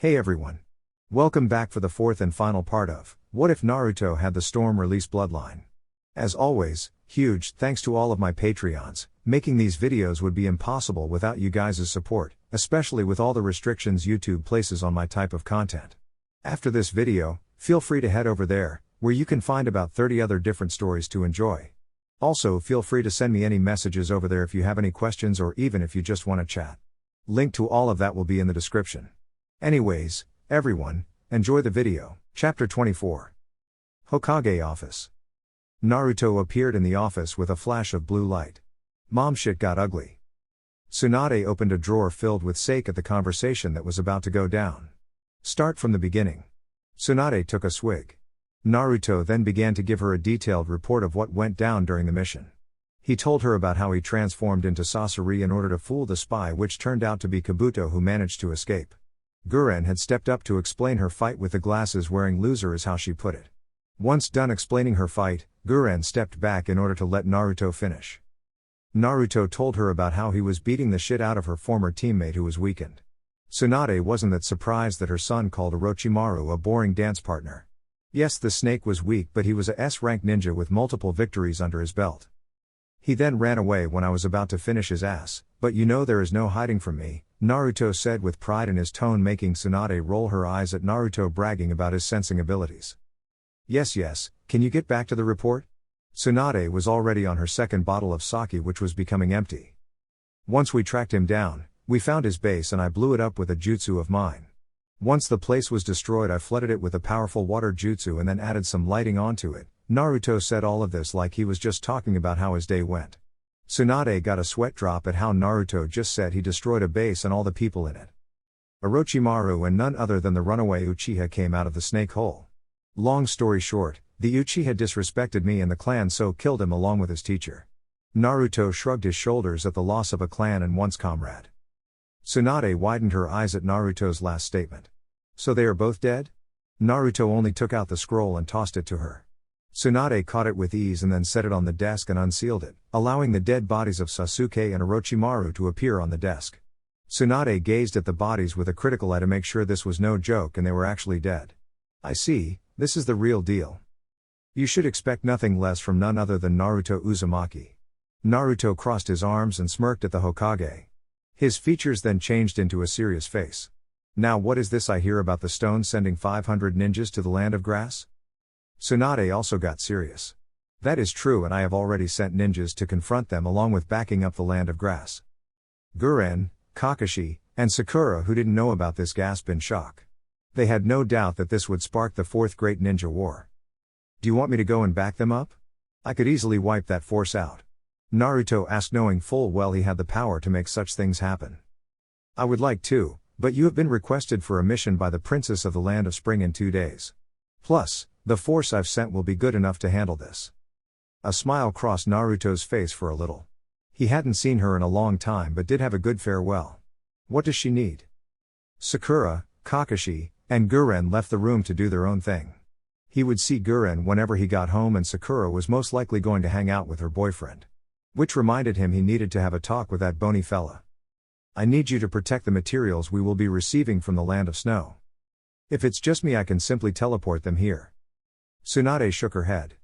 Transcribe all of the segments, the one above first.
Hey everyone. Welcome back for the fourth and final part of What If Naruto Had the Storm Release Bloodline. As always, huge thanks to all of my Patreons. Making these videos would be impossible without you guys' support, especially with all the restrictions YouTube places on my type of content. After this video, feel free to head over there, where you can find about 30 other different stories to enjoy. Also, feel free to send me any messages over there if you have any questions or even if you just want to chat. Link to all of that will be in the description. Anyways, everyone, enjoy the video. Chapter 24. Hokage Office. Naruto appeared in the office with a flash of blue light. Mom, shit got ugly. Tsunade opened a drawer filled with sake at the conversation that was about to go down. Start from the beginning. Tsunade took a swig. Naruto then began to give her a detailed report of what went down during the mission. He told her about how he transformed into Sasori in order to fool the spy, which turned out to be Kabuto, who managed to escape. Guren had stepped up to explain her fight with the glasses-wearing loser, is how she put it. Once done explaining her fight, Guren stepped back in order to let Naruto finish. Naruto told her about how he was beating the shit out of her former teammate who was weakened. Tsunade wasn't that surprised that her son called Orochimaru a boring dance partner. Yes, the snake was weak, but he was a S-rank ninja with multiple victories under his belt. He then ran away when I was about to finish his ass, but you know there is no hiding from me, Naruto said with pride in his tone, making Tsunade roll her eyes at Naruto bragging about his sensing abilities. Yes, can you get back to the report? Tsunade was already on her second bottle of sake, which was becoming empty. Once we tracked him down, we found his base and I blew it up with a jutsu of mine. Once the place was destroyed, I flooded it with a powerful water jutsu and then added some lighting onto it. Naruto said all of this like he was just talking about how his day went. Tsunade got a sweat drop at how Naruto just said he destroyed a base and all the people in it. Orochimaru and none other than the runaway Uchiha came out of the snake hole. Long story short, the Uchiha disrespected me and the clan, so killed him along with his teacher. Naruto shrugged his shoulders at the loss of a clan and once comrade. Tsunade widened her eyes at Naruto's last statement. So they are both dead? Naruto only took out the scroll and tossed it to her. Tsunade caught it with ease and then set it on the desk and unsealed it, allowing the dead bodies of Sasuke and Orochimaru to appear on the desk. Tsunade gazed at the bodies with a critical eye to make sure this was no joke and they were actually dead. I see, this is the real deal. You should expect nothing less from none other than Naruto Uzumaki. Naruto crossed his arms and smirked at the Hokage. His features then changed into a serious face. Now what is this I hear about the stone sending 500 ninjas to the land of grass? Tsunade also got serious. That is true, and I have already sent ninjas to confront them along with backing up the land of grass. Guren, Kakashi, and Sakura, who didn't know about this, gasped in shock. They had no doubt that this would spark the fourth great ninja war. Do you want me to go and back them up? I could easily wipe that force out. Naruto asked, knowing full well he had the power to make such things happen. I would like to, but you have been requested for a mission by the Princess of the Land of Spring in 2 days. Plus, the force I've sent will be good enough to handle this. A smile crossed Naruto's face for a little. He hadn't seen her in a long time but did have a good farewell. What does she need? Sakura, Kakashi, and Guren left the room to do their own thing. He would see Guren whenever he got home, and Sakura was most likely going to hang out with her boyfriend. Which reminded him he needed to have a talk with that bony fella. I need you to protect the materials we will be receiving from the land of snow. If it's just me, I can simply teleport them here. Tsunade shook her head.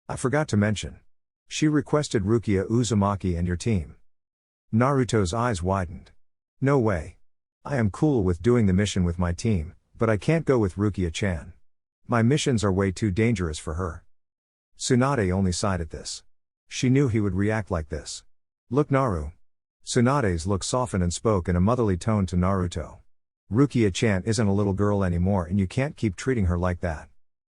I forgot to mention. She requested Rukia Uzumaki and your team. Naruto's eyes widened. No way. I am cool with doing the mission with my team, but I can't go with Rukia-chan. My missions are way too dangerous for her. Tsunade only sighed at this. She knew he would react like this. Look, Naru. Tsunade's look softened and spoke in a motherly tone to Naruto. Rukia-chan isn't a little girl anymore, and you can't keep treating her like that.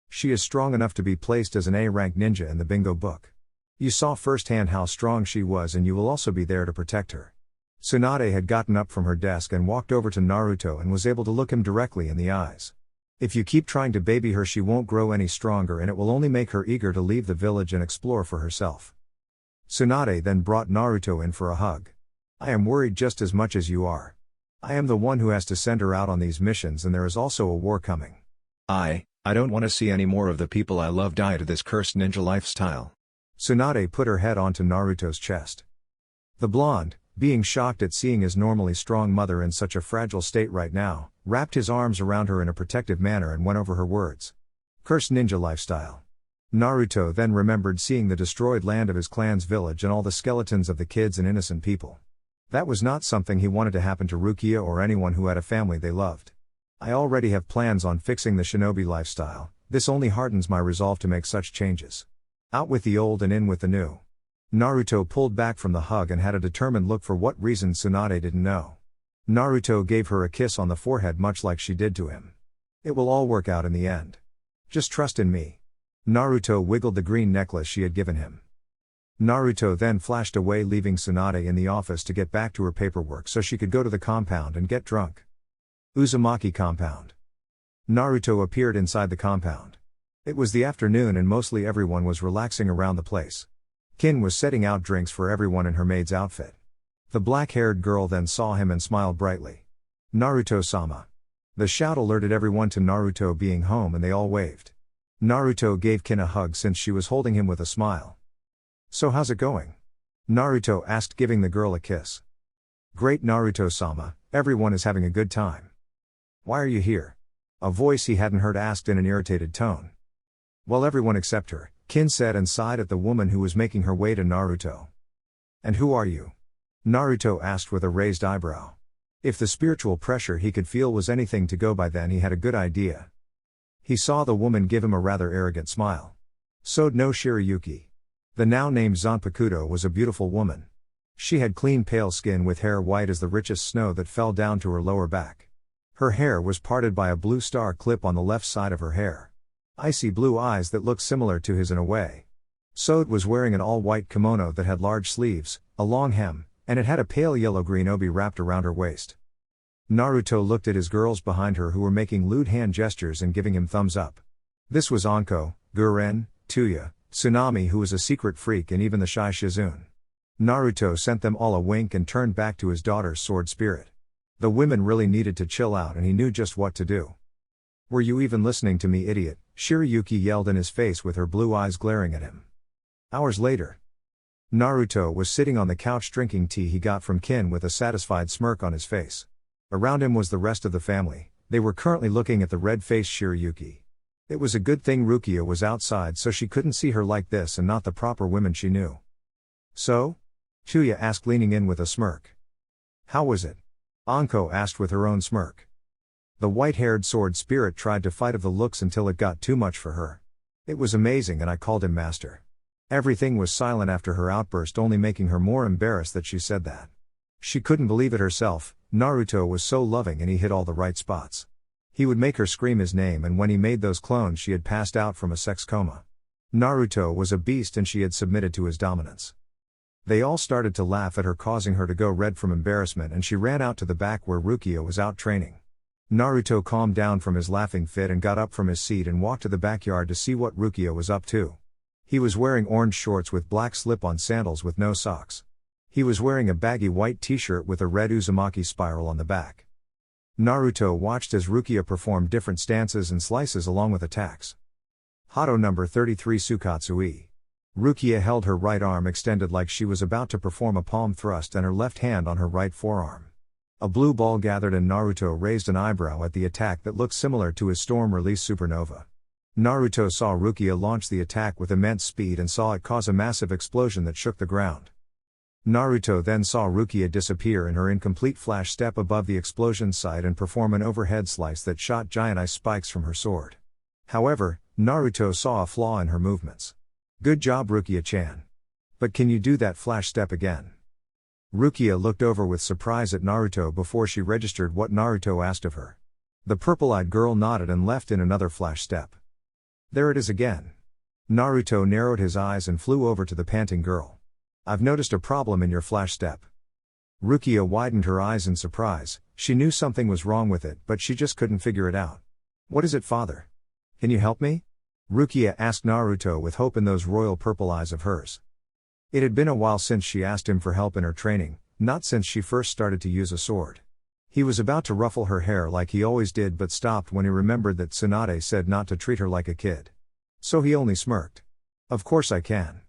She is strong enough to be placed as an A-rank ninja in the bingo book. You saw firsthand how strong she was, and you will also be there to protect her. Tsunade had gotten up from her desk and walked over to Naruto and was able to look him directly in the eyes. If you keep trying to baby her, she won't grow any stronger, and it will only make her eager to leave the village and explore for herself. Tsunade then brought Naruto in for a hug. I am worried just as much as you are. I am the one who has to send her out on these missions, and there is also a war coming. I don't want to see any more of the people I love die to this cursed ninja lifestyle. Tsunade put her head onto Naruto's chest. The blonde, being shocked at seeing his normally strong mother in such a fragile state right now, wrapped his arms around her in a protective manner and went over her words. Cursed ninja lifestyle. Naruto then remembered seeing the destroyed land of his clan's village and all the skeletons of the kids and innocent people. That was not something he wanted to happen to Rukia or anyone who had a family they loved. I already have plans on fixing the shinobi lifestyle, this only hardens my resolve to make such changes. Out with the old and in with the new. Naruto pulled back from the hug and had a determined look for what reason Tsunade didn't know. Naruto gave her a kiss on the forehead much like she did to him. It will all work out in the end. Just trust in me. Naruto wiggled the green necklace she had given him. Naruto then flashed away, leaving Tsunade in the office to get back to her paperwork so she could go to the compound and get drunk. Uzumaki compound. Naruto appeared inside the compound. It was the afternoon and mostly everyone was relaxing around the place. Kin was setting out drinks for everyone in her maid's outfit. The black-haired girl then saw him and smiled brightly. Naruto-sama. The shout alerted everyone to Naruto being home and they all waved. Naruto gave Kin a hug since she was holding him with a smile. So how's it going? Naruto asked, giving the girl a kiss. Great, Naruto-sama, everyone is having a good time. Why are you here? A voice he hadn't heard asked in an irritated tone. Well, everyone except her, Kin said and sighed at the woman who was making her way to Naruto. And who are you? Naruto asked with a raised eyebrow. If the spiritual pressure he could feel was anything to go by, then he had a good idea. He saw the woman give him a rather arrogant smile. So no Shirayuki. The now named Zanpakuto was a beautiful woman. She had clean pale skin with hair white as the richest snow that fell down to her lower back. Her hair was parted by a blue star clip on the left side of her hair. Icy blue eyes that looked similar to his in a way. Sode was wearing an all-white kimono that had large sleeves, a long hem, and it had a pale yellow-green obi wrapped around her waist. Naruto looked at his girls behind her who were making lewd hand gestures and giving him thumbs up. This was Anko, Guren, Tuya, Tsunami, who was a secret freak, and even the shy Shizune. Naruto sent them all a wink and turned back to his daughter's sword spirit. The women really needed to chill out and he knew just what to do. Were you even listening to me, idiot? Shirayuki yelled in his face with her blue eyes glaring at him. Hours later. Naruto was sitting on the couch drinking tea he got from Kin with a satisfied smirk on his face. Around him was the rest of the family. They were currently looking at the red-faced Shirayuki. It was a good thing Rukia was outside so she couldn't see her like this and not the proper women she knew. So? Tuya asked, leaning in with a smirk. How was it? Anko asked with her own smirk. The white-haired sword spirit tried to fight of the looks until it got too much for her. It was amazing and I called him master. Everything was silent after her outburst, only making her more embarrassed that she said that. She couldn't believe it herself. Naruto was so loving and he hit all the right spots. He would make her scream his name, and when he made those clones she had passed out from a sex coma. Naruto was a beast and she had submitted to his dominance. They all started to laugh at her, causing her to go red from embarrassment, and she ran out to the back where Rukia was out training. Naruto calmed down from his laughing fit and got up from his seat and walked to the backyard to see what Rukia was up to. He was wearing orange shorts with black slip-on sandals with no socks. He was wearing a baggy white t-shirt with a red Uzumaki spiral on the back. Naruto watched as Rukia performed different stances and slices along with attacks. Hado number 33 Sukatsui. Rukia held her right arm extended like she was about to perform a palm thrust and her left hand on her right forearm. A blue ball gathered and Naruto raised an eyebrow at the attack that looked similar to his storm-release supernova. Naruto saw Rukia launch the attack with immense speed and saw it cause a massive explosion that shook the ground. Naruto then saw Rukia disappear in her incomplete flash step above the explosion site and perform an overhead slice that shot giant ice spikes from her sword. However, Naruto saw a flaw in her movements. Good job, Rukia-chan. But can you do that flash step again? Rukia looked over with surprise at Naruto before she registered what Naruto asked of her. The purple-eyed girl nodded and left in another flash step. There it is again. Naruto narrowed his eyes and flew over to the panting girl. I've noticed a problem in your flash step. Rukia widened her eyes in surprise. She knew something was wrong with it, but she just couldn't figure it out. What is it, father? Can you help me? Rukia asked Naruto with hope in those royal purple eyes of hers. It had been a while since she asked him for help in her training, not since she first started to use a sword. He was about to ruffle her hair like he always did, but stopped when he remembered that Tsunade said not to treat her like a kid. So he only smirked. Of course I can.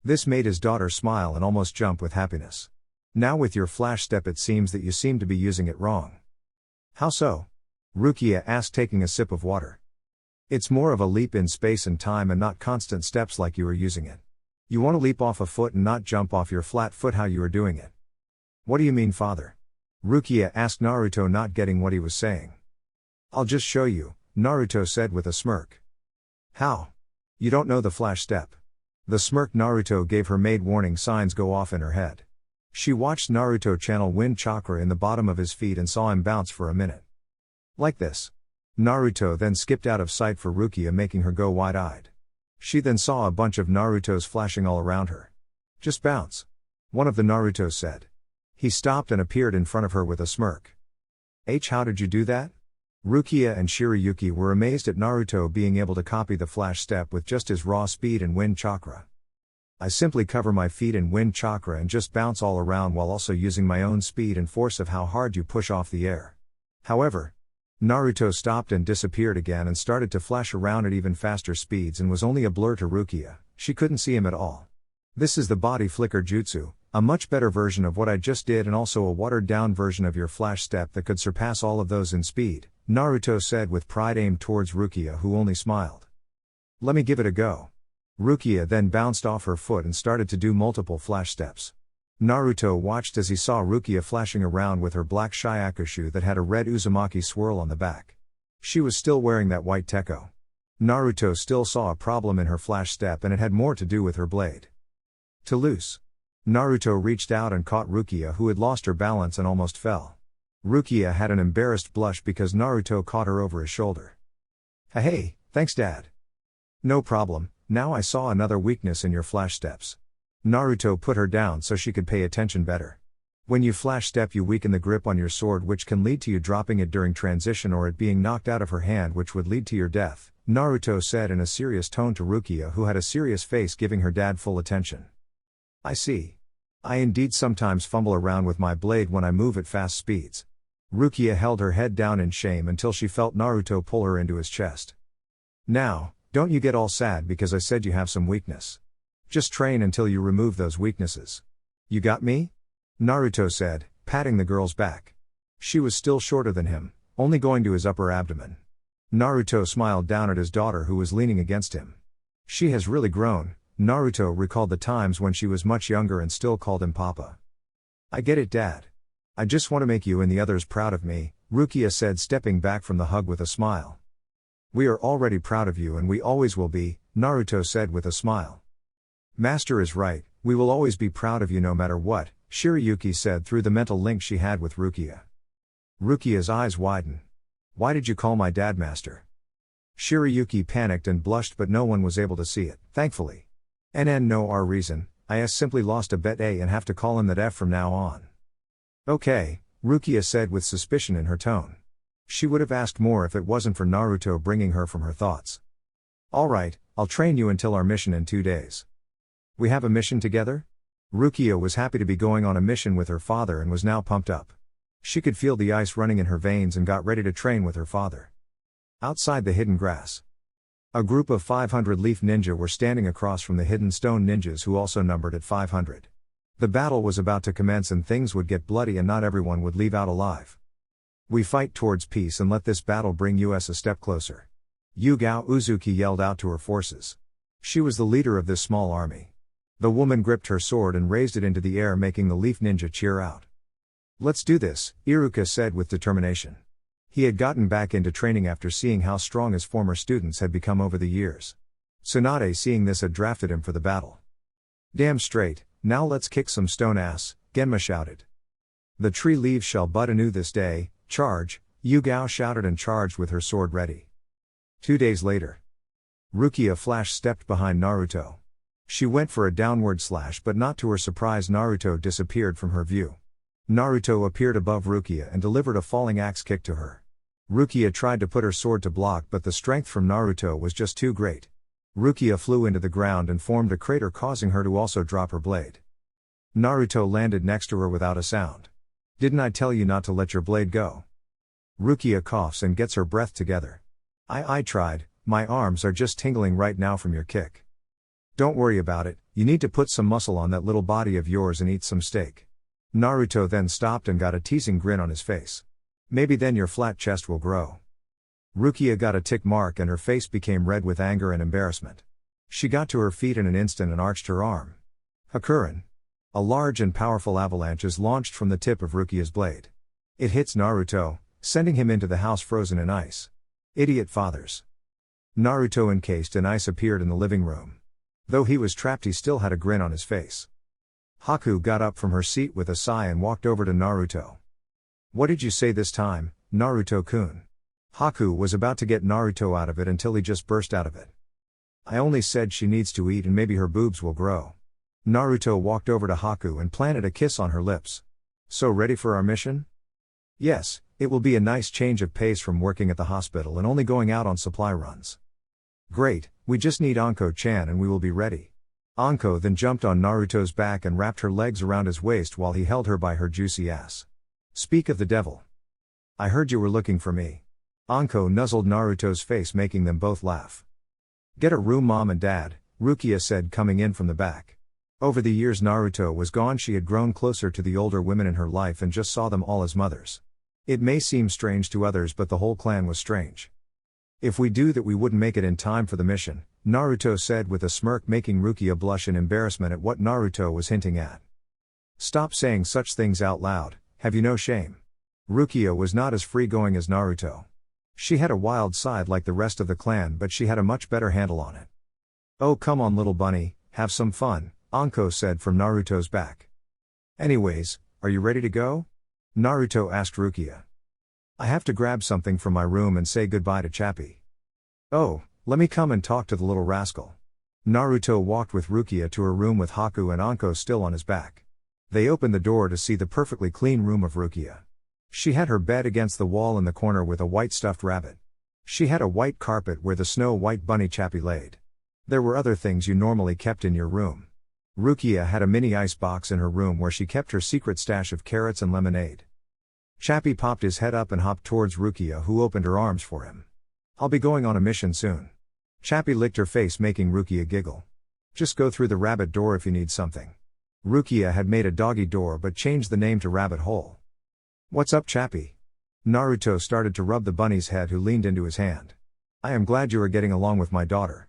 This made his daughter smile and almost jump with happiness. Now with your flash step it seems that you seem to be using it wrong. How so? Rukia asked, taking a sip of water. It's more of a leap in space and time and not constant steps like you are using it. You want to leap off a foot and not jump off your flat foot how you are doing it. What do you mean, father? Rukia asked Naruto, not getting what he was saying. I'll just show you, Naruto said with a smirk. How? You don't know the flash step. The smirk Naruto gave her made warning signs go off in her head. She watched Naruto channel wind chakra in the bottom of his feet and saw him bounce for a minute. Like this. Naruto then skipped out of sight for Rukia, making her go wide-eyed. She then saw a bunch of Narutos flashing all around her. Just bounce. One of the Narutos said. He stopped and appeared in front of her with a smirk. How did you do that? Rukia and Shirayuki were amazed at Naruto being able to copy the flash step with just his raw speed and wind chakra. I simply cover my feet in wind chakra and just bounce all around while also using my own speed and force of how hard you push off the air. However, Naruto stopped and disappeared again and started to flash around at even faster speeds and was only a blur to Rukia. She couldn't see him at all. This is the body flicker jutsu, a much better version of what I just did and also a watered down version of your flash step that could surpass all of those in speed, Naruto said with pride aimed towards Rukia, who only smiled. Let me give it a go. Rukia then bounced off her foot and started to do multiple flash steps. Naruto watched as he saw Rukia flashing around with her black Shyakushu that had a red Uzumaki swirl on the back. She was still wearing that white teko. Naruto still saw a problem in her flash step, and it had more to do with her blade. To loose. Naruto reached out and caught Rukia, who had lost her balance and almost fell. Rukia had an embarrassed blush because Naruto caught her over his shoulder. Hey, thanks dad. No problem, now I saw another weakness in your flash steps. Naruto put her down so she could pay attention better. When you flash step, you weaken the grip on your sword, which can lead to you dropping it during transition or it being knocked out of her hand, which would lead to your death, Naruto said in a serious tone to Rukia, who had a serious face, giving her dad full attention. I see. I indeed sometimes fumble around with my blade when I move at fast speeds. Rukia held her head down in shame until she felt Naruto pull her into his chest. Now, don't you get all sad because I said you have some weakness. Just train until you remove those weaknesses. You got me? Naruto said, patting the girl's back. She was still shorter than him, only going to his upper abdomen. Naruto smiled down at his daughter, who was leaning against him. She has really grown. Naruto recalled the times when she was much younger and still called him Papa. I get it, Dad. I just want to make you and the others proud of me, Rukia said, stepping back from the hug with a smile. We are already proud of you and we always will be, Naruto said with a smile. Master is right, we will always be proud of you no matter what, Shirayuki said through the mental link she had with Rukia. Rukia's eyes widened. Why did you call my dad Master? Shirayuki panicked and blushed, but no one was able to see it, thankfully. No our reason, I simply lost a bet and have to call him that F from now on. Okay, Rukia said with suspicion in her tone. She would have asked more if it wasn't for Naruto bringing her from her thoughts. Alright, I'll train you until our mission in 2 days. We have a mission together? Rukia was happy to be going on a mission with her father and was now pumped up. She could feel the ice running in her veins and got ready to train with her father. Outside the hidden grass. A group of 500 leaf ninja were standing across from the hidden stone ninjas, who also numbered at 500. The battle was about to commence and things would get bloody and not everyone would leave out alive. We fight towards peace and let this battle bring us a step closer. Yugao Uzuki yelled out to her forces. She was the leader of this small army. The woman gripped her sword and raised it into the air, making the leaf ninja cheer out. Let's do this, Iruka said with determination. He had gotten back into training after seeing how strong his former students had become over the years. Tsunade, seeing this, had drafted him for the battle. Damn straight, now let's kick some stone ass, Genma shouted. The tree leaves shall bud anew this day, charge, Yugao shouted and charged with her sword ready. 2 days later. Rukia flash stepped behind Naruto. She went for a downward slash, but not to her surprise Naruto disappeared from her view. Naruto appeared above Rukia and delivered a falling axe kick to her. Rukia tried to put her sword to block, but the strength from Naruto was just too great. Rukia flew into the ground and formed a crater, causing her to also drop her blade. Naruto landed next to her without a sound. Didn't I tell you not to let your blade go? Rukia coughs and gets her breath together. I tried, my arms are just tingling right now from your kick. Don't worry about it, you need to put some muscle on that little body of yours and eat some steak. Naruto then stopped and got a teasing grin on his face. Maybe then your flat chest will grow. Rukia got a tick mark and her face became red with anger and embarrassment. She got to her feet in an instant and arched her arm. Hakuren. A large and powerful avalanche is launched from the tip of Rukia's blade. It hits Naruto, sending him into the house frozen in ice. Idiot fathers. Naruto, encased in ice, appeared in the living room. Though he was trapped, he still had a grin on his face. Haku got up from her seat with a sigh and walked over to Naruto. What did you say this time, Naruto-kun? Haku was about to get Naruto out of it until he just burst out of it. I only said she needs to eat and maybe her boobs will grow. Naruto walked over to Haku and planted a kiss on her lips. So ready for our mission? Yes, it will be a nice change of pace from working at the hospital and only going out on supply runs. Great, we just need Anko-chan and we will be ready. Anko then jumped on Naruto's back and wrapped her legs around his waist while he held her by her juicy ass. Speak of the devil. I heard you were looking for me. Anko nuzzled Naruto's face, making them both laugh. Get a room, mom and dad, Rukia said, coming in from the back. Over the years Naruto was gone, she had grown closer to the older women in her life and just saw them all as mothers. It may seem strange to others, but the whole clan was strange. If we do that, we wouldn't make it in time for the mission, Naruto said with a smirk, making Rukia blush in embarrassment at what Naruto was hinting at. Stop saying such things out loud, have you no shame? Rukia was not as free-going as Naruto. She had a wild side like the rest of the clan, but she had a much better handle on it. Oh, come on little bunny, have some fun, Anko said from Naruto's back. Anyways, are you ready to go? Naruto asked Rukia. I have to grab something from my room and say goodbye to Chappie. Oh, let me come and talk to the little rascal. Naruto walked with Rukia to her room with Haku and Anko still on his back. They opened the door to see the perfectly clean room of Rukia. She had her bed against the wall in the corner with a white stuffed rabbit. She had a white carpet where the snow-white bunny Chappie laid. There were other things you normally kept in your room. Rukia had a mini ice box in her room where she kept her secret stash of carrots and lemonade. Chappie popped his head up and hopped towards Rukia, who opened her arms for him. I'll be going on a mission soon. Chappie licked her face, making Rukia giggle. Just go through the rabbit door if you need something. Rukia had made a doggy door but changed the name to Rabbit Hole. What's up, Chappie? Naruto started to rub the bunny's head, who leaned into his hand. I am glad you are getting along with my daughter.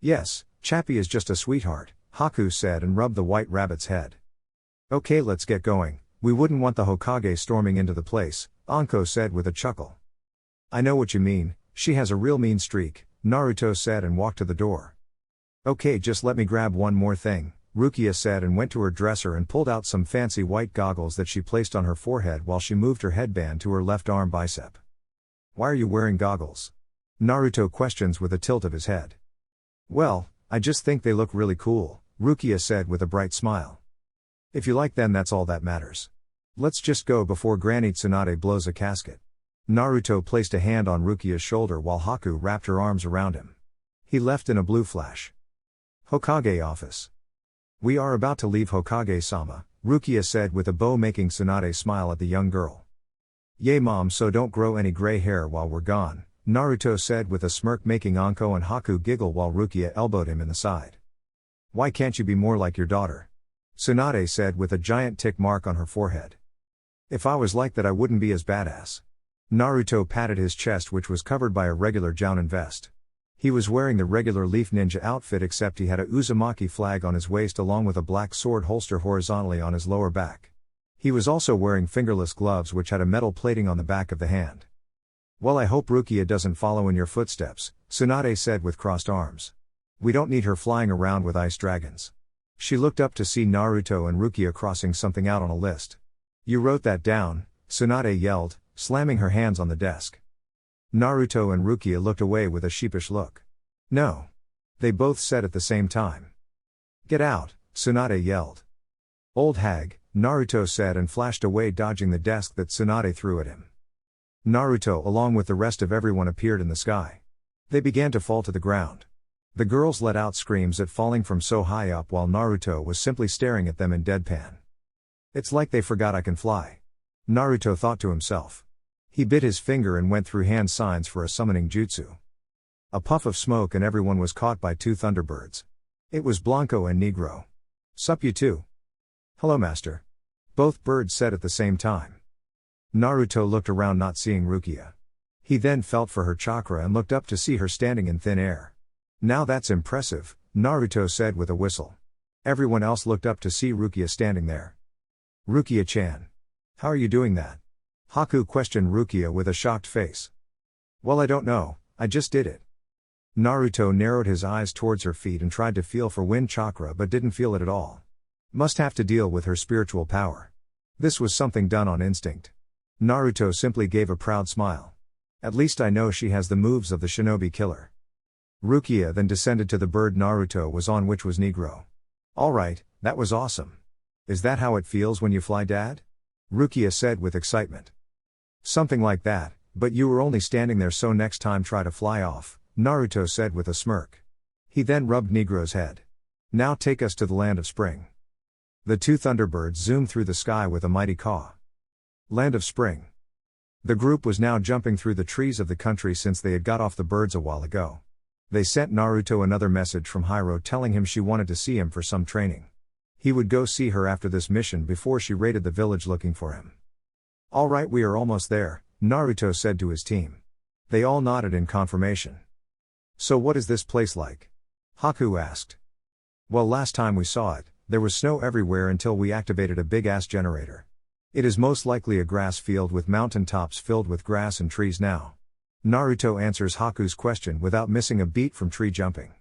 Yes, Chappie is just a sweetheart, Haku said and rubbed the white rabbit's head. Okay, let's get going, we wouldn't want the Hokage storming into the place, Anko said with a chuckle. I know what you mean, she has a real mean streak, Naruto said and walked to the door. Okay, just let me grab one more thing, Rukia said and went to her dresser and pulled out some fancy white goggles that she placed on her forehead while she moved her headband to her left arm bicep. Why are you wearing goggles? Naruto questions with a tilt of his head. Well, I just think they look really cool, Rukia said with a bright smile. If you like them, that's all that matters. Let's just go before Granny Tsunade blows a casket. Naruto placed a hand on Rukia's shoulder while Haku wrapped her arms around him. He left in a blue flash. Hokage office. We are about to leave, Hokage-sama, Rukia said with a bow, making Tsunade smile at the young girl. Yay mom, so don't grow any gray hair while we're gone, Naruto said with a smirk, making Anko and Haku giggle while Rukia elbowed him in the side. Why can't you be more like your daughter? Tsunade said with a giant tick mark on her forehead. If I was like that, I wouldn't be as badass. Naruto patted his chest, which was covered by a regular jounin vest. He was wearing the regular Leaf Ninja outfit, except he had a Uzumaki flag on his waist along with a black sword holster horizontally on his lower back. He was also wearing fingerless gloves which had a metal plating on the back of the hand. Well, I hope Rukia doesn't follow in your footsteps, Tsunade said with crossed arms. We don't need her flying around with ice dragons. She looked up to see Naruto and Rukia crossing something out on a list. You wrote that down, Tsunade yelled, slamming her hands on the desk. Naruto and Rukia looked away with a sheepish look. No. They both said at the same time. Get out, Tsunade yelled. Old hag, Naruto said and flashed away, dodging the desk that Tsunade threw at him. Naruto along with the rest of everyone appeared in the sky. They began to fall to the ground. The girls let out screams at falling from so high up while Naruto was simply staring at them in deadpan. It's like they forgot I can fly, Naruto thought to himself. He bit his finger and went through hand signs for a summoning jutsu. A puff of smoke and everyone was caught by two thunderbirds. It was Blanco and Negro. Sup you two? Hello master. Both birds said at the same time. Naruto looked around, not seeing Rukia. He then felt for her chakra and looked up to see her standing in thin air. Now that's impressive, Naruto said with a whistle. Everyone else looked up to see Rukia standing there. Rukia-chan. How are you doing that? Haku questioned Rukia with a shocked face. Well, I don't know, I just did it. Naruto narrowed his eyes towards her feet and tried to feel for wind chakra but didn't feel it at all. Must have to deal with her spiritual power. This was something done on instinct. Naruto simply gave a proud smile. At least I know she has the moves of the shinobi killer. Rukia then descended to the bird Naruto was on, which was Negro. Alright, that was awesome. Is that how it feels when you fly, Dad? Rukia said with excitement. Something like that, but you were only standing there, so next time try to fly off, Naruto said with a smirk. He then rubbed Negro's head. Now take us to the land of spring. The two thunderbirds zoomed through the sky with a mighty caw. Land of spring. The group was now jumping through the trees of the country since they had got off the birds a while ago. They sent Naruto another message from Hiro telling him she wanted to see him for some training. He would go see her after this mission before she raided the village looking for him. Alright, we are almost there, Naruto said to his team. They all nodded in confirmation. So what is this place like? Haku asked. Well, last time we saw it, there was snow everywhere until we activated a big-ass generator. It is most likely a grass field with mountain tops filled with grass and trees now. Naruto answers Haku's question without missing a beat from tree jumping.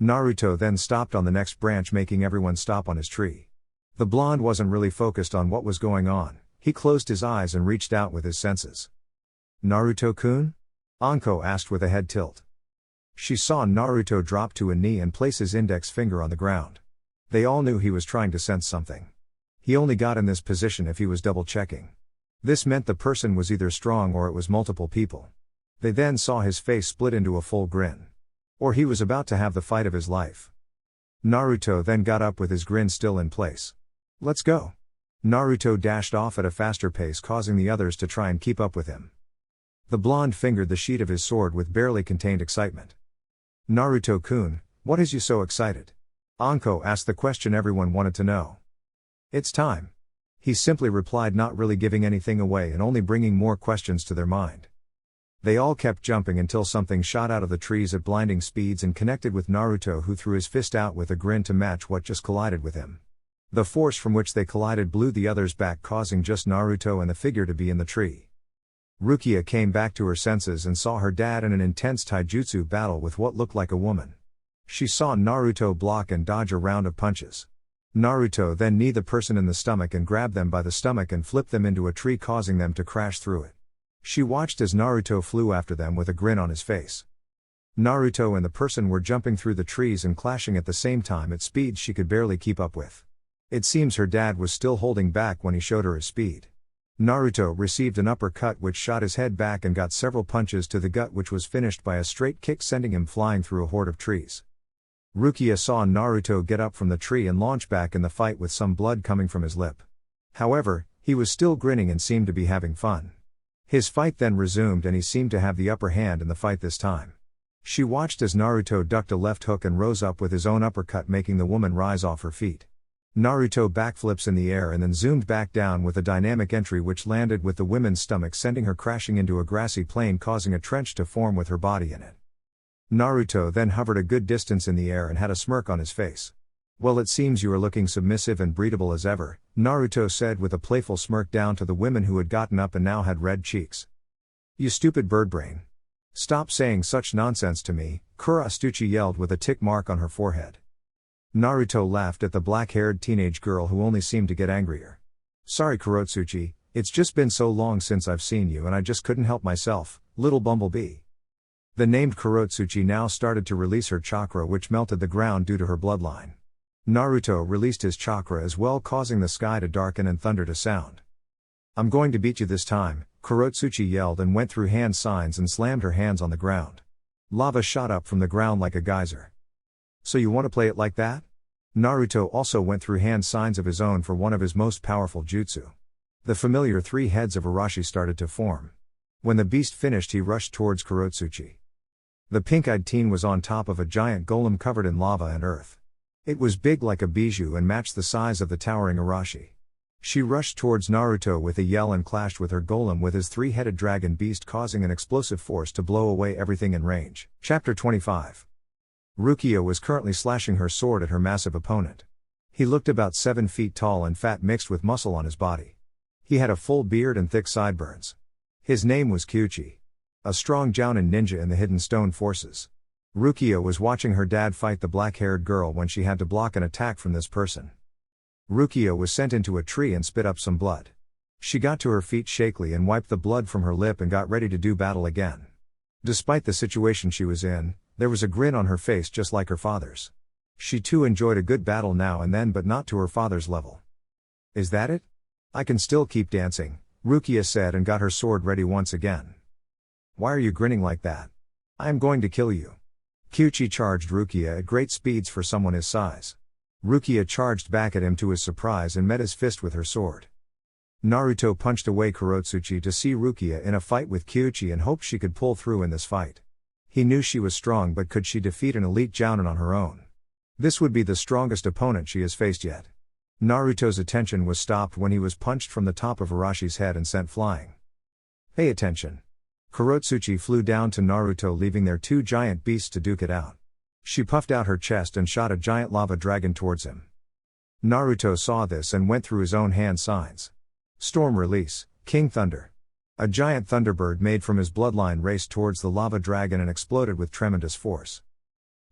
Naruto then stopped on the next branch, making everyone stop on his tree. The blonde wasn't really focused on what was going on. He closed his eyes and reached out with his senses. Naruto-kun? Anko asked with a head tilt. She saw Naruto drop to a knee and place his index finger on the ground. They all knew he was trying to sense something. He only got in this position if he was double-checking. This meant the person was either strong or it was multiple people. They then saw his face split into a full grin. Or he was about to have the fight of his life. Naruto then got up with his grin still in place. Let's go. Naruto dashed off at a faster pace, causing the others to try and keep up with him. The blonde fingered the sheath of his sword with barely contained excitement. Naruto-kun, what has you so excited? Anko asked the question everyone wanted to know. It's time. He simply replied, not really giving anything away and only bringing more questions to their mind. They all kept jumping until something shot out of the trees at blinding speeds and connected with Naruto, who threw his fist out with a grin to match what just collided with him. The force from which they collided blew the others back, causing just Naruto and the figure to be in the tree. Rukia came back to her senses and saw her dad in an intense taijutsu battle with what looked like a woman. She saw Naruto block and dodge a round of punches. Naruto then kneed the person in the stomach and grabbed them by the stomach and flipped them into a tree, causing them to crash through it. She watched as Naruto flew after them with a grin on his face. Naruto and the person were jumping through the trees and clashing at the same time at speeds she could barely keep up with. It seems her dad was still holding back when he showed her his speed. Naruto received an uppercut which shot his head back and got several punches to the gut, which was finished by a straight kick, sending him flying through a horde of trees. Rukia saw Naruto get up from the tree and launch back in the fight with some blood coming from his lip. However, he was still grinning and seemed to be having fun. His fight then resumed and he seemed to have the upper hand in the fight this time. She watched as Naruto ducked a left hook and rose up with his own uppercut, making the woman rise off her feet. Naruto backflips in the air and then zoomed back down with a dynamic entry which landed with the woman's stomach, sending her crashing into a grassy plain, causing a trench to form with her body in it. Naruto then hovered a good distance in the air and had a smirk on his face. Well, it seems you are looking submissive and breedable as ever, Naruto said with a playful smirk down to the women who had gotten up and now had red cheeks. You stupid birdbrain. Stop saying such nonsense to me, Kurotsuchi yelled with a tick mark on her forehead. Naruto laughed at the black-haired teenage girl who only seemed to get angrier. Sorry Kurotsuchi, it's just been so long since I've seen you and I just couldn't help myself, little bumblebee. The named Kurotsuchi now started to release her chakra, which melted the ground due to her bloodline. Naruto released his chakra as well, causing the sky to darken and thunder to sound. I'm going to beat you this time, Kurotsuchi yelled and went through hand signs and slammed her hands on the ground. Lava shot up from the ground like a geyser. So you want to play it like that? Naruto also went through hand signs of his own for one of his most powerful jutsu. The familiar 3 heads of Arashi started to form. When the beast finished, he rushed towards Kurotsuchi. The pink-eyed teen was on top of a giant golem covered in lava and earth. It was big like a bijou and matched the size of the towering Arashi. She rushed towards Naruto with a yell and clashed with her golem with his three-headed dragon beast, causing an explosive force to blow away everything in range. Chapter 25. Rukia was currently slashing her sword at her massive opponent. He looked about 7 feet tall and fat mixed with muscle on his body. He had a full beard and thick sideburns. His name was Kage, a strong Jounin ninja in the Hidden Stone Forces. Rukia was watching her dad fight the black-haired girl when she had to block an attack from this person. Rukia was sent into a tree and spit up some blood. She got to her feet shakily and wiped the blood from her lip and got ready to do battle again. Despite the situation she was in, there was a grin on her face just like her father's. She too enjoyed a good battle now and then, but not to her father's level. Is that it? I can still keep dancing, Rukia said and got her sword ready once again. Why are you grinning like that? I am going to kill you. Kage charged Rukia at great speeds for someone his size. Rukia charged back at him to his surprise and met his fist with her sword. Naruto punched away Kurotsuchi to see Rukia in a fight with Kage and hoped she could pull through in this fight. He knew she was strong, but could she defeat an elite Jounin on her own? This would be the strongest opponent she has faced yet. Naruto's attention was stopped when he was punched from the top of Arashi's head and sent flying. Pay attention. Kurotsuchi flew down to Naruto, leaving their 2 giant beasts to duke it out. She puffed out her chest and shot a giant lava dragon towards him. Naruto saw this and went through his own hand signs. Storm release, King Thunder. A giant thunderbird made from his bloodline raced towards the lava dragon and exploded with tremendous force.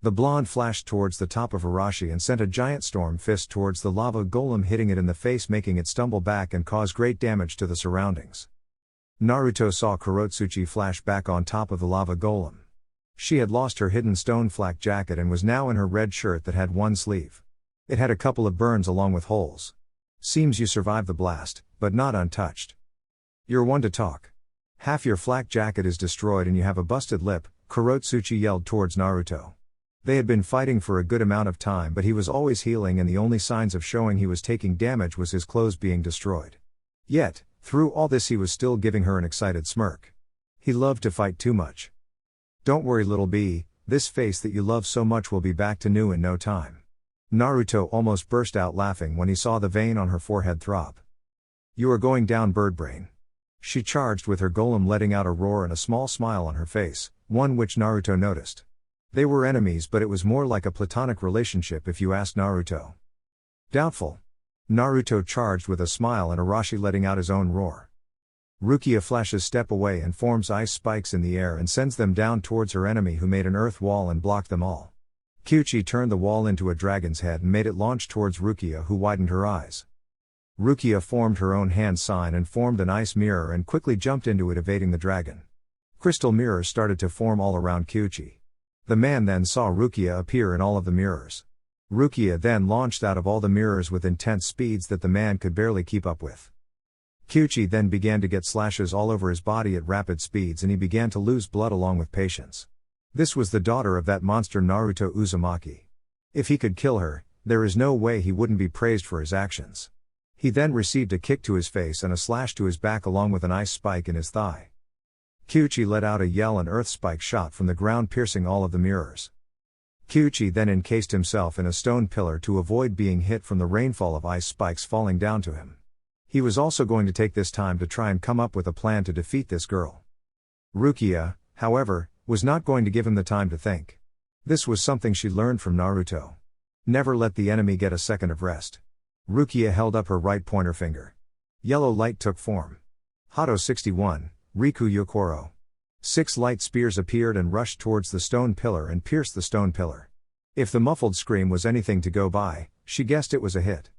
The blonde flashed towards the top of Arashi and sent a giant storm fist towards the lava golem, hitting it in the face, making it stumble back and cause great damage to the surroundings. Naruto saw Kurotsuchi flash back on top of the lava golem. She had lost her hidden stone flak jacket and was now in her red shirt that had one sleeve. It had a couple of burns along with holes. Seems you survived the blast, but not untouched. You're one to talk. Half your flak jacket is destroyed and you have a busted lip, Kurotsuchi yelled towards Naruto. They had been fighting for a good amount of time, but he was always healing and the only signs of showing he was taking damage was his clothes being destroyed. Yet, through all this he was still giving her an excited smirk. He loved to fight too much. Don't worry little bee, this face that you love so much will be back to new in no time. Naruto almost burst out laughing when he saw the vein on her forehead throb. You are going down, Birdbrain. She charged with her golem, letting out a roar and a small smile on her face, one which Naruto noticed. They were enemies, but it was more like a platonic relationship if you asked Naruto. Doubtful. Naruto charged with a smile and Arashi letting out his own roar. Rukia flashes step away and forms ice spikes in the air and sends them down towards her enemy, who made an earth wall and blocked them all. Kage turned the wall into a dragon's head and made it launch towards Rukia, who widened her eyes. Rukia formed her own hand sign and formed an ice mirror and quickly jumped into it, evading the dragon. Crystal mirrors started to form all around Kage. The man then saw Rukia appear in all of the mirrors. Rukia then launched out of all the mirrors with intense speeds that the man could barely keep up with. Kage then began to get slashes all over his body at rapid speeds and he began to lose blood along with patience. This was the daughter of that monster Naruto Uzumaki. If he could kill her, there is no way he wouldn't be praised for his actions. He then received a kick to his face and a slash to his back along with an ice spike in his thigh. Kage let out a yell and earth spike shot from the ground, piercing all of the mirrors. Kage then encased himself in a stone pillar to avoid being hit from the rainfall of ice spikes falling down to him. He was also going to take this time to try and come up with a plan to defeat this girl. Rukia, however, was not going to give him the time to think. This was something she learned from Naruto. Never let the enemy get a second of rest. Rukia held up her right pointer finger. Yellow light took form. Hato 61, Riku Yokoro. 6 light spears appeared and rushed towards the stone pillar and pierced the stone pillar. If the muffled scream was anything to go by, she guessed it was a hit.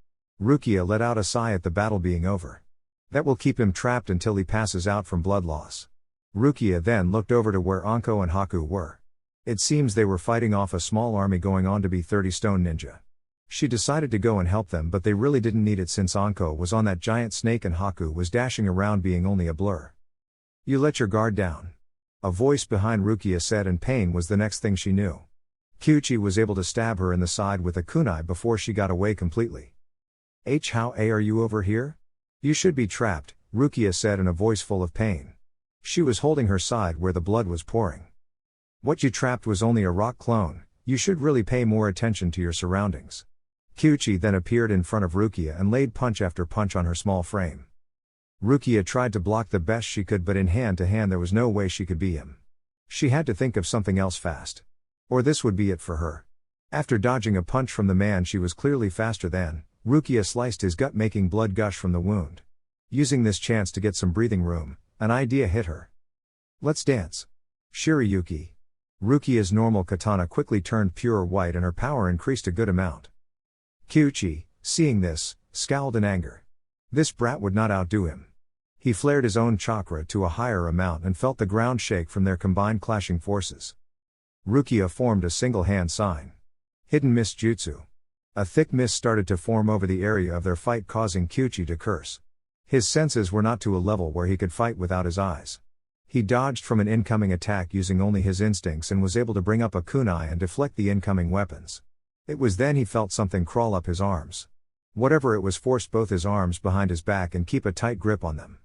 Rukia let out a sigh at the battle being over. That will keep him trapped until he passes out from blood loss. Rukia then looked over to where Anko and Haku were. It seems they were fighting off a small army going on to be 30 stone ninja. She decided to go and help them, but they really didn't need it since Anko was on that giant snake and Haku was dashing around being only a blur. You let your guard down. A voice behind Rukia said, and pain was the next thing she knew. Kage was able to stab her in the side with a kunai before she got away completely. How are you over here? You should be trapped, Rukia said in a voice full of pain. She was holding her side where the blood was pouring. What you trapped was only a rock clone, you should really pay more attention to your surroundings. Kage then appeared in front of Rukia and laid punch after punch on her small frame. Rukia tried to block the best she could, but in hand-to-hand there was no way she could beat him. She had to think of something else fast. Or this would be it for her. After dodging a punch from the man she was clearly faster than, Rukia sliced his gut, making blood gush from the wound. Using this chance to get some breathing room, an idea hit her. Let's dance. Shirayuki. Rukia's normal katana quickly turned pure white and her power increased a good amount. Kage, seeing this, scowled in anger. This brat would not outdo him. He flared his own chakra to a higher amount and felt the ground shake from their combined clashing forces. Rukia formed a single hand sign. Hidden mist jutsu. A thick mist started to form over the area of their fight, causing Kage to curse. His senses were not to a level where he could fight without his eyes. He dodged from an incoming attack using only his instincts and was able to bring up a kunai and deflect the incoming weapons. It was then he felt something crawl up his arms. Whatever it was forced both his arms behind his back and keep a tight grip on them.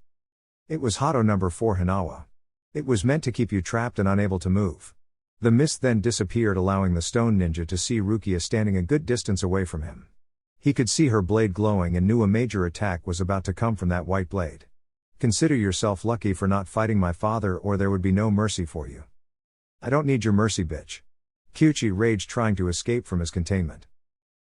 It was Hato number 4 Hinawa. It was meant to keep you trapped and unable to move. The mist then disappeared, allowing the stone ninja to see Rukia standing a good distance away from him. He could see her blade glowing and knew a major attack was about to come from that white blade. Consider yourself lucky for not fighting my father, or there would be no mercy for you. I don't need your mercy, bitch. Kage raged, trying to escape from his containment.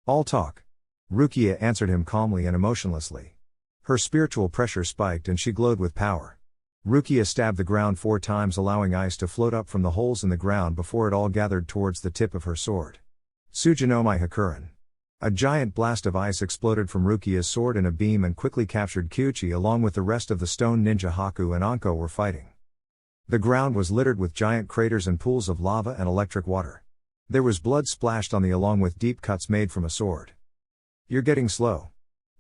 All talk. Rukia answered him calmly and emotionlessly. Her spiritual pressure spiked and she glowed with power. Rukia stabbed the ground 4 times, allowing ice to float up from the holes in the ground before it all gathered towards the tip of her sword. Sujinomai Hakuren. A giant blast of ice exploded from Rukia's sword in a beam and quickly captured Kage, along with the rest of the stone ninja. Haku and Anko were fighting. The ground was littered with giant craters and pools of lava and electric water. There was blood splashed on the along with deep cuts made from a sword. You're getting slow.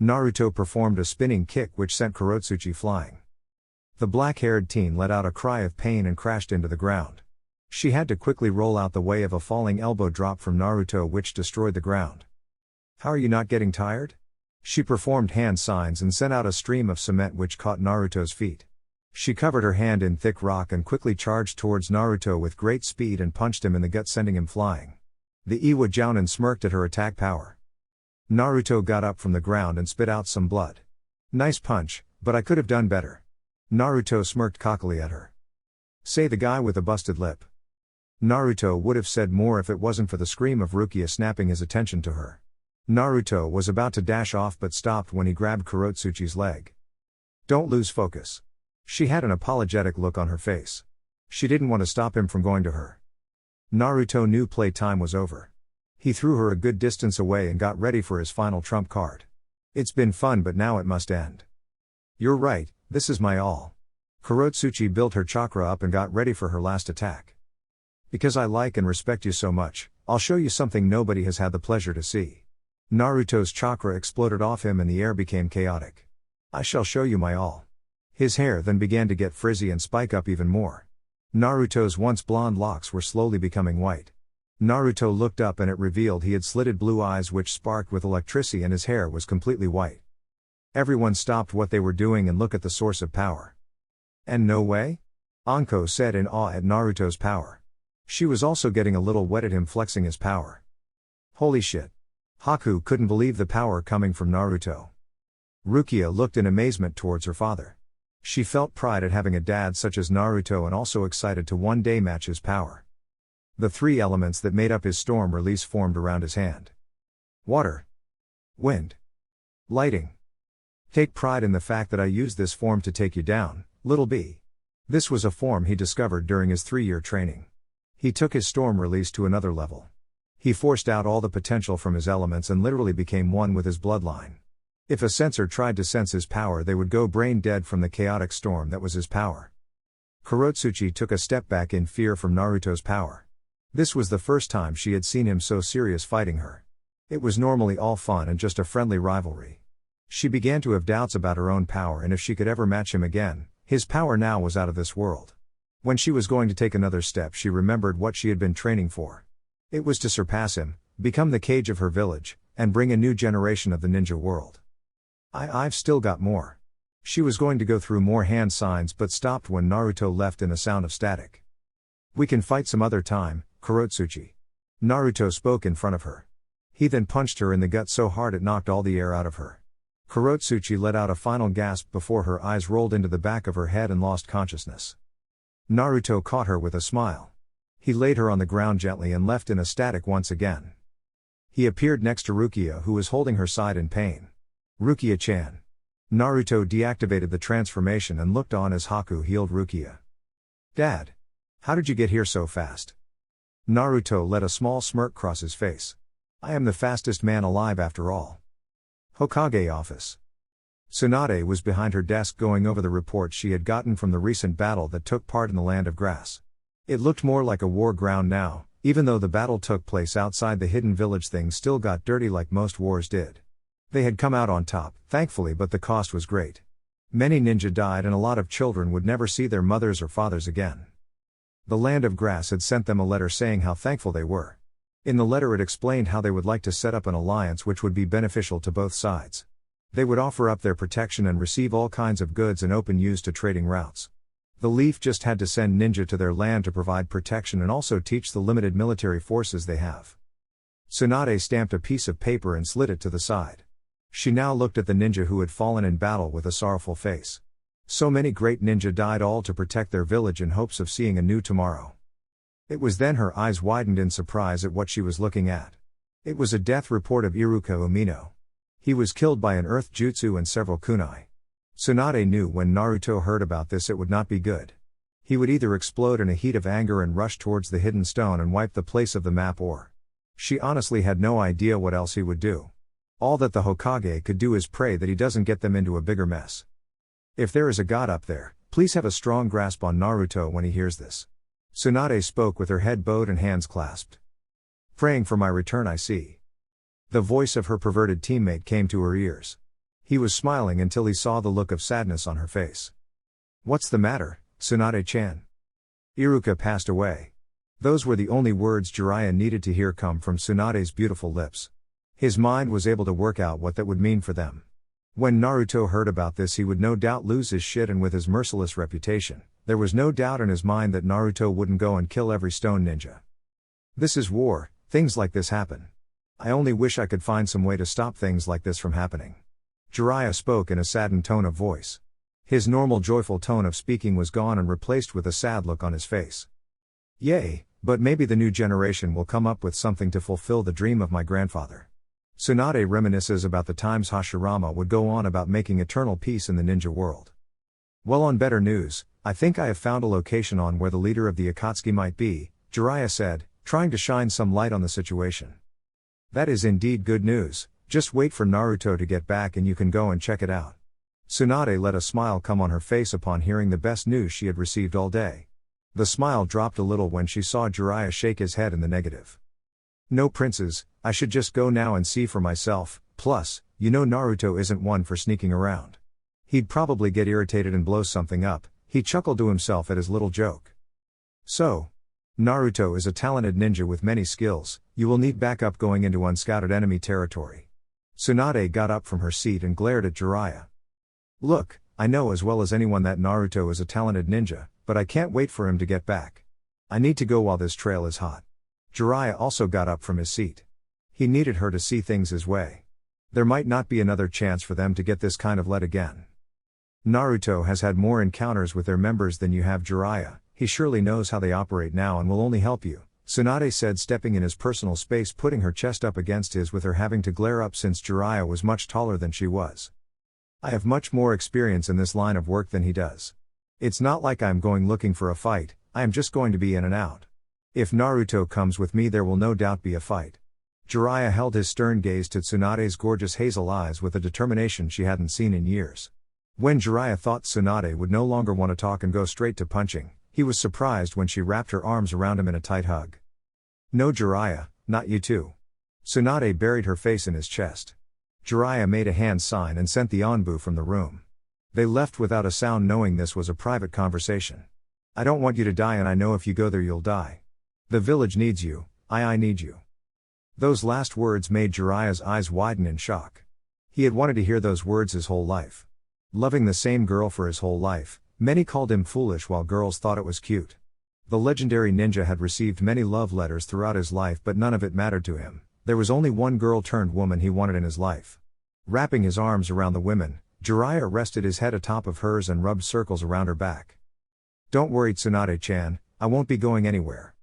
Naruto performed a spinning kick which sent Kurotsuchi flying. The black-haired teen let out a cry of pain and crashed into the ground. She had to quickly roll out the way of a falling elbow drop from Naruto which destroyed the ground. How are you not getting tired? She performed hand signs and sent out a stream of cement which caught Naruto's feet. She covered her hand in thick rock and quickly charged towards Naruto with great speed and punched him in the gut, sending him flying. The Iwa Jounin smirked at her attack power. Naruto got up from the ground and spit out some blood. Nice punch, but I could have done better. Naruto smirked cockily at her. Say the guy with a busted lip. Naruto would have said more if it wasn't for the scream of Rukia snapping his attention to her. Naruto was about to dash off but stopped when he grabbed Kurotsuchi's leg. Don't lose focus. She had an apologetic look on her face. She didn't want to stop him from going to her. Naruto knew playtime was over. He threw her a good distance away and got ready for his final trump card. It's been fun, but now it must end. You're right, this is my all. Kurotsuchi built her chakra up and got ready for her last attack. Because I like and respect you so much, I'll show you something nobody has had the pleasure to see. Naruto's chakra exploded off him and the air became chaotic. I shall show you my all. His hair then began to get frizzy and spike up even more. Naruto's once blonde locks were slowly becoming white. Naruto looked up and it revealed he had slitted blue eyes which sparked with electricity and his hair was completely white. Everyone stopped what they were doing and looked at the source of power. And no way? Anko said in awe at Naruto's power. She was also getting a little wet at him flexing his power. Holy shit. Haku couldn't believe the power coming from Naruto. Rukia looked in amazement towards her father. She felt pride at having a dad such as Naruto and also excited to one day match his power. The 3 elements that made up his storm release formed around his hand. Water. Wind. Lighting. Take pride in the fact that I used this form to take you down, little b. This was a form he discovered during his 3-year training. He took his storm release to another level. He forced out all the potential from his elements and literally became one with his bloodline. If a sensor tried to sense his power, they would go brain dead from the chaotic storm that was his power. Kurotsuchi took a step back in fear from Naruto's power. This was the first time she had seen him so serious fighting her. It was normally all fun and just a friendly rivalry. She began to have doubts about her own power and if she could ever match him again. His power now was out of this world. When she was going to take another step, she remembered what she had been training for. It was to surpass him, become the Kage of her village, and bring a new generation of the ninja world. I've still got more. She was going to go through more hand signs but stopped when Naruto left in a sound of static. We can fight some other time, Kurotsuchi. Naruto spoke in front of her. He then punched her in the gut so hard it knocked all the air out of her. Kurotsuchi let out a final gasp before her eyes rolled into the back of her head and lost consciousness. Naruto caught her with a smile. He laid her on the ground gently and left in a static once again. He appeared next to Rukia, who was holding her side in pain. Rukia-chan. Naruto deactivated the transformation and looked on as Haku healed Rukia. Dad. How did you get here so fast? Naruto let a small smirk cross his face. I am the fastest man alive after all. Hokage office. Tsunade was behind her desk going over the reports she had gotten from the recent battle that took part in the Land of Grass. It looked more like a war ground now, even though the battle took place outside the hidden village. Things still got dirty like most wars did. They had come out on top, thankfully, but the cost was great. Many ninja died and a lot of children would never see their mothers or fathers again. The Land of Grass had sent them a letter saying how thankful they were. In the letter it explained how they would like to set up an alliance which would be beneficial to both sides. They would offer up their protection and receive all kinds of goods and open use to trading routes. The Leaf just had to send ninja to their land to provide protection and also teach the limited military forces they have. Tsunade stamped a piece of paper and slid it to the side. She now looked at the ninja who had fallen in battle with a sorrowful face. So many great ninja died all to protect their village in hopes of seeing a new tomorrow. It was then her eyes widened in surprise at what she was looking at. It was a death report of Iruka Umino. He was killed by an earth jutsu and several kunai. Tsunade knew when Naruto heard about this it would not be good. He would either explode in a heat of anger and rush towards the hidden stone and wipe the place of the map, or she honestly had no idea what else he would do. All that the Hokage could do is pray that he doesn't get them into a bigger mess. If there is a god up there, please have a strong grasp on Naruto when he hears this. Tsunade spoke with her head bowed and hands clasped. Praying for my return, I see. The voice of her perverted teammate came to her ears. He was smiling until he saw the look of sadness on her face. What's the matter, Tsunade-chan? Iruka passed away. Those were the only words Jiraiya needed to hear come from Tsunade's beautiful lips. His mind was able to work out what that would mean for them. When Naruto heard about this, he would no doubt lose his shit, and with his merciless reputation, there was no doubt in his mind that Naruto wouldn't go and kill every stone ninja. This is war, things like this happen. I only wish I could find some way to stop things like this from happening. Jiraiya spoke in a saddened tone of voice. His normal joyful tone of speaking was gone and replaced with a sad look on his face. Yay, but maybe the new generation will come up with something to fulfill the dream of my grandfather. Tsunade reminisces about the times Hashirama would go on about making eternal peace in the ninja world. Well, on better news, I think I have found a location on where the leader of the Akatsuki might be, Jiraiya said, trying to shine some light on the situation. That is indeed good news, just wait for Naruto to get back and you can go and check it out. Tsunade let a smile come on her face upon hearing the best news she had received all day. The smile dropped a little when she saw Jiraiya shake his head in the negative. No, princes, I should just go now and see for myself, plus, you know Naruto isn't one for sneaking around. He'd probably get irritated and blow something up. He chuckled to himself at his little joke. So, Naruto is a talented ninja with many skills. You will need backup going into unscouted enemy territory. Tsunade got up from her seat and glared at Jiraiya. Look, I know as well as anyone that Naruto is a talented ninja, but I can't wait for him to get back. I need to go while this trail is hot. Jiraiya also got up from his seat. He needed her to see things his way. There might not be another chance for them to get this kind of lead again. Naruto has had more encounters with their members than you have, Jiraiya. He surely knows how they operate now and will only help you, Tsunade said, stepping in his personal space, putting her chest up against his with her having to glare up since Jiraiya was much taller than she was. I have much more experience in this line of work than he does. It's not like I'm going looking for a fight, I am just going to be in and out. If Naruto comes with me, there will no doubt be a fight. Jiraiya held his stern gaze to Tsunade's gorgeous hazel eyes with a determination she hadn't seen in years. When Jiraiya thought Tsunade would no longer want to talk and go straight to punching, he was surprised when she wrapped her arms around him in a tight hug. No, Jiraiya, not you too. Tsunade buried her face in his chest. Jiraiya made a hand sign and sent the Anbu from the room. They left without a sound, knowing this was a private conversation. I don't want you to die, and I know if you go there you'll die. The village needs you, I need you. Those last words made Jiraiya's eyes widen in shock. He had wanted to hear those words his whole life. Loving the same girl for his whole life, many called him foolish while girls thought it was cute. The legendary ninja had received many love letters throughout his life, but none of it mattered to him. there was only one girl-turned-woman he wanted in his life. Wrapping his arms around the women, Jiraiya rested his head atop of hers and rubbed circles around her back. "Don't worry, Tsunade-chan, I won't be going anywhere."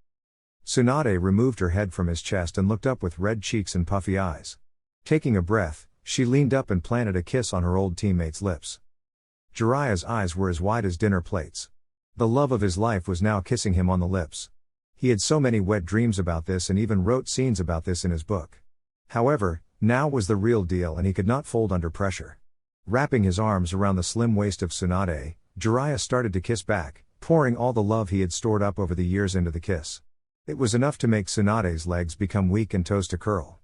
Tsunade removed her head from his chest and looked up with red cheeks and puffy eyes. Taking a breath, she leaned up and planted a kiss on her old teammate's lips. Jiraiya's eyes were as wide as dinner plates. The love of his life was now kissing him on the lips. He had so many wet dreams about this and even wrote scenes about this in his book. However, now was the real deal and he could not fold under pressure. Wrapping his arms around the slim waist of Tsunade, Jiraiya started to kiss back, pouring all the love he had stored up over the years into the kiss. It was enough to make Tsunade's legs become weak and toes to curl.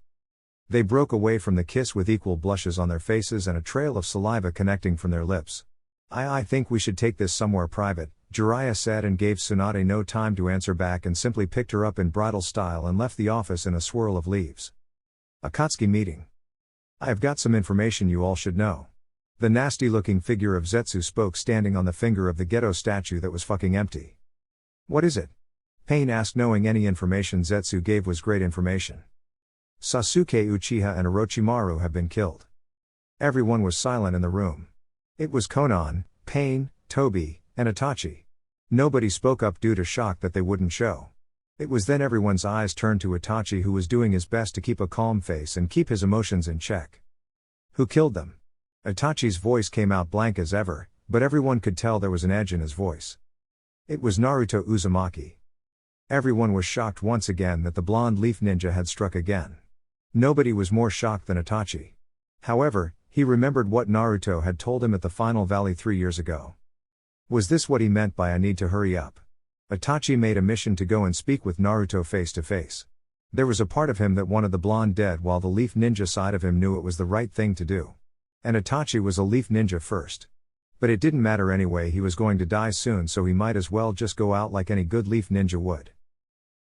They broke away from the kiss with equal blushes on their faces and a trail of saliva connecting from their lips. I think we should take this somewhere private," Jiraiya said, and gave Tsunade no time to answer back and simply picked her up in bridal style and left the office in a swirl of leaves. Akatsuki meeting. "I have got some information you all should know." The nasty-looking figure of Zetsu spoke, standing on the finger of the ghetto statue that was fucking empty. "What is it?" Pain asked, knowing any information Zetsu gave was great information. "Sasuke Uchiha and Orochimaru have been killed." Everyone was silent in the room. It was Konan, Pain, Toby, and Itachi. Nobody spoke up due to shock that they wouldn't show. It was then everyone's eyes turned to Itachi, who was doing his best to keep a calm face and keep his emotions in check. "Who killed them?" Itachi's voice came out blank as ever, but everyone could tell there was an edge in his voice. It was Naruto Uzumaki. Everyone was shocked once again that the blonde leaf ninja had struck again. Nobody was more shocked than Itachi. However, he remembered what Naruto had told him at the final valley 3 years ago. Was this what he meant by "I need to hurry up"? Itachi made a mission to go and speak with Naruto face to face. There was a part of him that wanted the blonde dead, while the leaf ninja side of him knew it was the right thing to do. And Itachi was a leaf ninja first. But it didn't matter anyway, he was going to die soon, so he might as well just go out like any good leaf ninja would.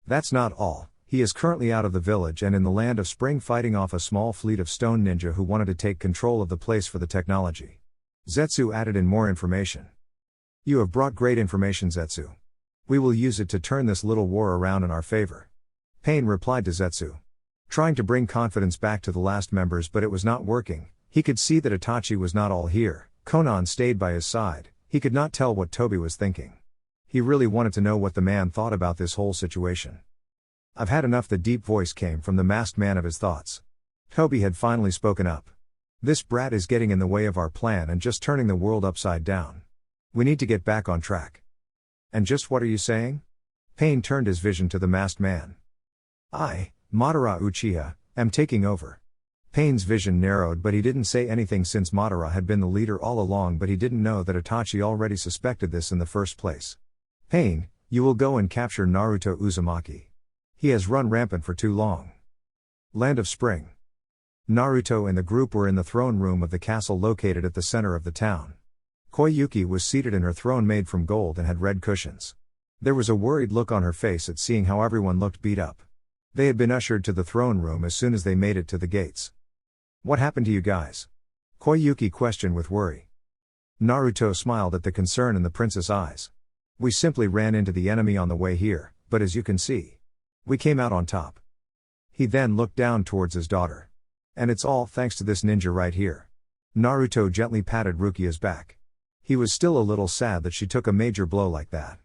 That's not all. He is currently out of the village and in the land of spring, fighting off a small fleet of stone ninja who wanted to take control of the place for the technology. Zetsu added in more information. "You have brought great information, Zetsu. We will use it to turn this little war around in our favor." Pain replied to Zetsu, trying to bring confidence back to the last members, but it was not working. He could see that Itachi was not all here. Konan stayed by his side. He could not tell what Toby was thinking. He really wanted to know what the man thought about this whole situation. "I've had enough." The deep voice came from the masked man of his thoughts. Toby had finally spoken up. "This brat is getting in the way of our plan and just turning the world upside down. We need to get back on track." "And just what are you saying?" Pain turned his vision to the masked man. "I, Madara Uchiha, am taking over." Pain's vision narrowed, but he didn't say anything since Madara had been the leader all along, but he didn't know that Itachi already suspected this in the first place. "Pain, you will go and capture Naruto Uzumaki. He has run rampant for too long." Land of Spring. Naruto and the group were in the throne room of the castle located at the center of the town. Koyuki was seated in her throne made from gold and had red cushions. There was a worried look on her face at seeing how everyone looked beat up. They had been ushered to the throne room as soon as they made it to the gates. "What happened to you guys?" Koyuki questioned with worry. Naruto smiled at the concern in the prince's eyes. "We simply ran into the enemy on the way here, but as you can see, we came out on top." He then looked down towards his daughter. "And it's all thanks to this ninja right here." Naruto gently patted Rukia's back. He was still a little sad that she took a major blow like that.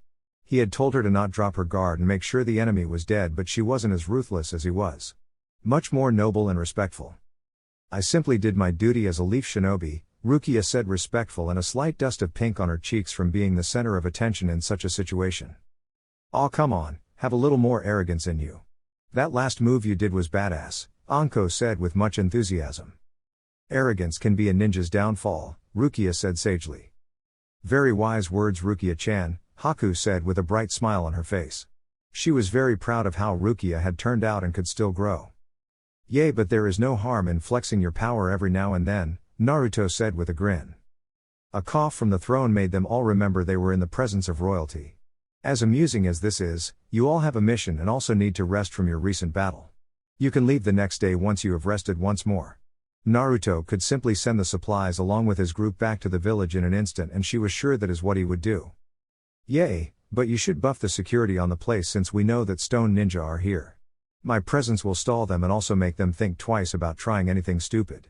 He had told her to not drop her guard and make sure the enemy was dead, but she wasn't as ruthless as he was. Much more noble and respectful. "I simply did my duty as a leaf shinobi," Rukia said, respectful and a slight dust of pink on her cheeks from being the center of attention in such a situation. "Aw, come on, have a little more arrogance in you. That last move you did was badass," Anko said with much enthusiasm. "Arrogance can be a ninja's downfall," Rukia said sagely. "Very wise words, Rukia-chan," Haku said with a bright smile on her face. She was very proud of how Rukia had turned out and could still grow. "Yay, but there is no harm in flexing your power every now and then," Naruto said with a grin. A cough from the throne made them all remember they were in the presence of royalty. "As amusing as this is, you all have a mission and also need to rest from your recent battle. You can leave the next day once you have rested once more." Naruto could simply send the supplies along with his group back to the village in an instant, and she was sure that is what he would do. "Yay, but you should buff the security on the place since we know that stone ninja are here." My presence will stall them and also make them think twice about trying anything stupid.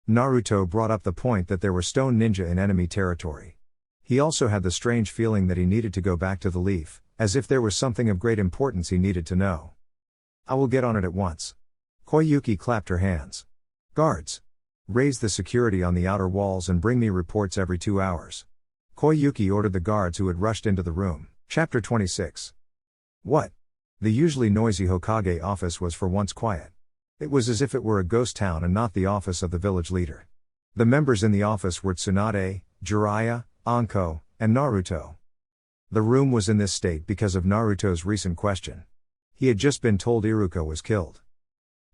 Naruto brought up the point that there were stone ninja in enemy territory. He also had the strange feeling that he needed to go back to the leaf, as if there was something of great importance he needed to know. I will get on it at once. Koyuki clapped her hands. Guards! Raise the security on the outer walls and bring me reports every 2 hours. Koyuki ordered the guards who had rushed into the room. Chapter 26. What? The usually noisy Hokage office was for once quiet. It was as if it were a ghost town and not the office of the village leader. The members in the office were Tsunade, Jiraiya, Anko, and Naruto. The room was in this state because of Naruto's recent question. He had just been told Iruka was killed.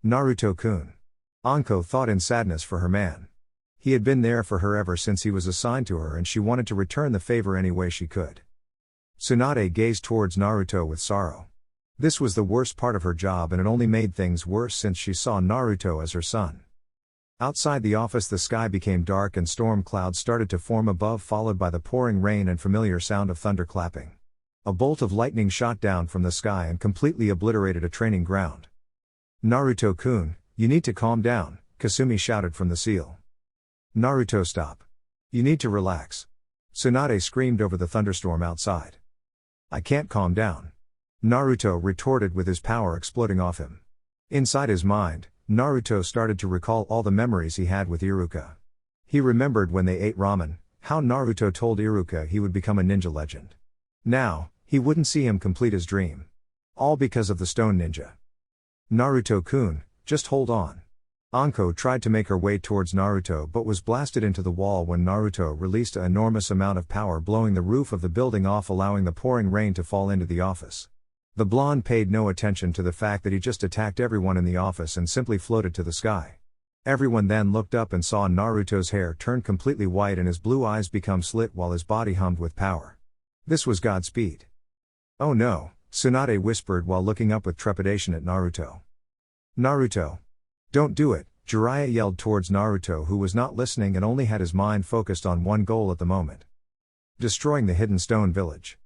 Naruto-kun. Anko thought in sadness for her man. He had been there for her ever since he was assigned to her and she wanted to return the favor any way she could. Tsunade gazed towards Naruto with sorrow. This was the worst part of her job and it only made things worse since she saw Naruto as her son. Outside the office the sky became dark and storm clouds started to form above, followed by the pouring rain and familiar sound of thunder clapping. A bolt of lightning shot down from the sky and completely obliterated a training ground. Naruto-kun, you need to calm down, Kasumi shouted from the seal. Naruto, stop. You need to relax. Tsunade screamed over the thunderstorm outside. I can't calm down. Naruto retorted with his power exploding off him. Inside his mind, Naruto started to recall all the memories he had with Iruka. He remembered when they ate ramen, how Naruto told Iruka he would become a ninja legend. Now, he wouldn't see him complete his dream. All because of the stone ninja. Naruto-kun, just hold on. Anko tried to make her way towards Naruto but was blasted into the wall when Naruto released an enormous amount of power, blowing the roof of the building off, allowing the pouring rain to fall into the office. The blonde paid no attention to the fact that he just attacked everyone in the office and simply floated to the sky. Everyone then looked up and saw Naruto's hair turn completely white and his blue eyes become slit while his body hummed with power. This was Godspeed. Oh no, Tsunade whispered while looking up with trepidation at Naruto. Naruto. Don't do it, Jiraiya yelled towards Naruto, who was not listening and only had his mind focused on one goal at the moment. Destroying the hidden stone village.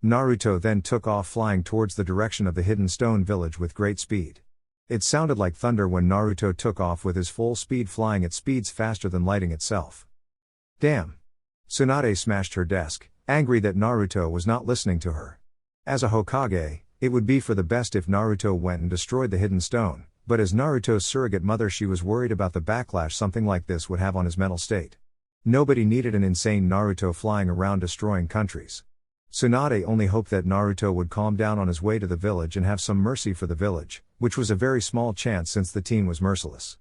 Naruto then took off, flying towards the direction of the hidden stone village with great speed. It sounded like thunder when Naruto took off with his full speed, flying at speeds faster than lighting itself. Damn! Tsunade smashed her desk, angry that Naruto was not listening to her. As a Hokage, it would be for the best if Naruto went and destroyed the hidden stone, but as Naruto's surrogate mother she was worried about the backlash something like this would have on his mental state. Nobody needed an insane Naruto flying around destroying countries. Tsunade only hoped that Naruto would calm down on his way to the village and have some mercy for the village, which was a very small chance since the teen was merciless.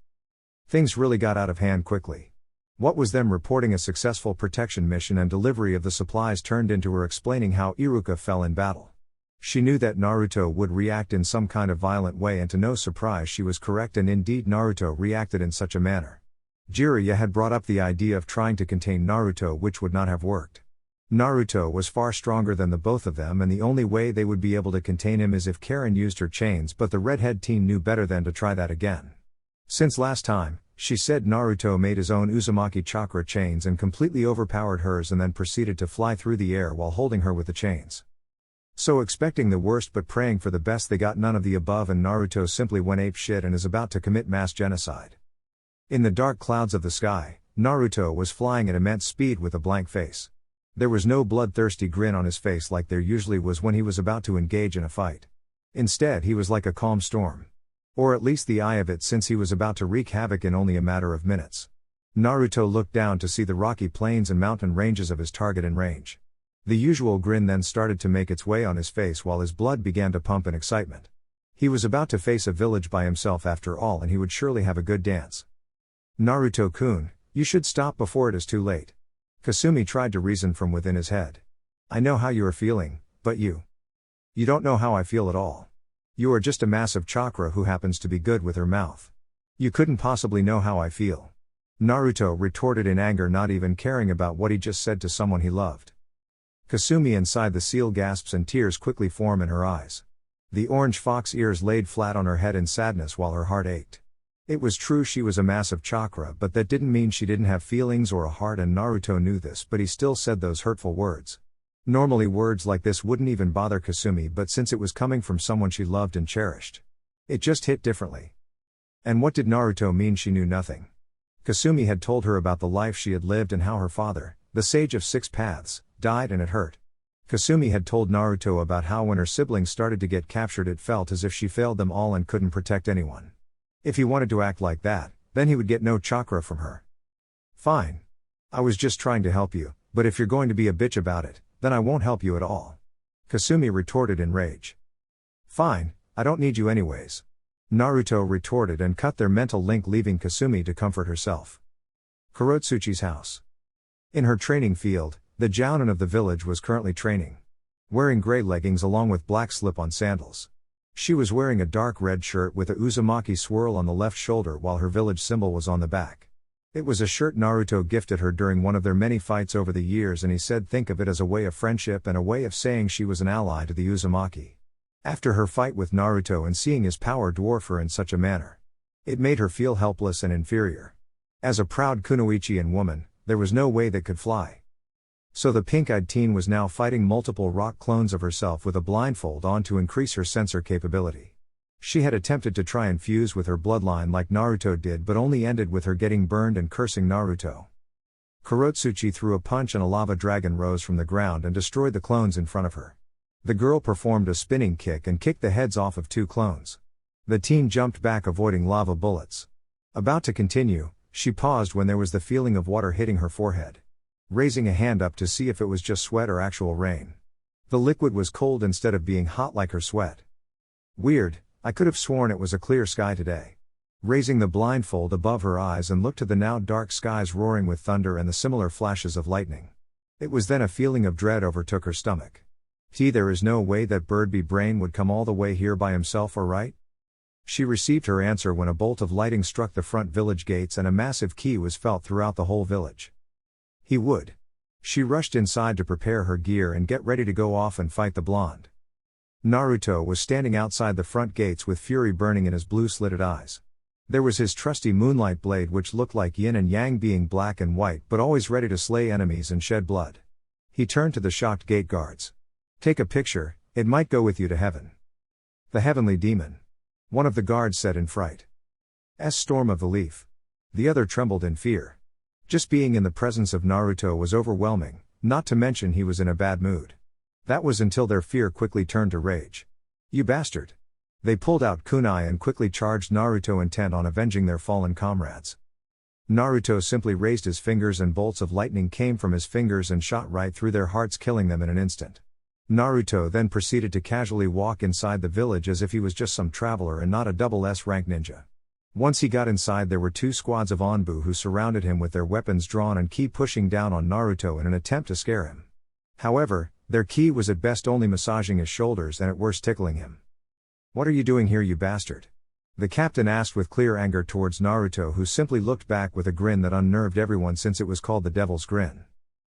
Things really got out of hand quickly. What was them reporting a successful protection mission and delivery of the supplies turned into her explaining how Iruka fell in battle. She knew that Naruto would react in some kind of violent way, and to no surprise she was correct, and indeed Naruto reacted in such a manner. Jiraiya had brought up the idea of trying to contain Naruto, which would not have worked. Naruto was far stronger than the both of them, and the only way they would be able to contain him is if Karen used her chains, but the redhead teen knew better than to try that again. Since last time, she said Naruto made his own Uzumaki chakra chains and completely overpowered hers and then proceeded to fly through the air while holding her with the chains. So expecting the worst but praying for the best, they got none of the above, and Naruto simply went apeshit and is about to commit mass genocide. In the dark clouds of the sky, Naruto was flying at immense speed with a blank face. There was no bloodthirsty grin on his face like there usually was when he was about to engage in a fight. Instead, he was like a calm storm. Or at least the eye of it, since he was about to wreak havoc in only a matter of minutes. Naruto looked down to see the rocky plains and mountain ranges of his target in range. The usual grin then started to make its way on his face while his blood began to pump in excitement. He was about to face a village by himself after all, and he would surely have a good dance. Naruto-kun, you should stop before it is too late. Kasumi tried to reason from within his head. I know how you are feeling, but you don't know how I feel at all. You are just a massive chakra who happens to be good with her mouth. You couldn't possibly know how I feel. Naruto retorted in anger, not even caring about what he just said to someone he loved. Kasumi inside the seal gasps and tears quickly form in her eyes. The orange fox ears laid flat on her head in sadness while her heart ached. It was true she was a massive chakra, but that didn't mean she didn't have feelings or a heart, and Naruto knew this, but he still said those hurtful words. Normally words like this wouldn't even bother Kasumi, but since it was coming from someone she loved and cherished. It just hit differently. And what did Naruto mean she knew nothing? Kasumi had told her about the life she had lived and how her father, the Sage of Six Paths, died and it hurt. Kasumi had told Naruto about how when her siblings started to get captured it felt as if she failed them all and couldn't protect anyone. If he wanted to act like that, then he would get no chakra from her. Fine. I was just trying to help you, but if you're going to be a bitch about it, then I won't help you at all. Kasumi retorted in rage. Fine, I don't need you anyways. Naruto retorted and cut their mental link, leaving Kasumi to comfort herself. Kurotsuchi's house. In her training field, the jounin of the village was currently training. Wearing gray leggings along with black slip-on sandals. She was wearing a dark red shirt with a Uzumaki swirl on the left shoulder while her village symbol was on the back. It was a shirt Naruto gifted her during one of their many fights over the years, and he said think of it as a way of friendship and a way of saying she was an ally to the Uzumaki. After her fight with Naruto and seeing his power dwarf her in such a manner, it made her feel helpless and inferior. As a proud kunoichi woman, there was no way that could fly. So the pink-eyed teen was now fighting multiple rock clones of herself with a blindfold on to increase her sensor capability. She had attempted to try and fuse with her bloodline like Naruto did, but only ended with her getting burned and cursing Naruto. Kurotsuchi threw a punch and a lava dragon rose from the ground and destroyed the clones in front of her. The girl performed a spinning kick and kicked the heads off of 2 clones. The teen jumped back, avoiding lava bullets. About to continue, she paused when there was the feeling of water hitting her forehead. Raising a hand up to see if it was just sweat or actual rain. The liquid was cold instead of being hot like her sweat. Weird, I could have sworn it was a clear sky today. Raising the blindfold above her eyes and looked to the now dark skies roaring with thunder and the similar flashes of lightning. It was then a feeling of dread overtook her stomach. There is no way that Birdby Brain would come all the way here by himself, or right? She received her answer when a bolt of lighting struck the front village gates and a massive ki was felt throughout the whole village. He would. She rushed inside to prepare her gear and get ready to go off and fight the blonde. Naruto was standing outside the front gates with fury burning in his blue-slitted eyes. There was his trusty moonlight blade, which looked like yin and yang, being black and white but always ready to slay enemies and shed blood. He turned to the shocked gate guards. Take a picture, it might go with you to heaven. The heavenly demon. One of the guards said in fright. Storm of the Leaf. The other trembled in fear. Just being in the presence of Naruto was overwhelming, not to mention he was in a bad mood. That was until their fear quickly turned to rage. You bastard. They pulled out kunai and quickly charged Naruto, intent on avenging their fallen comrades. Naruto simply raised his fingers and bolts of lightning came from his fingers and shot right through their hearts, killing them in an instant. Naruto then proceeded to casually walk inside the village as if he was just some traveler and not a double S rank ninja. Once he got inside, there were 2 squads of Anbu who surrounded him with their weapons drawn and ki pushing down on Naruto in an attempt to scare him. However, their ki was at best only massaging his shoulders and at worst tickling him. What are you doing here, you bastard? The captain asked with clear anger towards Naruto, who simply looked back with a grin that unnerved everyone since it was called the Devil's Grin.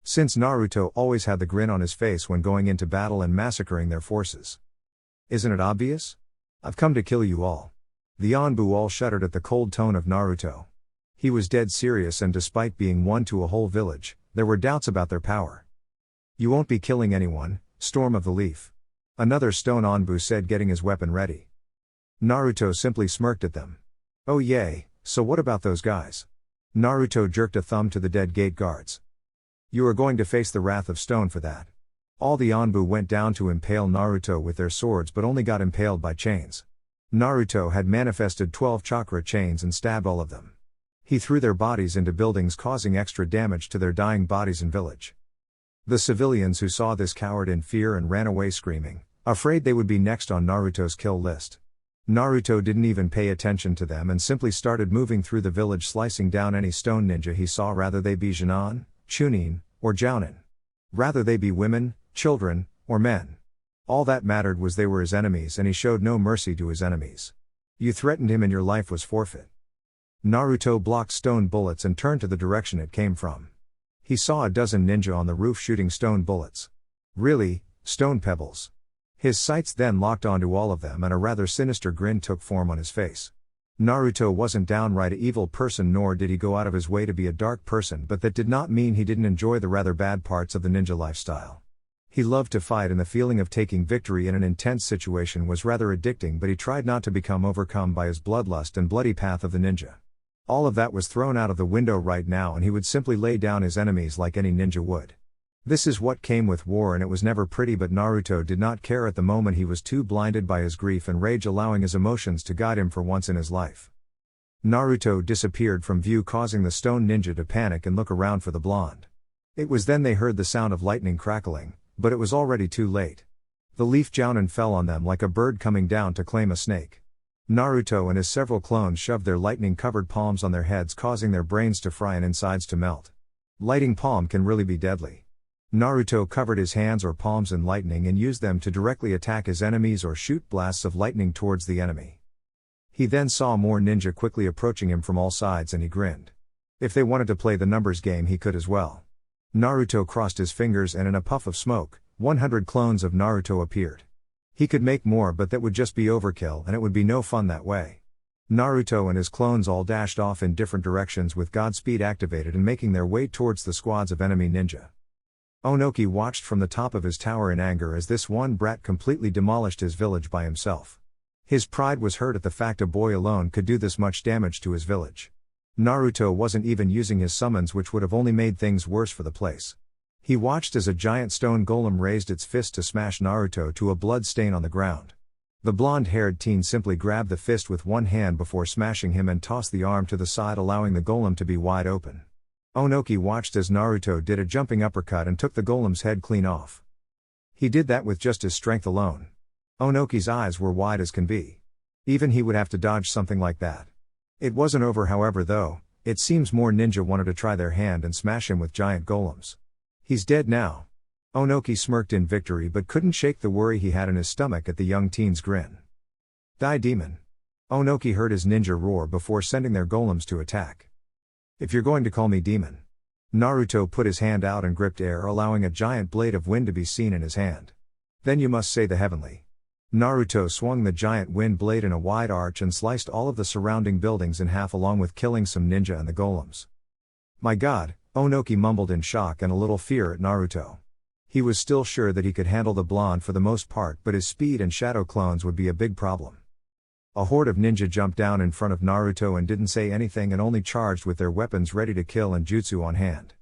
Since Naruto always had the grin on his face when going into battle and massacring their forces. Isn't it obvious? I've come to kill you all. The Anbu all shuddered at the cold tone of Naruto. He was dead serious, and despite being one to a whole village, there were doubts about their power. You won't be killing anyone, Storm of the Leaf. Another stone Anbu said, getting his weapon ready. Naruto simply smirked at them. Oh yay, so what about those guys? Naruto jerked a thumb to the dead gate guards. You are going to face the wrath of stone for that. All the Anbu went down to impale Naruto with their swords but only got impaled by chains. Naruto had manifested 12 chakra chains and stabbed all of them. He threw their bodies into buildings, causing extra damage to their dying bodies and village. The civilians who saw this cowered in fear and ran away screaming, afraid they would be next on Naruto's kill list. Naruto didn't even pay attention to them and simply started moving through the village, slicing down any stone ninja he saw, rather they be Junin, Chunin, or Jounin. Rather they be women, children, or men. All that mattered was they were his enemies, and he showed no mercy to his enemies. You threatened him and your life was forfeit. Naruto blocked stone bullets and turned to the direction it came from. He saw a dozen ninja on the roof shooting stone bullets. Really, stone pebbles. His sights then locked onto all of them and a rather sinister grin took form on his face. Naruto wasn't downright an evil person, nor did he go out of his way to be a dark person, but that did not mean he didn't enjoy the rather bad parts of the ninja lifestyle. He loved to fight, and the feeling of taking victory in an intense situation was rather addicting, but he tried not to become overcome by his bloodlust and bloody path of the ninja. All of that was thrown out of the window right now, and he would simply lay down his enemies like any ninja would. This is what came with war, and it was never pretty, but Naruto did not care at the moment. He was too blinded by his grief and rage, allowing his emotions to guide him for once in his life. Naruto disappeared from view, causing the stone ninja to panic and look around for the blonde. It was then they heard the sound of lightning crackling, but it was already too late. The leaf jounin fell on them like a bird coming down to claim a snake. Naruto and his several clones shoved their lightning-covered palms on their heads, causing their brains to fry and insides to melt. Lighting palm can really be deadly. Naruto covered his hands or palms in lightning and used them to directly attack his enemies or shoot blasts of lightning towards the enemy. He then saw more ninja quickly approaching him from all sides, and he grinned. If they wanted to play the numbers game, he could as well. Naruto crossed his fingers, and in a puff of smoke, 100 clones of Naruto appeared. He could make more, but that would just be overkill, and it would be no fun that way. Naruto and his clones all dashed off in different directions with Godspeed activated and making their way towards the squads of enemy ninja. Onoki watched from the top of his tower in anger as this one brat completely demolished his village by himself. His pride was hurt at the fact a boy alone could do this much damage to his village. Naruto wasn't even using his summons, which would have only made things worse for the place. He watched as a giant stone golem raised its fist to smash Naruto to a blood stain on the ground. The blonde-haired teen simply grabbed the fist with one hand before smashing him and tossed the arm to the side, allowing the golem to be wide open. Onoki watched as Naruto did a jumping uppercut and took the golem's head clean off. He did that with just his strength alone. Onoki's eyes were wide as can be. Even he would have to dodge something like that. It wasn't over, however, though. It seems more ninja wanted to try their hand and smash him with giant golems. He's dead now. Onoki smirked in victory but couldn't shake the worry he had in his stomach at the young teen's grin. Die, demon. Onoki heard his ninja roar before sending their golems to attack. If you're going to call me demon. Naruto put his hand out and gripped air, allowing a giant blade of wind to be seen in his hand. Then you must say the heavenly. Naruto swung the giant wind blade in a wide arch and sliced all of the surrounding buildings in half, along with killing some ninja and the golems. My god, Onoki mumbled in shock and a little fear at Naruto. He was still sure that he could handle the blonde for the most part, but his speed and shadow clones would be a big problem. A horde of ninja jumped down in front of Naruto and didn't say anything, and only charged with their weapons ready to kill and jutsu on hand.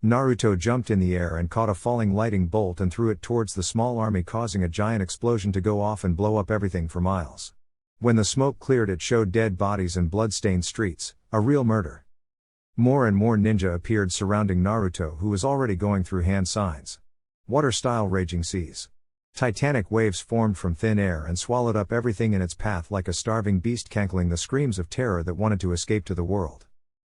Naruto jumped in the air and caught a falling lightning bolt and threw it towards the small army, causing a giant explosion to go off and blow up everything for miles. When the smoke cleared, it showed dead bodies and blood-stained streets, a real murder. More and more ninja appeared surrounding Naruto, who was already going through hand signs. Water-style raging seas. Titanic waves formed from thin air and swallowed up everything in its path like a starving beast, cackling the screams of terror that wanted to escape to the world.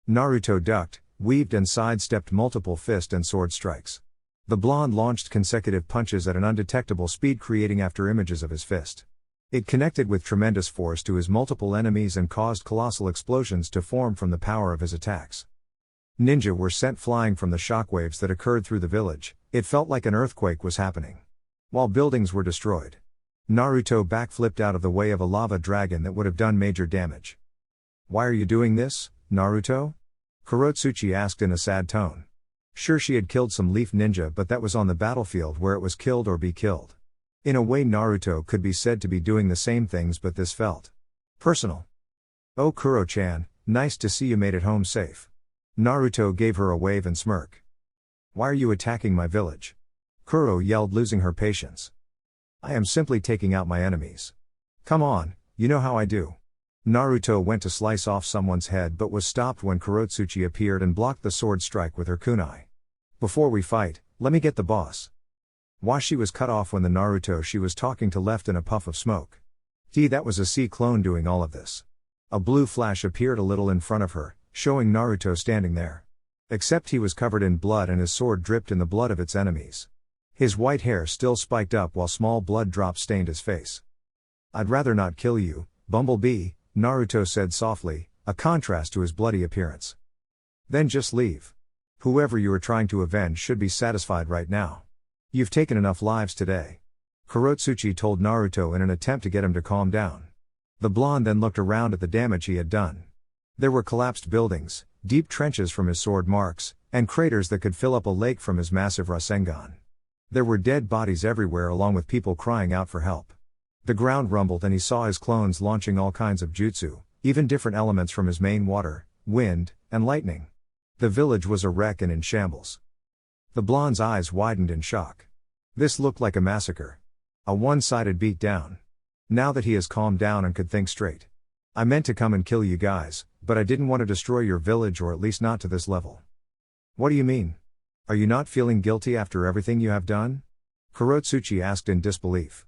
Naruto ducked, weaved and sidestepped multiple fist and sword strikes. The blonde launched consecutive punches at an undetectable speed, creating after images of his fist. It connected with tremendous force to his multiple enemies and caused colossal explosions to form from the power of his attacks. Ninja were sent flying from the shockwaves that occurred through the village. It felt like an earthquake was happening. While buildings were destroyed, Naruto backflipped out of the way of a lava dragon that would have done major damage. Why are you doing this, Naruto? Kurotsuchi asked in a sad tone. Sure, she had killed some leaf ninja, but that was on the battlefield where it was killed or be killed. In a way, Naruto could be said to be doing the same things, but this felt personal. Oh, Kuro-chan, nice to see you made it home safe. Naruto gave her a wave and smirk. Why are you attacking my village? Kuro yelled, losing her patience. I am simply taking out my enemies. Come on, you know how I do. Naruto went to slice off someone's head but was stopped when Kurotsuchi appeared and blocked the sword strike with her kunai. Before we fight, let me get the boss. Washi was cut off when the Naruto she was talking to left in a puff of smoke. That was a C clone doing all of this. A blue flash appeared a little in front of her, showing Naruto standing there. Except he was covered in blood and his sword dripped in the blood of its enemies. His white hair still spiked up while small blood drops stained his face. I'd rather not kill you, Bumblebee, Naruto said softly, a contrast to his bloody appearance. Then just leave. Whoever you are trying to avenge should be satisfied right now. You've taken enough lives today. Kurotsuchi told Naruto in an attempt to get him to calm down. The blonde then looked around at the damage he had done. There were collapsed buildings, deep trenches from his sword marks, and craters that could fill up a lake from his massive Rasengan. There were dead bodies everywhere along with people crying out for help. The ground rumbled and he saw his clones launching all kinds of jutsu, even different elements from his main water, wind, and lightning. The village was a wreck and in shambles. The blonde's eyes widened in shock. This looked like a massacre. A one-sided beatdown. Now that he has calmed down and could think straight. I meant to come and kill you guys, but I didn't want to destroy your village, or at least not to this level. What do you mean? Are you not feeling guilty after everything you have done? Kurotsuchi asked in disbelief.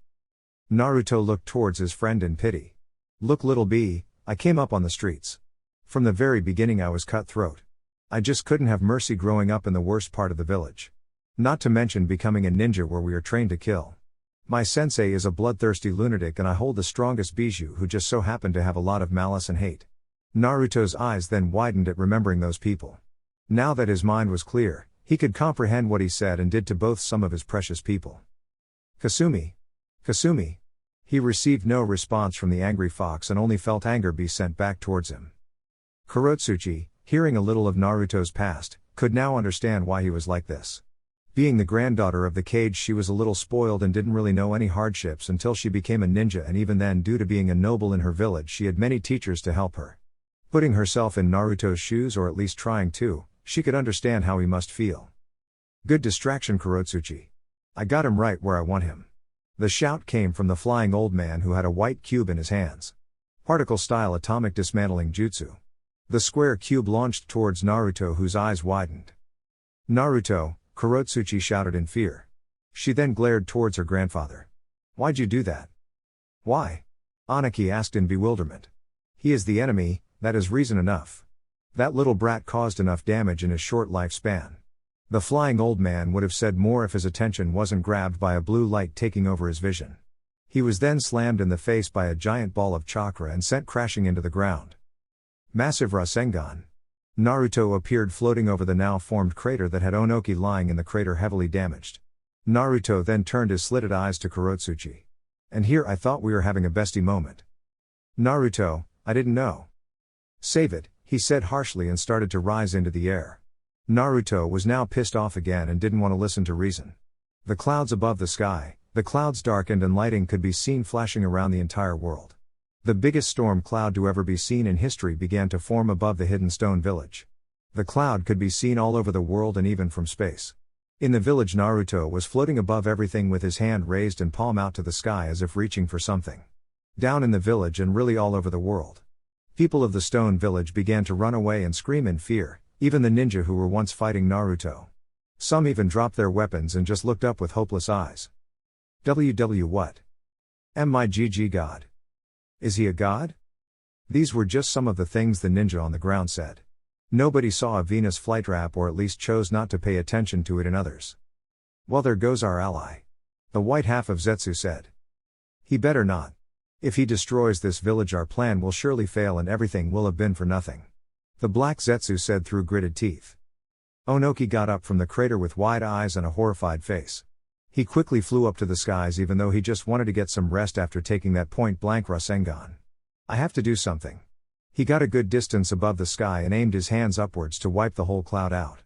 Naruto looked towards his friend in pity. Look, little B, I came up on the streets. From the very beginning I was cutthroat. I just couldn't have mercy growing up in the worst part of the village. Not to mention becoming a ninja where we are trained to kill. My sensei is a bloodthirsty lunatic and I hold the strongest Bijou who just so happened to have a lot of malice and hate. Naruto's eyes then widened at remembering those people. Now that his mind was clear, he could comprehend what he said and did to both some of his precious people. Kasumi. Kasumi. He received no response from the angry fox and only felt anger be sent back towards him. Kurotsuchi, hearing a little of Naruto's past, could now understand why he was like this. Being the granddaughter of the Kage, she was a little spoiled and didn't really know any hardships until she became a ninja, and even then, due to being a noble in her village, she had many teachers to help her. Putting herself in Naruto's shoes, or at least trying to, she could understand how he must feel. Good distraction, Kurotsuchi. I got him right where I want him. The shout came from the flying old man who had a white cube in his hands. Particle-style atomic dismantling jutsu. The square cube launched towards Naruto, whose eyes widened. Naruto, Kurotsuchi shouted in fear. She then glared towards her grandfather. Why'd you do that? Why? Anaki asked in bewilderment. He is the enemy, that is reason enough. That little brat caused enough damage in his short lifespan. The flying old man would have said more if his attention wasn't grabbed by a blue light taking over his vision. He was then slammed in the face by a giant ball of chakra and sent crashing into the ground. Massive Rasengan. Naruto appeared floating over the now formed crater that had Onoki lying in the crater heavily damaged. Naruto then turned his slitted eyes to Kurotsuchi. And here I thought we were having a bestie moment. Naruto, I didn't know. Save it, he said harshly and started to rise into the air. Naruto was now pissed off again and didn't want to listen to reason. The clouds above the sky, the clouds darkened and lighting could be seen flashing around the entire world. The biggest storm cloud to ever be seen in history began to form above the hidden stone village. The cloud could be seen all over the world and even from space. In the village, Naruto was floating above everything with his hand raised and palm out to the sky as if reaching for something. Down in the village and really all over the world. People of the stone village began to run away and scream in fear, even the ninja who were once fighting Naruto. Some even dropped their weapons and just looked up with hopeless eyes. What? My GG God. Is he a god? These were just some of the things the ninja on the ground said. Nobody saw a Venus flytrap, or at least chose not to pay attention to it in others. Well, there goes our ally. The white half of Zetsu said. He better not. If he destroys this village, our plan will surely fail and everything will have been for nothing. The black Zetsu said through gritted teeth. Onoki got up from the crater with wide eyes and a horrified face. He quickly flew up to the skies even though he just wanted to get some rest after taking that point-blank Rasengan. I have to do something. He got a good distance above the sky and aimed his hands upwards to wipe the whole cloud out.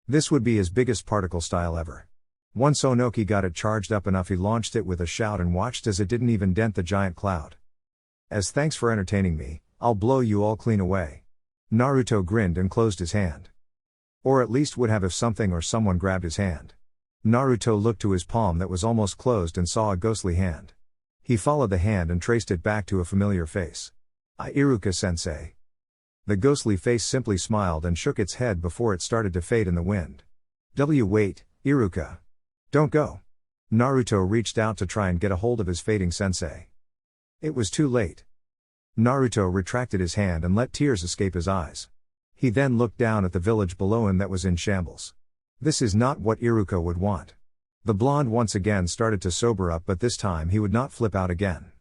This would be his biggest particle style ever. Once Onoki got it charged up enough, he launched it with a shout and watched as it didn't even dent the giant cloud. As thanks for entertaining me, I'll blow you all clean away. Naruto grinned and closed his hand. Or at least would have if something or someone grabbed his hand. Naruto looked to his palm that was almost closed and saw a ghostly hand. He followed the hand and traced it back to a familiar face. Iruka-sensei. The ghostly face simply smiled and shook its head before it started to fade in the wind. Wait, Iruka. Don't go. Naruto reached out to try and get a hold of his fading sensei. It was too late. Naruto retracted his hand and let tears escape his eyes. He then looked down at the village below him that was in shambles. This is not what Iruka would want. The blonde once again started to sober up, but this time he would not flip out again.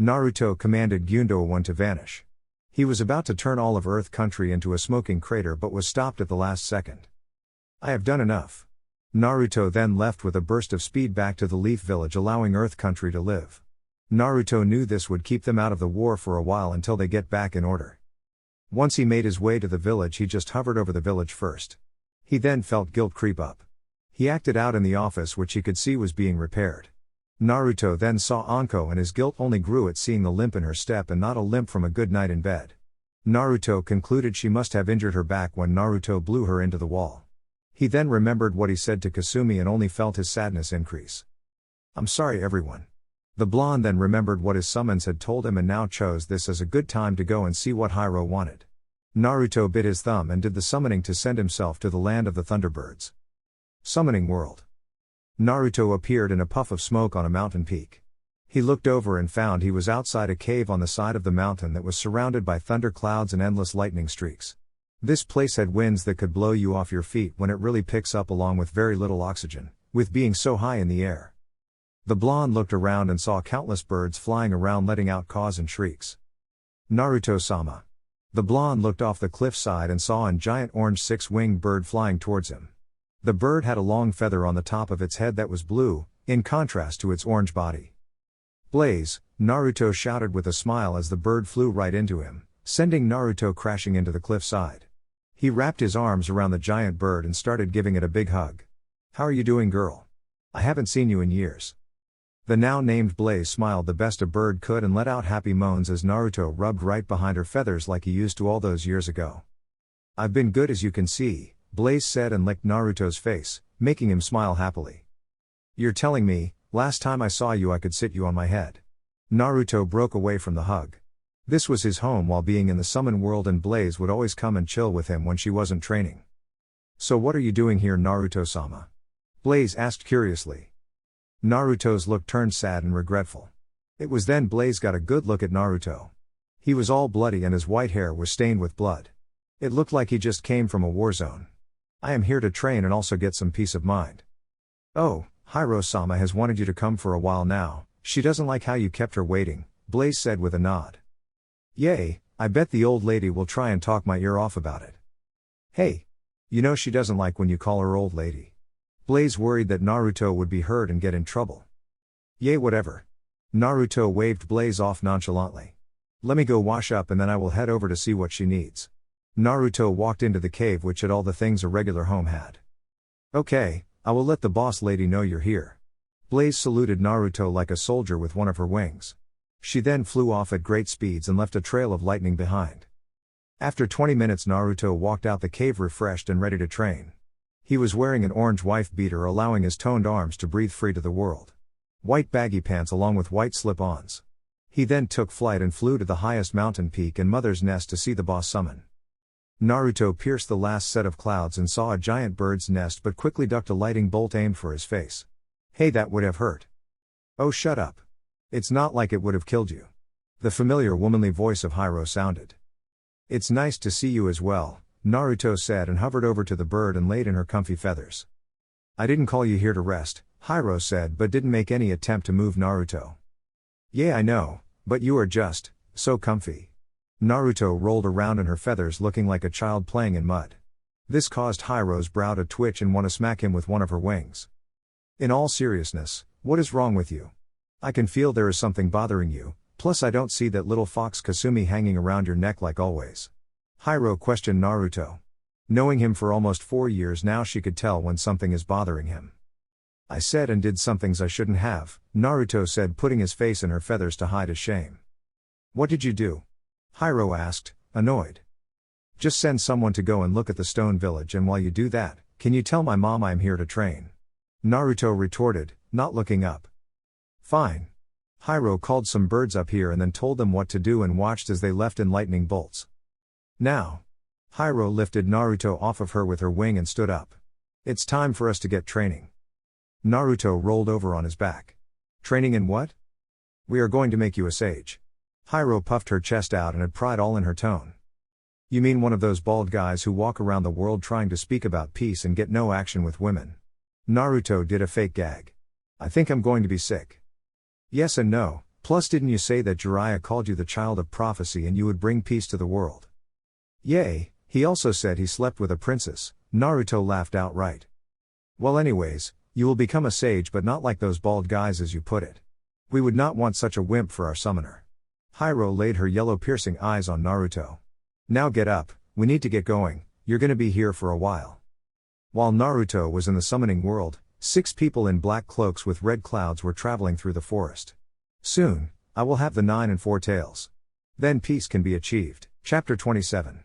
Naruto commanded Gyundo-1 to vanish. He was about to turn all of Earth Country into a smoking crater but was stopped at the last second. I have done enough. Naruto then left with a burst of speed back to the Leaf Village, allowing Earth Country to live. Naruto knew this would keep them out of the war for a while until they get back in order. Once he made his way to the village, he just hovered over the village first. He then felt guilt creep up. He acted out in the office, which he could see was being repaired. Naruto then saw Anko, and his guilt only grew at seeing the limp in her step, and not a limp from a good night in bed. Naruto concluded she must have injured her back when Naruto blew her into the wall. He then remembered what he said to Kasumi and only felt his sadness increase. "I'm sorry, everyone." The blonde then remembered what his summons had told him and now chose this as a good time to go and see what Hiro wanted. Naruto bit his thumb and did the summoning to send himself to the land of the Thunderbirds. Summoning World. Naruto appeared in a puff of smoke on a mountain peak. He looked over and found he was outside a cave on the side of the mountain that was surrounded by thunder clouds and endless lightning streaks. This place had winds that could blow you off your feet when it really picks up, along with very little oxygen, with being so high in the air. The blonde looked around and saw countless birds flying around, letting out caws and shrieks. Naruto-sama. The blonde looked off the cliffside and saw a giant orange six-winged bird flying towards him. The bird had a long feather on the top of its head that was blue, in contrast to its orange body. "Blaze!" Naruto shouted with a smile as the bird flew right into him, sending Naruto crashing into the cliffside. He wrapped his arms around the giant bird and started giving it a big hug. "How are you doing, girl? I haven't seen you in years." The now named Blaze smiled the best a bird could and let out happy moans as Naruto rubbed right behind her feathers like he used to all those years ago. "I've been good, as you can see," Blaze said and licked Naruto's face, making him smile happily. "You're telling me, last time I saw you I could sit you on my head." Naruto broke away from the hug. This was his home while being in the summon world, and Blaze would always come and chill with him when she wasn't training. "So what are you doing here, Naruto-sama?" Blaze asked curiously. Naruto's look turned sad and regretful. It was then Blaze got a good look at Naruto. He was all bloody and his white hair was stained with blood. It looked like he just came from a war zone. "I am here to train and also get some peace of mind." "Oh, Hiro-sama has wanted you to come for a while now. She doesn't like how you kept her waiting," Blaze said with a nod. "Yay, I bet the old lady will try and talk my ear off about it." "Hey! You know she doesn't like when you call her old lady." Blaze worried that Naruto would be hurt and get in trouble. "Yay, whatever." Naruto waved Blaze off nonchalantly. "Let me go wash up and then I will head over to see what she needs." Naruto walked into the cave, which had all the things a regular home had. "Okay, I will let the boss lady know you're here." Blaze saluted Naruto like a soldier with one of her wings. She then flew off at great speeds and left a trail of lightning behind. After 20 minutes Naruto walked out the cave refreshed and ready to train. He was wearing an orange wife beater, allowing his toned arms to breathe free to the world. White baggy pants along with white slip-ons. He then took flight and flew to the highest mountain peak and Mother's Nest to see the boss summon. Naruto pierced the last set of clouds and saw a giant bird's nest, but quickly ducked a lightning bolt aimed for his face. "Hey, that would have hurt." "Oh, shut up. It's not like it would have killed you." The familiar womanly voice of Hiro sounded. "It's nice to see you as well," Naruto said and hovered over to the bird and laid in her comfy feathers. "I didn't call you here to rest," Hiro said, but didn't make any attempt to move Naruto. "Yeah, I know, but you are just so comfy." Naruto rolled around in her feathers looking like a child playing in mud. This caused Hiro's brow to twitch and want to smack him with one of her wings. "In all seriousness, what is wrong with you? I can feel there is something bothering you, plus I don't see that little fox Kasumi hanging around your neck like always." Hiro questioned Naruto. Knowing him for almost 4 years now, she could tell when something is bothering him. "I said and did some things I shouldn't have," Naruto said, putting his face in her feathers to hide his shame. "What did you do?" Hiro asked, annoyed. "Just send someone to go and look at the stone village, and while you do that, can you tell my mom I am here to train?" Naruto retorted, not looking up. "Fine." Hiro called some birds up here and then told them what to do and watched as they left in lightning bolts. "Now." Hiro lifted Naruto off of her with her wing and stood up. "It's time for us to get training." Naruto rolled over on his back. "Training in what?" "We are going to make you a sage." Hiro puffed her chest out and had pride all in her tone. "You mean one of those bald guys who walk around the world trying to speak about peace and get no action with women?" Naruto did a fake gag. "I think I'm going to be sick." "Yes and no, plus didn't you say that Jiraiya called you the child of prophecy and you would bring peace to the world?" "Yay, he also said he slept with a princess." Naruto laughed outright. "Well anyways, you will become a sage, but not like those bald guys as you put it. We would not want such a wimp for our summoner." Hiro laid her yellow piercing eyes on Naruto. "Now get up, we need to get going, you're gonna be here for a while." While Naruto was in the summoning world, 6 people in black cloaks with red clouds were traveling through the forest. Soon, I will have the 9 and 4 tails. Then peace can be achieved. Chapter 27.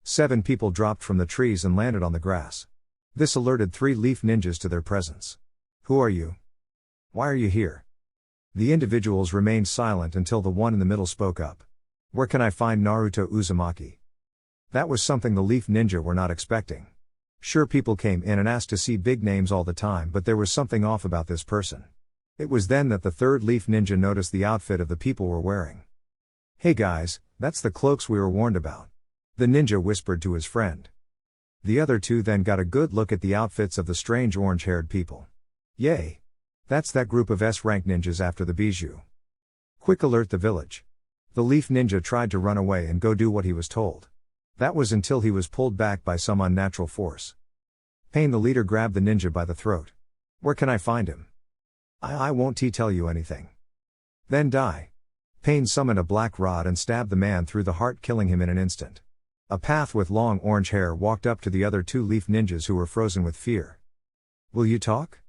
7 people dropped from the trees and landed on the grass. This alerted 3 leaf ninjas to their presence. Who are you? Why are you here? The individuals remained silent until the one in the middle spoke up. Where can I find Naruto Uzumaki? That was something the leaf ninja were not expecting. Sure, people came in and asked to see big names all the time, but there was something off about this person. It was then that the third leaf ninja noticed the outfit of the people were wearing. Hey guys, that's the cloaks we were warned about. The ninja whispered to his friend. The other 2 then got a good look at the outfits of the strange orange-haired people. Yay! That's that group of S-rank ninjas after the bijou. Quick alert the village. The leaf ninja tried to run away and go do what he was told. That was until he was pulled back by some unnatural force. Pain the leader grabbed the ninja by the throat. Where can I find him? I won't tell you anything. Then die. Pain summoned a black rod and stabbed the man through the heart, killing him in an instant. A path with long orange hair walked up to the other 2 leaf ninjas who were frozen with fear. Will you talk?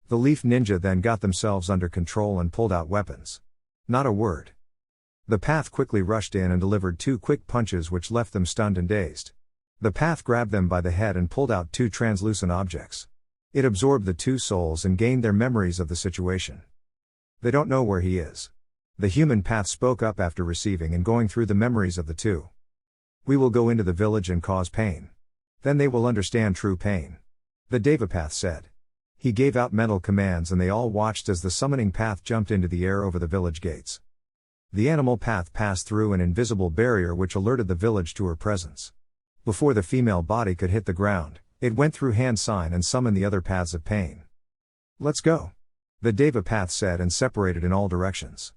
The leaf ninja then got themselves under control and pulled out weapons. Not a word. The path quickly rushed in and delivered 2 quick punches which left them stunned and dazed. The path grabbed them by the head and pulled out 2 translucent objects. It absorbed the 2 souls and gained their memories of the situation. They don't know where he is. The human path spoke up after receiving and going through the memories of the 2. We will go into the village and cause pain. Then they will understand true pain. The Deva path said. He gave out mental commands and they all watched as the summoning path jumped into the air over the village gates. The animal path passed through an invisible barrier which alerted the village to her presence. Before the female body could hit the ground, it went through hand sign and summoned the other paths of pain. Let's go. The Deva path said and separated in all directions.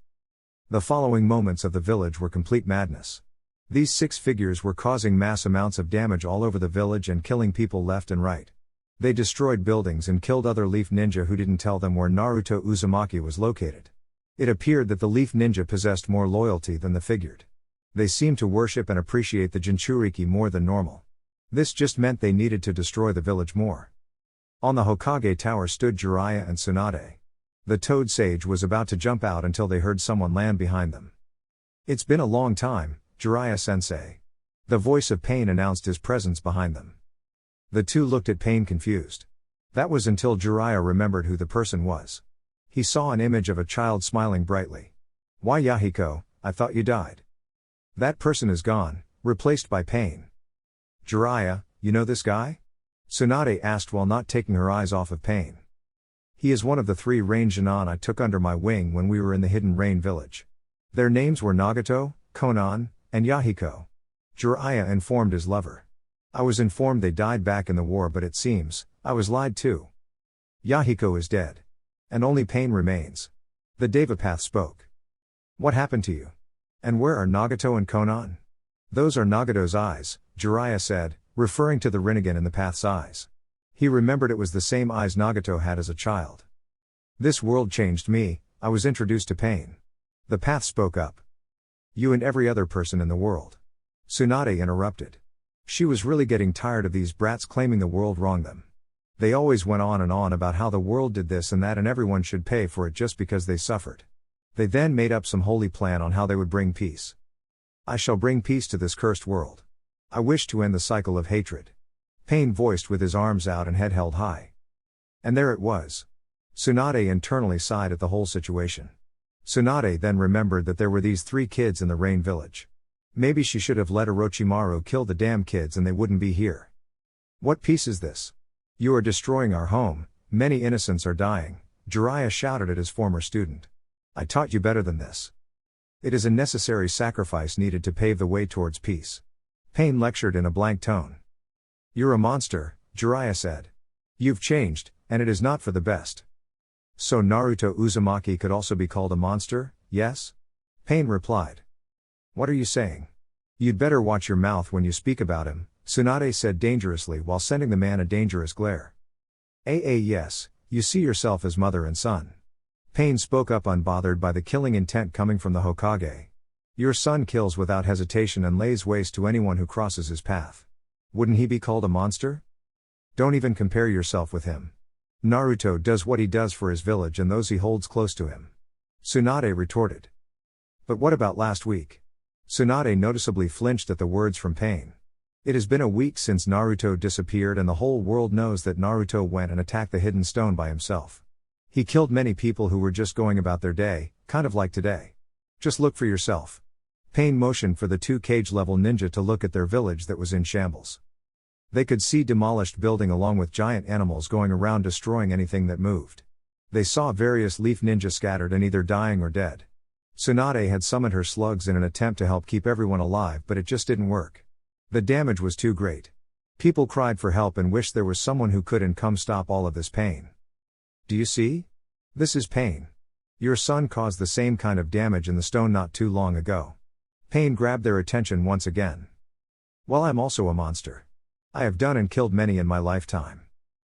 The following moments of the village were complete madness. These 6 figures were causing mass amounts of damage all over the village and killing people left and right. They destroyed buildings and killed other leaf ninja who didn't tell them where Naruto Uzumaki was located. It appeared that the leaf ninja possessed more loyalty than the figured. They seemed to worship and appreciate the Jinchuriki more than normal. This just meant they needed to destroy the village more. On the Hokage tower stood Jiraiya and Tsunade. The Toad Sage was about to jump out until they heard someone land behind them. It's been a long time, Jiraiya-sensei. The voice of Pain announced his presence behind them. The 2 looked at Pain confused. That was until Jiraiya remembered who the person was. He saw an image of a child smiling brightly. Why Yahiko, I thought you died. That person is gone, replaced by Pain. Jiraiya, you know this guy? Tsunade asked while not taking her eyes off of Pain. He is one of the 3 rain Genin I took under my wing when we were in the Hidden Rain village. Their names were Nagato, Konan, and Yahiko. Jiraiya informed his lover. I was informed they died back in the war, but it seems I was lied to. Yahiko is dead. And only Pain remains. The Devapath spoke. What happened to you? And where are Nagato and Konan? Those are Nagato's eyes, Jiraiya said, referring to the Rinnegan in the path's eyes. He remembered it was the same eyes Nagato had as a child. This world changed me, I was introduced to Pain. The path spoke up. You and every other person in the world. Tsunade interrupted. She was really getting tired of these brats claiming the world wronged them. They always went on and on about how the world did this and that and everyone should pay for it just because they suffered. They then made up some holy plan on how they would bring peace. I shall bring peace to this cursed world. I wish to end the cycle of hatred. Pain voiced with his arms out and head held high. And there it was. Tsunade internally sighed at the whole situation. Tsunade then remembered that there were these 3 kids in the Rain Village. Maybe she should have let Orochimaru kill the damn kids and they wouldn't be here. What peace is this? You are destroying our home, many innocents are dying, Jiraiya shouted at his former student. I taught you better than this. It is a necessary sacrifice needed to pave the way towards peace. Pain lectured in a blank tone. You're a monster, Jiraiya said. You've changed, and it is not for the best. So Naruto Uzumaki could also be called a monster, yes? Pain replied. What are you saying? You'd better watch your mouth when you speak about him, Tsunade said dangerously while sending the man a dangerous glare. Yes, you see yourself as mother and son. Pain spoke up unbothered by the killing intent coming from the Hokage. Your son kills without hesitation and lays waste to anyone who crosses his path. Wouldn't he be called a monster? Don't even compare yourself with him. Naruto does what he does for his village and those he holds close to him. Tsunade retorted. But what about last week? Tsunade noticeably flinched at the words from Pain. It has been a week since Naruto disappeared and the whole world knows that Naruto went and attacked the hidden stone by himself. He killed many people who were just going about their day, kind of like today. Just look for yourself. Pain motioned for the 2 Kage-level ninja to look at their village that was in shambles. They could see demolished building along with giant animals going around destroying anything that moved. They saw various leaf ninja scattered and either dying or dead. Tsunade had summoned her slugs in an attempt to help keep everyone alive, but it just didn't work. The damage was too great. People cried for help and wished there was someone who could and come stop all of this pain. Do you see? This is Pain. Your son caused the same kind of damage in the stone not too long ago. Pain grabbed their attention once again. Well, I'm also a monster. I have done and killed many in my lifetime.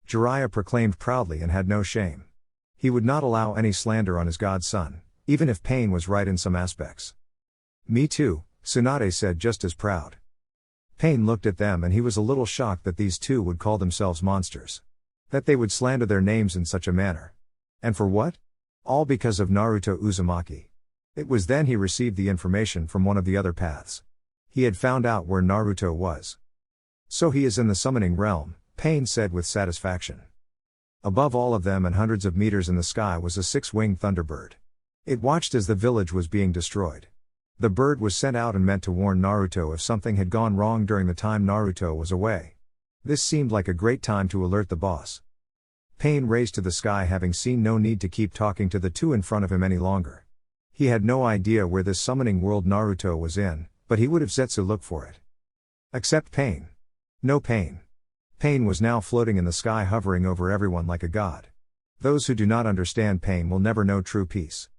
Jiraiya proclaimed proudly and had no shame. He would not allow any slander on his godson, even if Pain was right in some aspects. Me too, Tsunade said just as proud. Pain looked at them and he was a little shocked that these two would call themselves monsters. That they would slander their names in such a manner. And for what? All because of Naruto Uzumaki. It was then he received the information from one of the other paths. He had found out where Naruto was. So he is in the summoning realm, Pain said with satisfaction. Above all of them and hundreds of meters in the sky was a 6-winged thunderbird. It watched as the village was being destroyed. The bird was sent out and meant to warn Naruto if something had gone wrong during the time Naruto was away. This seemed like a great time to alert the boss. Pain raised to the sky, having seen no need to keep talking to the two in front of him any longer. He had no idea where this summoning world Naruto was in, but he would have Zetsu look for it. Except Pain. No Pain. Pain was now floating in the sky, hovering over everyone like a god. Those who do not understand Pain will never know true peace.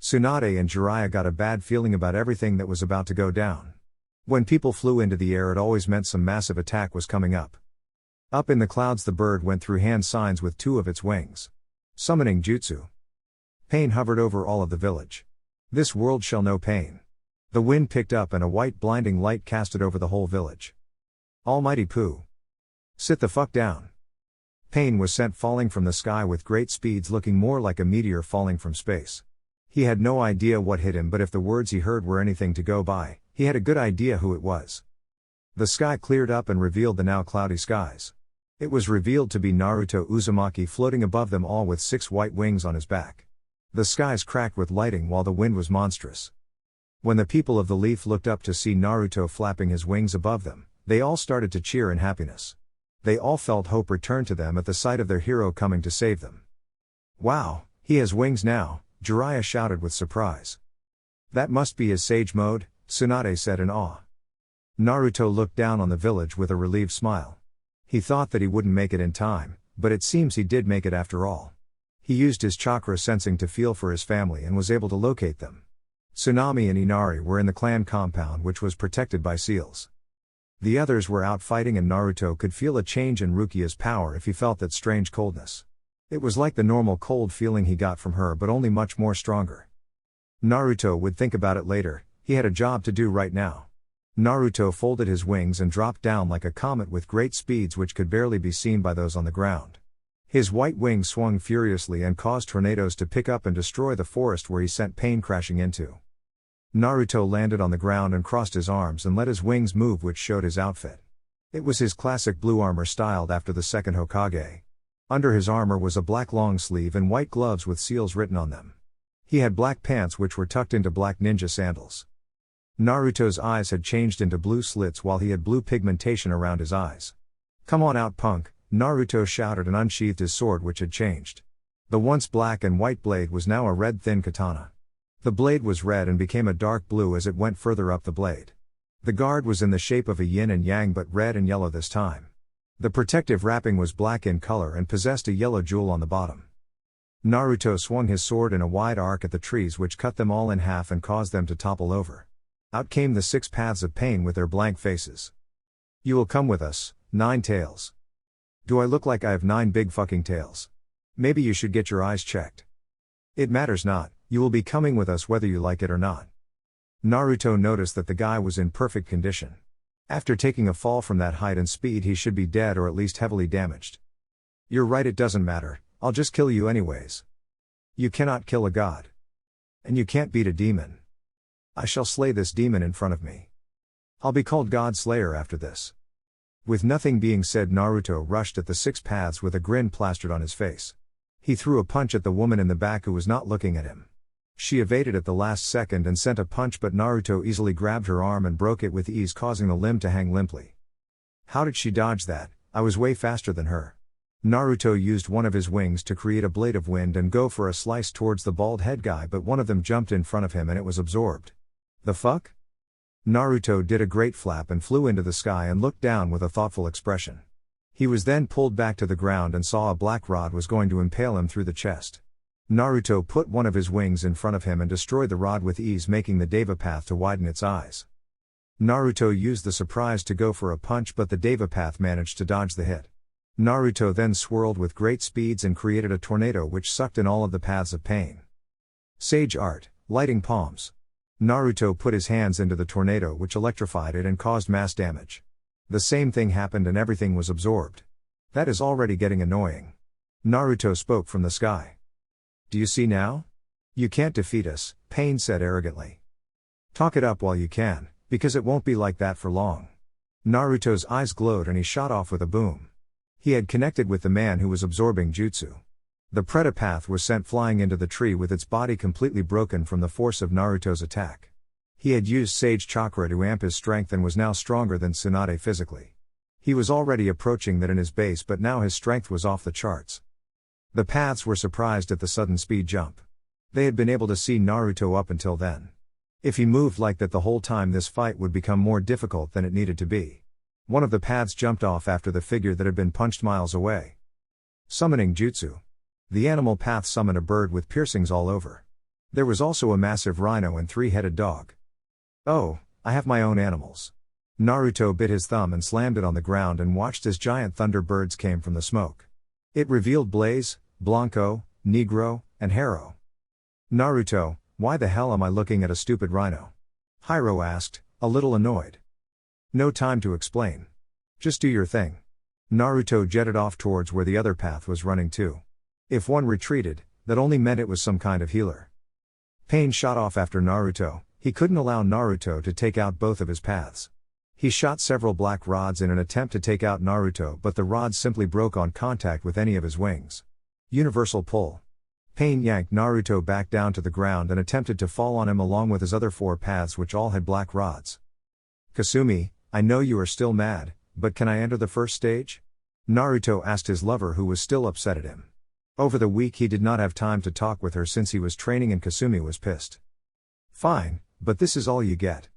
Tsunade and Jiraiya got a bad feeling about everything that was about to go down. When people flew into the air, it always meant some massive attack was coming up. Up in the clouds, the bird went through hand signs with 2 of its wings. Summoning jutsu. Pain hovered over all of the village. This world shall know pain. The wind picked up and a white blinding light casted over the whole village. Almighty Pooh. Sit the fuck down. Pain was sent falling from the sky with great speeds, looking more like a meteor falling from space. He had no idea what hit him, but if the words he heard were anything to go by, he had a good idea who it was. The sky cleared up and revealed the now cloudy skies. It was revealed to be Naruto Uzumaki floating above them all with 6 white wings on his back. The skies cracked with lightning while the wind was monstrous. When the people of the Leaf looked up to see Naruto flapping his wings above them, they all started to cheer in happiness. They all felt hope return to them at the sight of their hero coming to save them. Wow, he has wings now, Jiraiya shouted with surprise. That must be his sage mode, Tsunade said in awe. Naruto looked down on the village with a relieved smile. He thought that he wouldn't make it in time, but it seems he did make it after all. He used his chakra sensing to feel for his family and was able to locate them. Tsunami and Inari were in the clan compound, which was protected by seals. The others were out fighting, and Naruto could feel a change in Rukia's power if he felt that strange coldness. It was like the normal cold feeling he got from her, but only much more stronger. Naruto would think about it later, he had a job to do right now. Naruto folded his wings and dropped down like a comet with great speeds which could barely be seen by those on the ground. His white wings swung furiously and caused tornadoes to pick up and destroy the forest where he sent Pain crashing into. Naruto landed on the ground and crossed his arms and let his wings move, which showed his outfit. It was his classic blue armor styled after the second Hokage. Under his armor was a black long sleeve and white gloves with seals written on them. He had black pants which were tucked into black ninja sandals. Naruto's eyes had changed into blue slits while he had blue pigmentation around his eyes. "Come on out, punk," Naruto shouted and unsheathed his sword, which had changed. The once black and white blade was now a red thin katana. The blade was red and became a dark blue as it went further up the blade. The guard was in the shape of a yin and yang, but red and yellow this time. The protective wrapping was black in color and possessed a yellow jewel on the bottom. Naruto swung his sword in a wide arc at the trees, which cut them all in half and caused them to topple over. Out came the 6 paths of pain with their blank faces. "You will come with us, 9 tails. Do I look like I have 9 big fucking tails? Maybe you should get your eyes checked. It matters not, you will be coming with us whether you like it or not." Naruto noticed that the guy was in perfect condition. After taking a fall from that height and speed, he should be dead or at least heavily damaged. You're right, it doesn't matter, I'll just kill you anyways. You cannot kill a god. And you can't beat a demon. I shall slay this demon in front of me. I'll be called God Slayer after this. With nothing being said, Naruto rushed at the 6 paths with a grin plastered on his face. He threw a punch at the woman in the back who was not looking at him. She evaded at the last second and sent a punch, but Naruto easily grabbed her arm and broke it with ease, causing the limb to hang limply. How did she dodge that? I was way faster than her. Naruto used one of his wings to create a blade of wind and go for a slice towards the bald head guy, but one of them jumped in front of him and it was absorbed. The fuck? Naruto did a great flap and flew into the sky and looked down with a thoughtful expression. He was then pulled back to the ground and saw a black rod was going to impale him through the chest. Naruto put one of his wings in front of him and destroyed the rod with ease, making the Deva path to widen its eyes. Naruto used the surprise to go for a punch, but the Deva path managed to dodge the hit. Naruto then swirled with great speeds and created a tornado which sucked in all of the paths of pain. Sage Art, Lighting Palms. Naruto put his hands into the tornado which electrified it and caused mass damage. The same thing happened and everything was absorbed. That is already getting annoying. Naruto spoke from the sky. Do you see now? You can't defeat us, Pain said arrogantly. Talk it up while you can, because it won't be like that for long. Naruto's eyes glowed and he shot off with a boom. He had connected with the man who was absorbing jutsu. The Preta path was sent flying into the tree with its body completely broken from the force of Naruto's attack. He had used Sage Chakra to amp his strength and was now stronger than Tsunade physically. He was already approaching that in his base, but now his strength was off the charts. The paths were surprised at the sudden speed jump. They had been able to see Naruto up until then. If he moved like that the whole time, this fight would become more difficult than it needed to be. One of the paths jumped off after the figure that had been punched miles away. Summoning Jutsu. The animal path summoned a bird with piercings all over. There was also a massive rhino and 3-headed dog. Oh, I have my own animals. Naruto bit his thumb and slammed it on the ground and watched as giant thunder birds came from the smoke. It revealed Blaze, Blanco, Negro, and Hero. Naruto, why the hell am I looking at a stupid rhino? Hiro asked, a little annoyed. No time to explain. Just do your thing. Naruto jetted off towards where the other path was running to. If one retreated, that only meant it was some kind of healer. Pain shot off after Naruto. He couldn't allow Naruto to take out both of his paths. He shot several black rods in an attempt to take out Naruto, but the rods simply broke on contact with any of his wings. Universal pull. Pain yanked Naruto back down to the ground and attempted to fall on him along with his other 4 paths which all had black rods. Kasumi, I know you are still mad, but can I enter the first stage? Naruto asked his lover, who was still upset at him. Over the week he did not have time to talk with her since he was training and Kasumi was pissed. Fine, but this is all you get.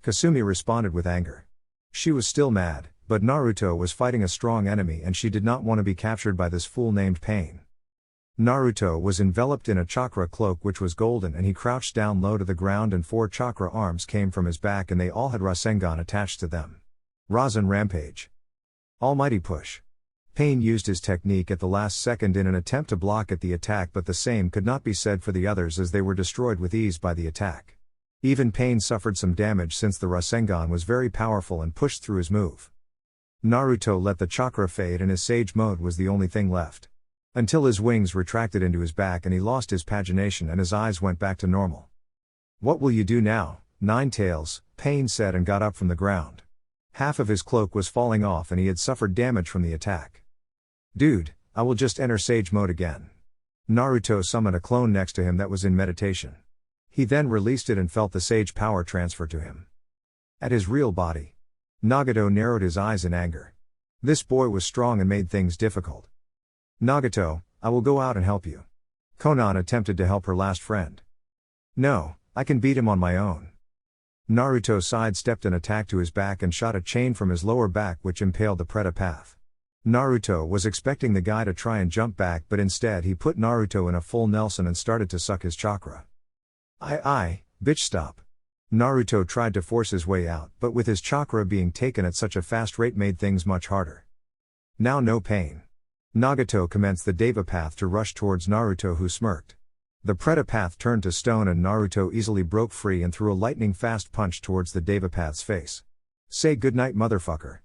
Kasumi responded with anger. She was still mad, but Naruto was fighting a strong enemy and she did not want to be captured by this fool named Pain. Naruto was enveloped in a chakra cloak which was golden and he crouched down low to the ground and 4 chakra arms came from his back and they all had Rasengan attached to them. Rasen Rampage. Almighty Push. Pain used his technique at the last second in an attempt to block at the attack, but the same could not be said for the others as they were destroyed with ease by the attack. Even Pain suffered some damage since the Rasengan was very powerful and pushed through his move. Naruto let the chakra fade and his Sage mode was the only thing left. Until his wings retracted into his back and he lost his pagination and his eyes went back to normal. What will you do now, Nine Tails? Pain said and got up from the ground. Half of his cloak was falling off and he had suffered damage from the attack. Dude, I will just enter Sage mode again. Naruto summoned a clone next to him that was in meditation. He then released it and felt the Sage power transfer to him. At his real body. Nagato narrowed his eyes in anger. This boy was strong and made things difficult. Nagato, I will go out and help you. Konan attempted to help her last friend. No, I can beat him on my own. Naruto sidestepped an attack to his back and shot a chain from his lower back which impaled the Preta path. Naruto was expecting the guy to try and jump back, but instead he put Naruto in a full Nelson and started to suck his chakra. Bitch stop. Naruto tried to force his way out, but with his chakra being taken at such a fast rate made things much harder. Now no pain. Nagato commenced the Deva path to rush towards Naruto, who smirked. The Preta path turned to stone and Naruto easily broke free and threw a lightning fast punch towards the Deva path's face. Say goodnight, motherfucker.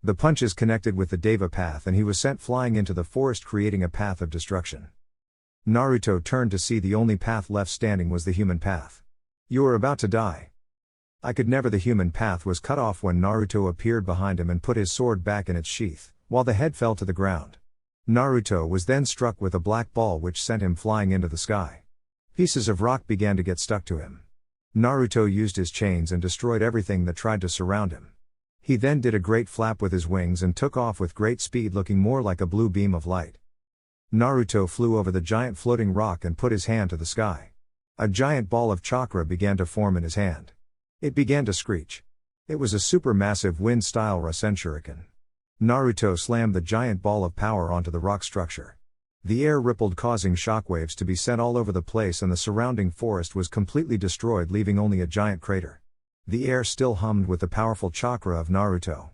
The punches connected with the Deva path and he was sent flying into the forest, creating a path of destruction. Naruto turned to see the only path left standing was the human path. You are about to die. I could never. The human path was cut off when Naruto appeared behind him and put his sword back in its sheath, while the head fell to the ground. Naruto was then struck with a black ball which sent him flying into the sky. Pieces of rock began to get stuck to him. Naruto used his chains and destroyed everything that tried to surround him. He then did a great flap with his wings and took off with great speed, looking more like a blue beam of light. Naruto flew over the giant floating rock and put his hand to the sky. A giant ball of chakra began to form in his hand. It began to screech. It was a supermassive wind-style Rasen Shuriken. Naruto slammed the giant ball of power onto the rock structure. The air rippled, causing shockwaves to be sent all over the place, and the surrounding forest was completely destroyed, leaving only a giant crater. The air still hummed with the powerful chakra of Naruto.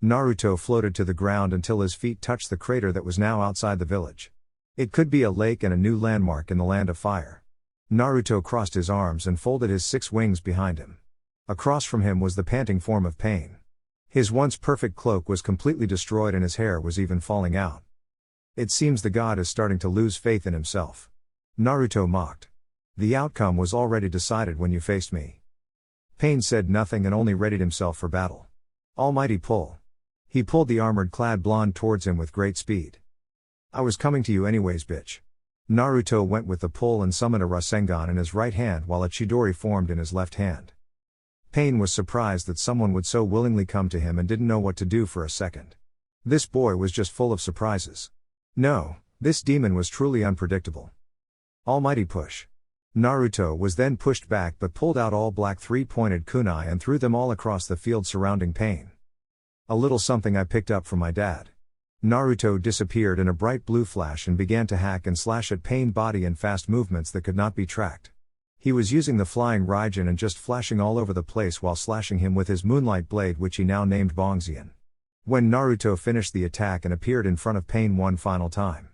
Naruto floated to the ground until his feet touched the crater that was now outside the village. It could be a lake and a new landmark in the land of fire. Naruto crossed his arms and folded his 6 wings behind him. Across from him was the panting form of Pain. His once perfect cloak was completely destroyed and his hair was even falling out. It seems the god is starting to lose faith in himself. Naruto mocked. The outcome was already decided when you faced me. Pain said nothing and only readied himself for battle. Almighty pull. He pulled the armored-clad blonde towards him with great speed. I was coming to you anyways, bitch. Naruto went with the pull and summoned a Rasengan in his right hand while a Chidori formed in his left hand. Pain was surprised that someone would so willingly come to him and didn't know what to do for a second. This boy was just full of surprises. No, this demon was truly unpredictable. Almighty push. Naruto was then pushed back but pulled out all black 3-pointed kunai and threw them all across the field surrounding Pain. A little something I picked up from my dad. Naruto disappeared in a bright blue flash and began to hack and slash at Pain body in fast movements that could not be tracked. He was using the flying Raijin and just flashing all over the place while slashing him with his moonlight blade, which he now named Bongxian. When Naruto finished the attack and appeared in front of Pain one final time.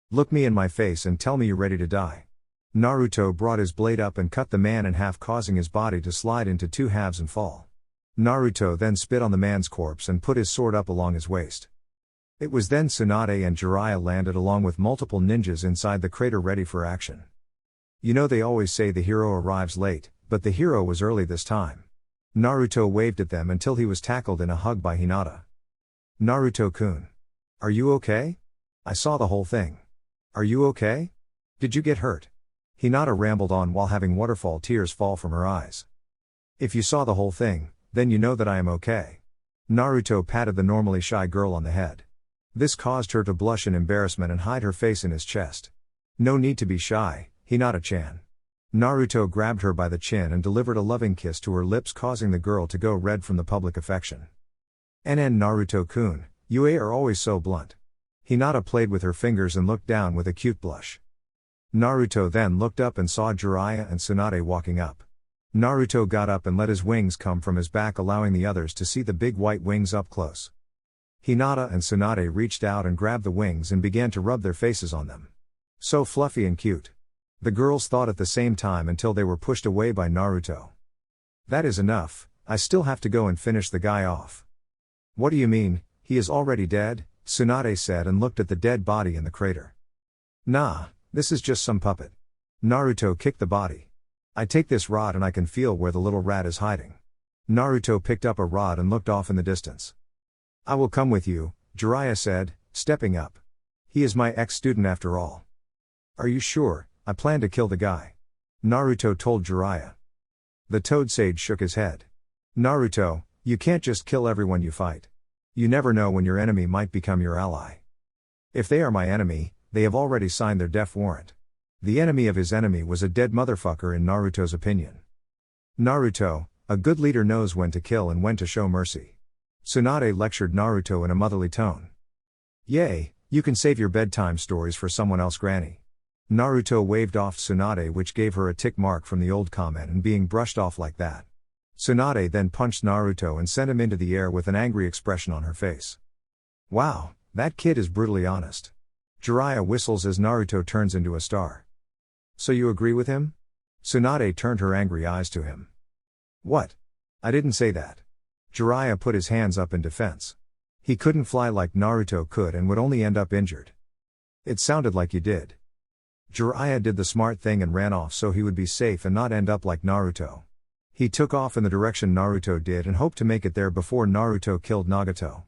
Look me in my face and tell me you're ready to die. Naruto brought his blade up and cut the man in half, causing his body to slide into 2 halves and fall. Naruto then spit on the man's corpse and put his sword up along his waist. It was then Tsunade and Jiraiya landed along with multiple ninjas inside the crater ready for action. You know, they always say the hero arrives late, but the hero was early this time. Naruto waved at them until he was tackled in a hug by Hinata. Naruto-kun. Are you okay? I saw the whole thing. Are you okay? Did you get hurt? Hinata rambled on while having waterfall tears fall from her eyes. If you saw the whole thing, then you know that I am okay. Naruto patted the normally shy girl on the head. This caused her to blush in embarrassment and hide her face in his chest. No need to be shy, Hinata-chan. Naruto grabbed her by the chin and delivered a loving kiss to her lips, causing the girl to go red from the public affection. NN Naruto-kun, you are always so blunt. Hinata played with her fingers and looked down with a cute blush. Naruto then looked up and saw Jiraiya and Tsunade walking up. Naruto got up and let his wings come from his back, allowing the others to see the big white wings up close. Hinata and Tsunade reached out and grabbed the wings and began to rub their faces on them. So fluffy and cute. The girls thought at the same time until they were pushed away by Naruto. That is enough, I still have to go and finish the guy off. What do you mean, he is already dead? Tsunade said and looked at the dead body in the crater. Nah, this is just some puppet. Naruto kicked the body. I take this rod and I can feel where the little rat is hiding. Naruto picked up a rod and looked off in the distance. I will come with you, Jiraiya said, stepping up. He is my ex-student after all. Are you sure? I plan to kill the guy. Naruto told Jiraiya. The Toad Sage shook his head. Naruto, you can't just kill everyone you fight. You never know when your enemy might become your ally. If they are my enemy, they have already signed their death warrant. The enemy of his enemy was a dead motherfucker in Naruto's opinion. Naruto, a good leader knows when to kill and when to show mercy. Tsunade lectured Naruto in a motherly tone. Yay, you can save your bedtime stories for someone else, Granny. Naruto waved off Tsunade, which gave her a tick mark from the old comment and being brushed off like that. Tsunade then punched Naruto and sent him into the air with an angry expression on her face. Wow, that kid is brutally honest. Jiraiya whistles as Naruto turns into a star. So you agree with him? Tsunade turned her angry eyes to him. What? I didn't say that. Jiraiya put his hands up in defense. He couldn't fly like Naruto could and would only end up injured. It sounded like you did. Jiraiya did the smart thing and ran off so he would be safe and not end up like Naruto. He took off in the direction Naruto did and hoped to make it there before Naruto killed Nagato.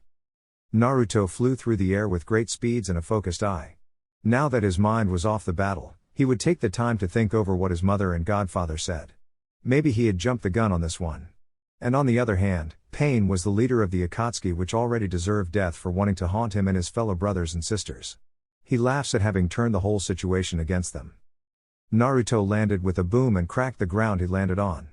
Naruto flew through the air with great speeds and a focused eye. Now that his mind was off the battle, he would take the time to think over what his mother and godfather said. Maybe he had jumped the gun on this one. And on the other hand, Pain was the leader of the Akatsuki, which already deserved death for wanting to haunt him and his fellow brothers and sisters. He laughs at having turned the whole situation against them. Naruto landed with a boom and cracked the ground he landed on.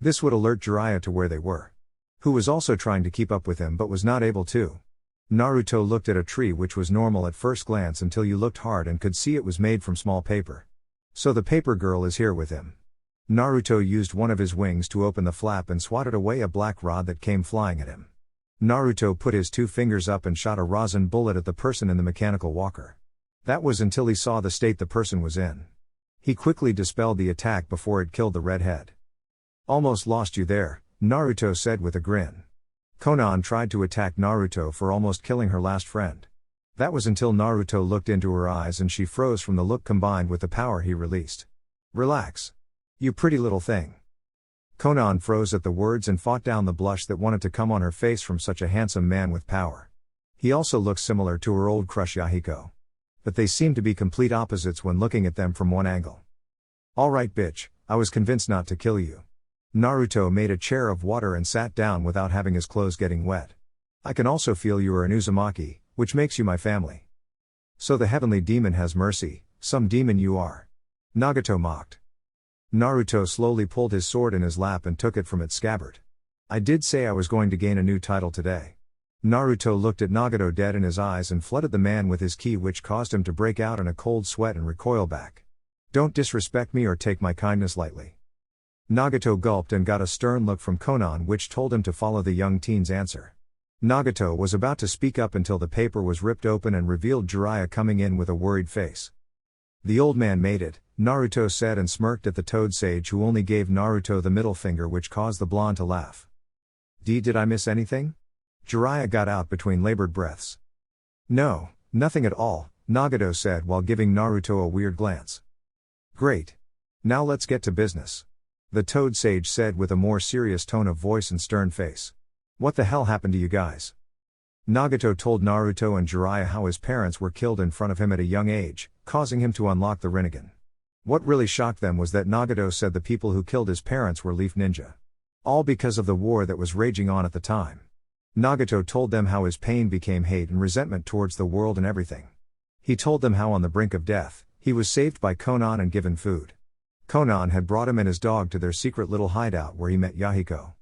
This would alert Jiraiya to where they were. Who was also trying to keep up with him but was not able to. Naruto looked at a tree, which was normal at first glance until you looked hard and could see it was made from small paper. So the paper girl is here with him. Naruto used one of his wings to open the flap and swatted away a black rod that came flying at him. Naruto put his 2 fingers up and shot a rosin bullet at the person in the mechanical walker. That was until he saw the state the person was in. He quickly dispelled the attack before it killed the redhead. Almost lost you there, Naruto said with a grin. Konan tried to attack Naruto for almost killing her last friend. That was until Naruto looked into her eyes and she froze from the look combined with the power he released. Relax. You pretty little thing. Konan froze at the words and fought down the blush that wanted to come on her face from such a handsome man with power. He also looked similar to her old crush Yahiko. But they seemed to be complete opposites when looking at them from one angle. Alright bitch, I was convinced not to kill you. Naruto made a chair of water and sat down without having his clothes getting wet. I can also feel you are an Uzumaki, which makes you my family. So the heavenly demon has mercy, some demon you are. Nagato mocked. Naruto slowly pulled his sword in his lap and took it from its scabbard. I did say I was going to gain a new title today. Naruto looked at Nagato dead in his eyes and flooded the man with his ki, which caused him to break out in a cold sweat and recoil back. Don't disrespect me or take my kindness lightly. Nagato gulped and got a stern look from Konan, which told him to follow the young teen's answer. Nagato was about to speak up until the paper was ripped open and revealed Jiraiya coming in with a worried face. The old man made it, Naruto said and smirked at the Toad Sage, who only gave Naruto the middle finger, which caused the blonde to laugh. Did I miss anything? Jiraiya got out between labored breaths. No, nothing at all, Nagato said while giving Naruto a weird glance. Great. Now let's get to business. The Toad Sage said with a more serious tone of voice and stern face. What the hell happened to you guys? Nagato told Naruto and Jiraiya how his parents were killed in front of him at a young age, causing him to unlock the Rinnegan. What really shocked them was that Nagato said the people who killed his parents were Leaf Ninja. All because of the war that was raging on at the time. Nagato told them how his pain became hate and resentment towards the world and everything. He told them how on the brink of death, he was saved by Konan and given food. Konan had brought him and his dog to their secret little hideout where he met Yahiko.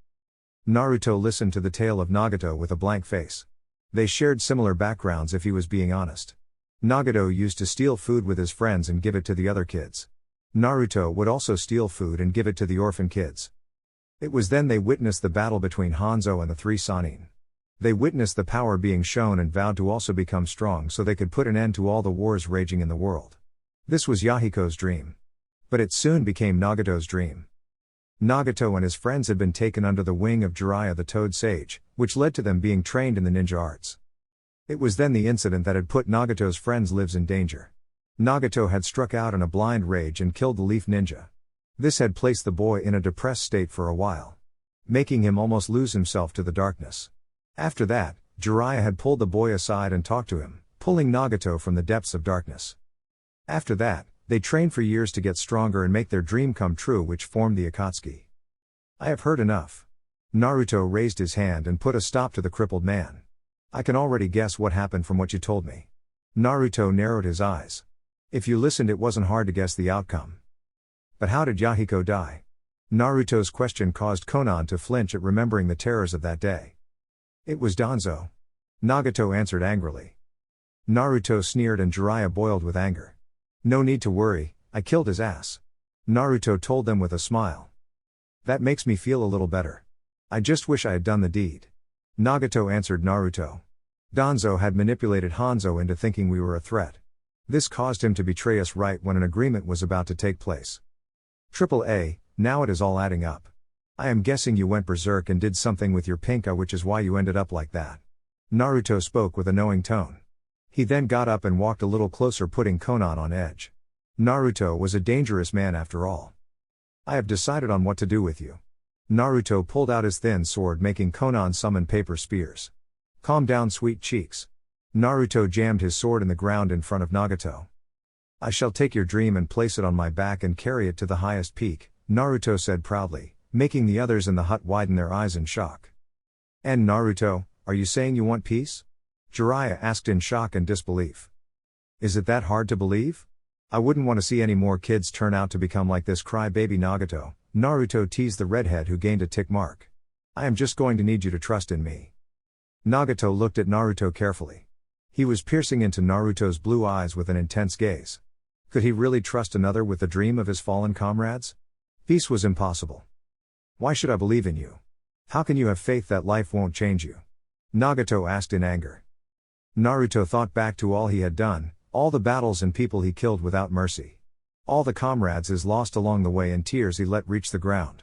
Naruto listened to the tale of Nagato with a blank face. They shared similar backgrounds if he was being honest. Nagato used to steal food with his friends and give it to the other kids. Naruto would also steal food and give it to the orphan kids. It was then they witnessed the battle between Hanzo and the 3 Sannin. They witnessed the power being shown and vowed to also become strong so they could put an end to all the wars raging in the world. This was Yahiko's dream. But it soon became Nagato's dream. Nagato and his friends had been taken under the wing of Jiraiya the Toad Sage, which led to them being trained in the ninja arts. It was then the incident that had put Nagato's friends' lives in danger. Nagato had struck out in a blind rage and killed the Leaf Ninja. This had placed the boy in a depressed state for a while, making him almost lose himself to the darkness. After that, Jiraiya had pulled the boy aside and talked to him, pulling Nagato from the depths of darkness. After that, they trained for years to get stronger and make their dream come true, which formed the Akatsuki. I have heard enough. Naruto raised his hand and put a stop to the crippled man. I can already guess what happened from what you told me. Naruto narrowed his eyes. If you listened, it wasn't hard to guess the outcome. But how did Yahiko die? Naruto's question caused Konan to flinch at remembering the terrors of that day. It was Danzo. Nagato answered angrily. Naruto sneered and Jiraiya boiled with anger. No need to worry, I killed his ass. Naruto told them with a smile. That makes me feel a little better. I just wish I had done the deed. Nagato answered Naruto. Danzo had manipulated Hanzo into thinking we were a threat. This caused him to betray us right when an agreement was about to take place. AAA, now it is all adding up. I am guessing you went berserk and did something with your pink eye, which is why you ended up like that. Naruto spoke with a knowing tone. He then got up and walked a little closer, putting Konan on edge. Naruto was a dangerous man after all. I have decided on what to do with you. Naruto pulled out his thin sword, making Konan summon paper spears. Calm down, sweet cheeks. Naruto jammed his sword in the ground in front of Nagato. I shall take your dream and place it on my back and carry it to the highest peak, Naruto said proudly, making the others in the hut widen their eyes in shock. And Naruto, are you saying you want peace? Jiraiya asked in shock and disbelief. Is it that hard to believe? I wouldn't want to see any more kids turn out to become like this crybaby Nagato, Naruto teased the redhead who gained a tick mark. I am just going to need you to trust in me. Nagato looked at Naruto carefully. He was piercing into Naruto's blue eyes with an intense gaze. Could he really trust another with the dream of his fallen comrades? Peace was impossible. Why should I believe in you? How can you have faith that life won't change you? Nagato asked in anger. Naruto thought back to all he had done, all the battles and people he killed without mercy. All the comrades he's lost along the way and tears he let reach the ground.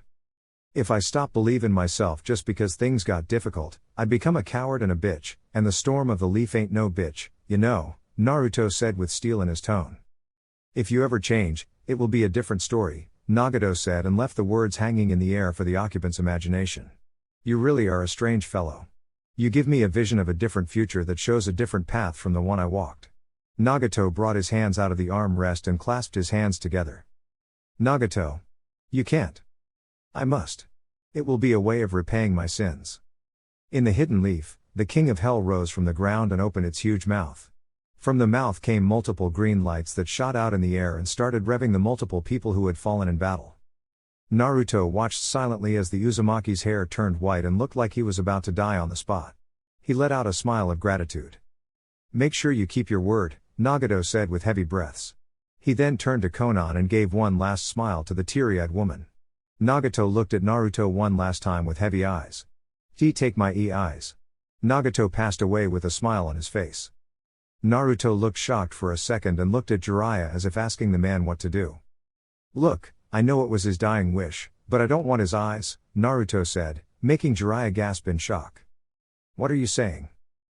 If I stop believing myself just because things got difficult, I'd become a coward and a bitch, and the storm of the leaf ain't no bitch, you know, Naruto said with steel in his tone. If you ever change, it will be a different story, Nagato said and left the words hanging in the air for the occupant's imagination. You really are a strange fellow. You give me a vision of a different future that shows a different path from the one I walked. Nagato brought his hands out of the armrest and clasped his hands together. Nagato. You can't. I must. It will be a way of repaying my sins. In the hidden leaf, the king of hell rose from the ground and opened its huge mouth. From the mouth came multiple green lights that shot out in the air and started revving the multiple people who had fallen in battle. Naruto watched silently as the Uzumaki's hair turned white and looked like he was about to die on the spot. He let out a smile of gratitude. Make sure you keep your word, Nagato said with heavy breaths. He then turned to Konan and gave one last smile to the teary-eyed woman. Nagato looked at Naruto one last time with heavy eyes. Take my eyes. Nagato passed away with a smile on his face. Naruto looked shocked for a second and looked at Jiraiya as if asking the man what to do. Look, I know it was his dying wish, but I don't want his eyes, Naruto said, making Jiraiya gasp in shock. What are you saying?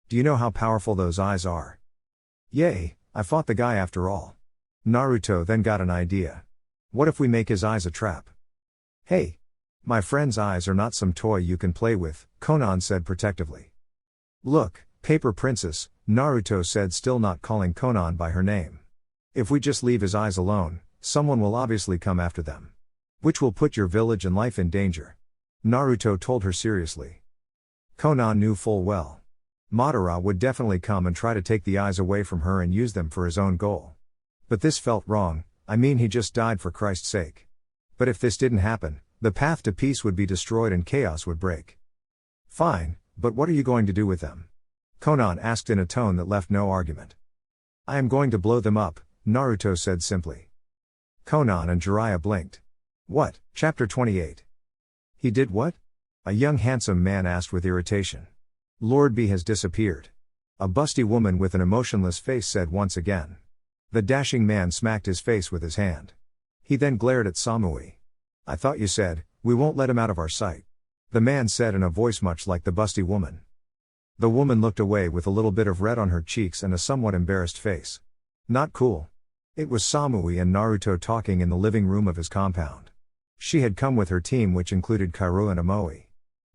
Do you know how powerful those eyes are? Yay, I fought the guy after all. Naruto then got an idea. What if we make his eyes a trap? Hey! My friend's eyes are not some toy you can play with, Konan said protectively. Look, Paper Princess, Naruto said, still not calling Konan by her name. If we just leave his eyes alone, someone will obviously come after them. Which will put your village and life in danger. Naruto told her seriously. Konan knew full well. Madara would definitely come and try to take the eyes away from her and use them for his own goal. But this felt wrong, I mean he just died for Christ's sake. But if this didn't happen, the path to peace would be destroyed and chaos would break. Fine, but what are you going to do with them? Konan asked in a tone that left no argument. I am going to blow them up, Naruto said simply. Konan and Jiraiya blinked. What? Chapter 28. He did what? A young handsome man asked with irritation. Lord B has disappeared. A busty woman with an emotionless face said once again. The dashing man smacked his face with his hand. He then glared at Samui. I thought you said, we won't let him out of our sight. The man said in a voice much like the busty woman. The woman looked away with a little bit of red on her cheeks and a somewhat embarrassed face. Not cool. It was Samui and Naruto talking in the living room of his compound. She had come with her team, which included Kaoru and Amoe.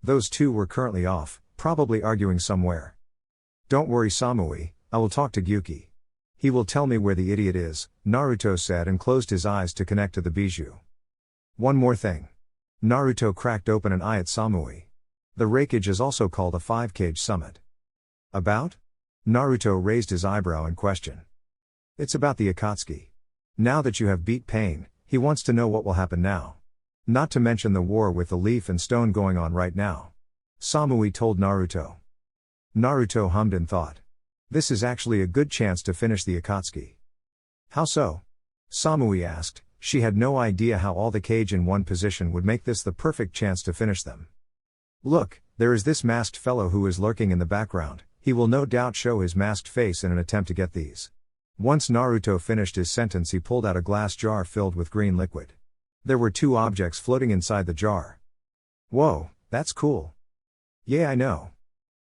Those two were currently off, probably arguing somewhere. Don't worry Samui, I will talk to Gyuki. He will tell me where the idiot is, Naruto said and closed his eyes to connect to the bijou. One more thing. Naruto cracked open an eye at Samui. The rampage is also called a 5-Kage summit. About? Naruto raised his eyebrow in question. It's about the Akatsuki. Now that you have beat Pain, he wants to know what will happen now. Not to mention the war with the leaf and stone going on right now. Samui told Naruto. Naruto hummed in thought. This is actually a good chance to finish the Akatsuki. How so? Samui asked. She had no idea how all the Kage in one position would make this the perfect chance to finish them. Look, there is this masked fellow who is lurking in the background, he will no doubt show his masked face in an attempt to get these. Once Naruto finished his sentence, he pulled out a glass jar filled with green liquid. There were two objects floating inside the jar. Whoa, that's cool. Yeah, I know.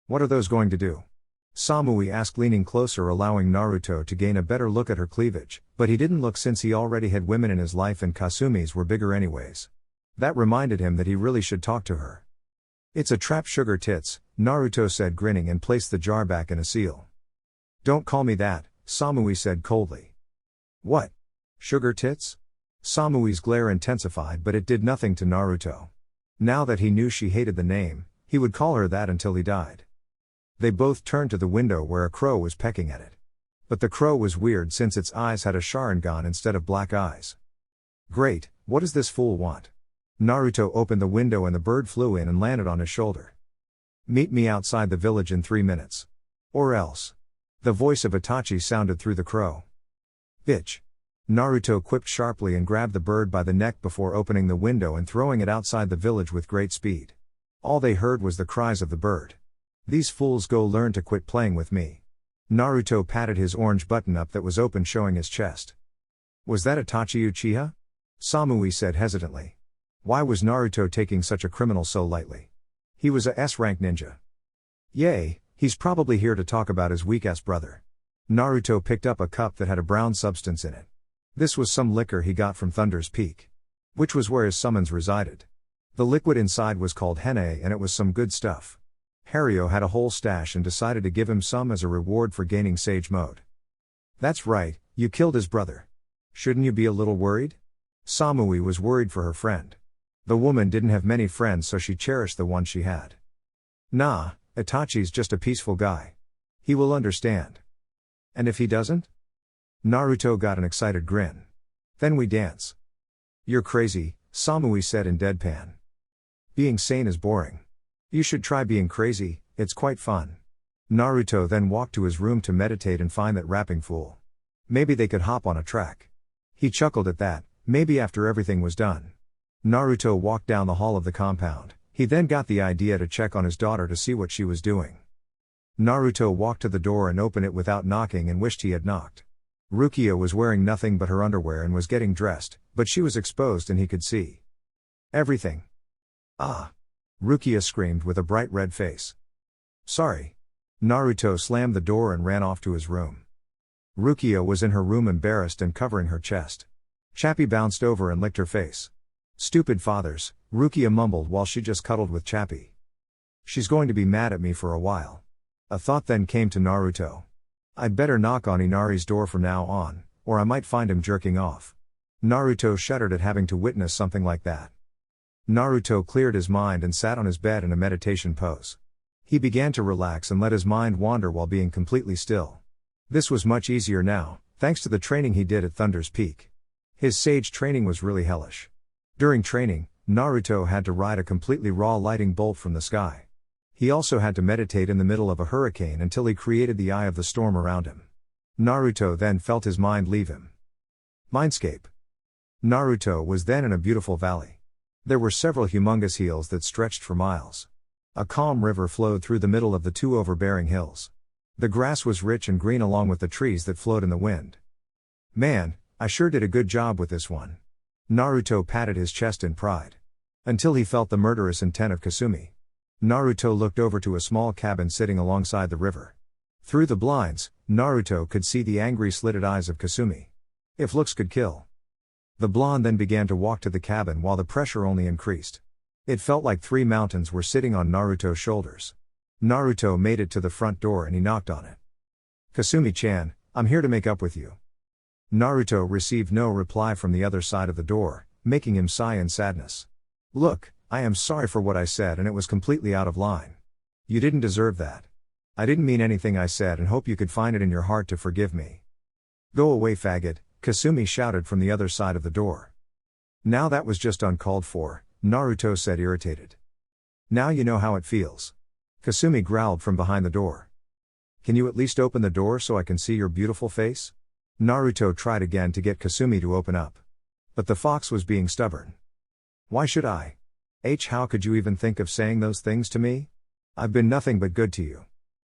What are those going to do? Samui asked, leaning closer, allowing Naruto to gain a better look at her cleavage, but he didn't look since he already had women in his life and Kasumi's were bigger anyways. That reminded him that he really should talk to her. It's a trap, sugar tits, Naruto said, grinning, and placed the jar back in a seal. Don't call me that, Samui said coldly. What? Sugar tits? Samui's glare intensified, but it did nothing to Naruto. Now that he knew she hated the name, he would call her that until he died. They both turned to the window where a crow was pecking at it. But the crow was weird since its eyes had a Sharingan instead of black eyes. Great, what does this fool want? Naruto opened the window and the bird flew in and landed on his shoulder. Meet me outside the village in 3 minutes. Or else. The voice of Itachi sounded through the crow. Bitch. Naruto quipped sharply and grabbed the bird by the neck before opening the window and throwing it outside the village with great speed. All they heard was the cries of the bird. These fools go learn to quit playing with me. Naruto patted his orange button-up that was open, showing his chest. Was that Itachi Uchiha? Samui said hesitantly. Why was Naruto taking such a criminal so lightly? He was a S-rank ninja. Yay, he's probably here to talk about his weak-ass brother. Naruto picked up a cup that had a brown substance in it. This was some liquor he got from Thunder's Peak, which was where his summons resided. The liquid inside was called Henne, and it was some good stuff. Hario had a whole stash and decided to give him some as a reward for gaining Sage Mode. That's right, you killed his brother. Shouldn't you be a little worried? Samui was worried for her friend. The woman didn't have many friends, so she cherished the one she had. Nah, Itachi's just a peaceful guy. He will understand. And if he doesn't? Naruto got an excited grin. Then we dance. You're crazy, Samui said in deadpan. Being sane is boring. You should try being crazy, it's quite fun. Naruto then walked to his room to meditate and find that rapping fool. Maybe they could hop on a track. He chuckled at that, maybe after everything was done. Naruto walked down the hall of the compound. He then got the idea to check on his daughter to see what she was doing. Naruto walked to the door and opened it without knocking and wished he had knocked. Rukia was wearing nothing but her underwear and was getting dressed, but she was exposed and he could see everything. Ah! Rukia screamed with a bright red face. Sorry. Naruto slammed the door and ran off to his room. Rukia was in her room, embarrassed and covering her chest. Chappie bounced over and licked her face. Stupid fathers, Rukia mumbled while she just cuddled with Chappie. She's going to be mad at me for a while. A thought then came to Naruto. I'd better knock on Inari's door from now on, or I might find him jerking off. Naruto shuddered at having to witness something like that. Naruto cleared his mind and sat on his bed in a meditation pose. He began to relax and let his mind wander while being completely still. This was much easier now, thanks to the training he did at Thunder's Peak. His sage training was really hellish. During training, Naruto had to ride a completely raw lightning bolt from the sky. He also had to meditate in the middle of a hurricane until he created the eye of the storm around him. Naruto then felt his mind leave him. Mindscape. Naruto was then in a beautiful valley. There were several humongous hills that stretched for miles. A calm river flowed through the middle of the two overbearing hills. The grass was rich and green along with the trees that flowed in the wind. Man, I sure did a good job with this one. Naruto patted his chest in pride. Until he felt the murderous intent of Kasumi. Naruto looked over to a small cabin sitting alongside the river. Through the blinds, Naruto could see the angry slitted eyes of Kasumi. If looks could kill. The blonde then began to walk to the cabin while the pressure only increased. It felt like 3 mountains were sitting on Naruto's shoulders. Naruto made it to the front door and he knocked on it. Kasumi-chan, I'm here to make up with you. Naruto received no reply from the other side of the door, making him sigh in sadness. Look, I am sorry for what I said and it was completely out of line. You didn't deserve that. I didn't mean anything I said and hope you could find it in your heart to forgive me. Go away, faggot, Kasumi shouted from the other side of the door. Now that was just uncalled for, Naruto said, irritated. Now you know how it feels. Kasumi growled from behind the door. Can you at least open the door so I can see your beautiful face? Naruto tried again to get Kasumi to open up. But the fox was being stubborn. Why should I? How could you even think of saying those things to me? I've been nothing but good to you.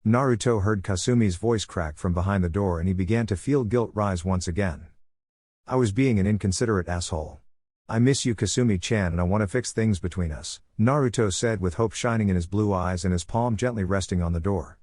Naruto heard Kasumi's voice crack from behind the door and he began to feel guilt rise once again. I was being an inconsiderate asshole. I miss you Kasumi-chan and I want to fix things between us, Naruto said with hope shining in his blue eyes and his palm gently resting on the door.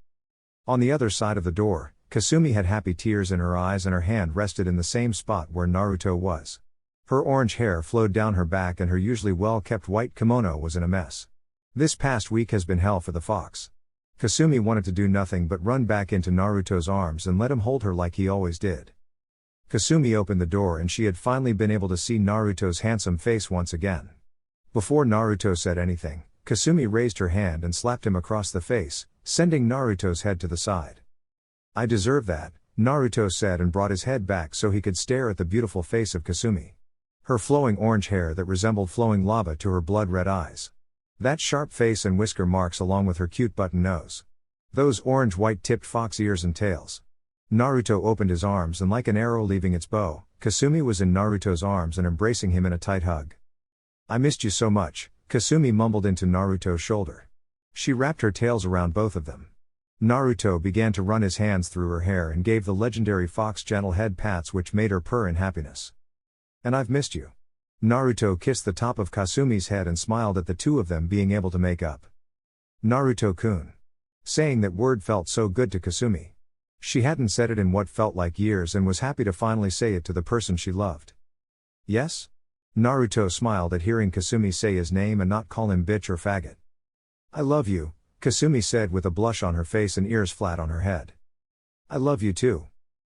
On the other side of the door, Kasumi had happy tears in her eyes and her hand rested in the same spot where Naruto was. Her orange hair flowed down her back and her usually well-kept white kimono was in a mess. This past week has been hell for the fox. Kasumi wanted to do nothing but run back into Naruto's arms and let him hold her like he always did. Kasumi opened the door and she had finally been able to see Naruto's handsome face once again. Before Naruto said anything, Kasumi raised her hand and slapped him across the face, sending Naruto's head to the side. I deserve that, Naruto said and brought his head back so he could stare at the beautiful face of Kasumi. Her flowing orange hair that resembled flowing lava to her blood-red eyes. That sharp face and whisker marks along with her cute button nose. Those orange-white tipped fox ears and tails. Naruto opened his arms and like an arrow leaving its bow, Kasumi was in Naruto's arms and embracing him in a tight hug. I missed you so much, Kasumi mumbled into Naruto's shoulder. She wrapped her tails around both of them. Naruto began to run his hands through her hair and gave the legendary fox gentle head pats which made her purr in happiness. And I've missed you. Naruto kissed the top of Kasumi's head and smiled at the two of them being able to make up. Naruto-kun. Saying that word felt so good to Kasumi. She hadn't said it in what felt like years and was happy to finally say it to the person she loved. Yes? Naruto smiled at hearing Kasumi say his name and not call him bitch or faggot. I love you, Kasumi said with a blush on her face and ears flat on her head. I love you too.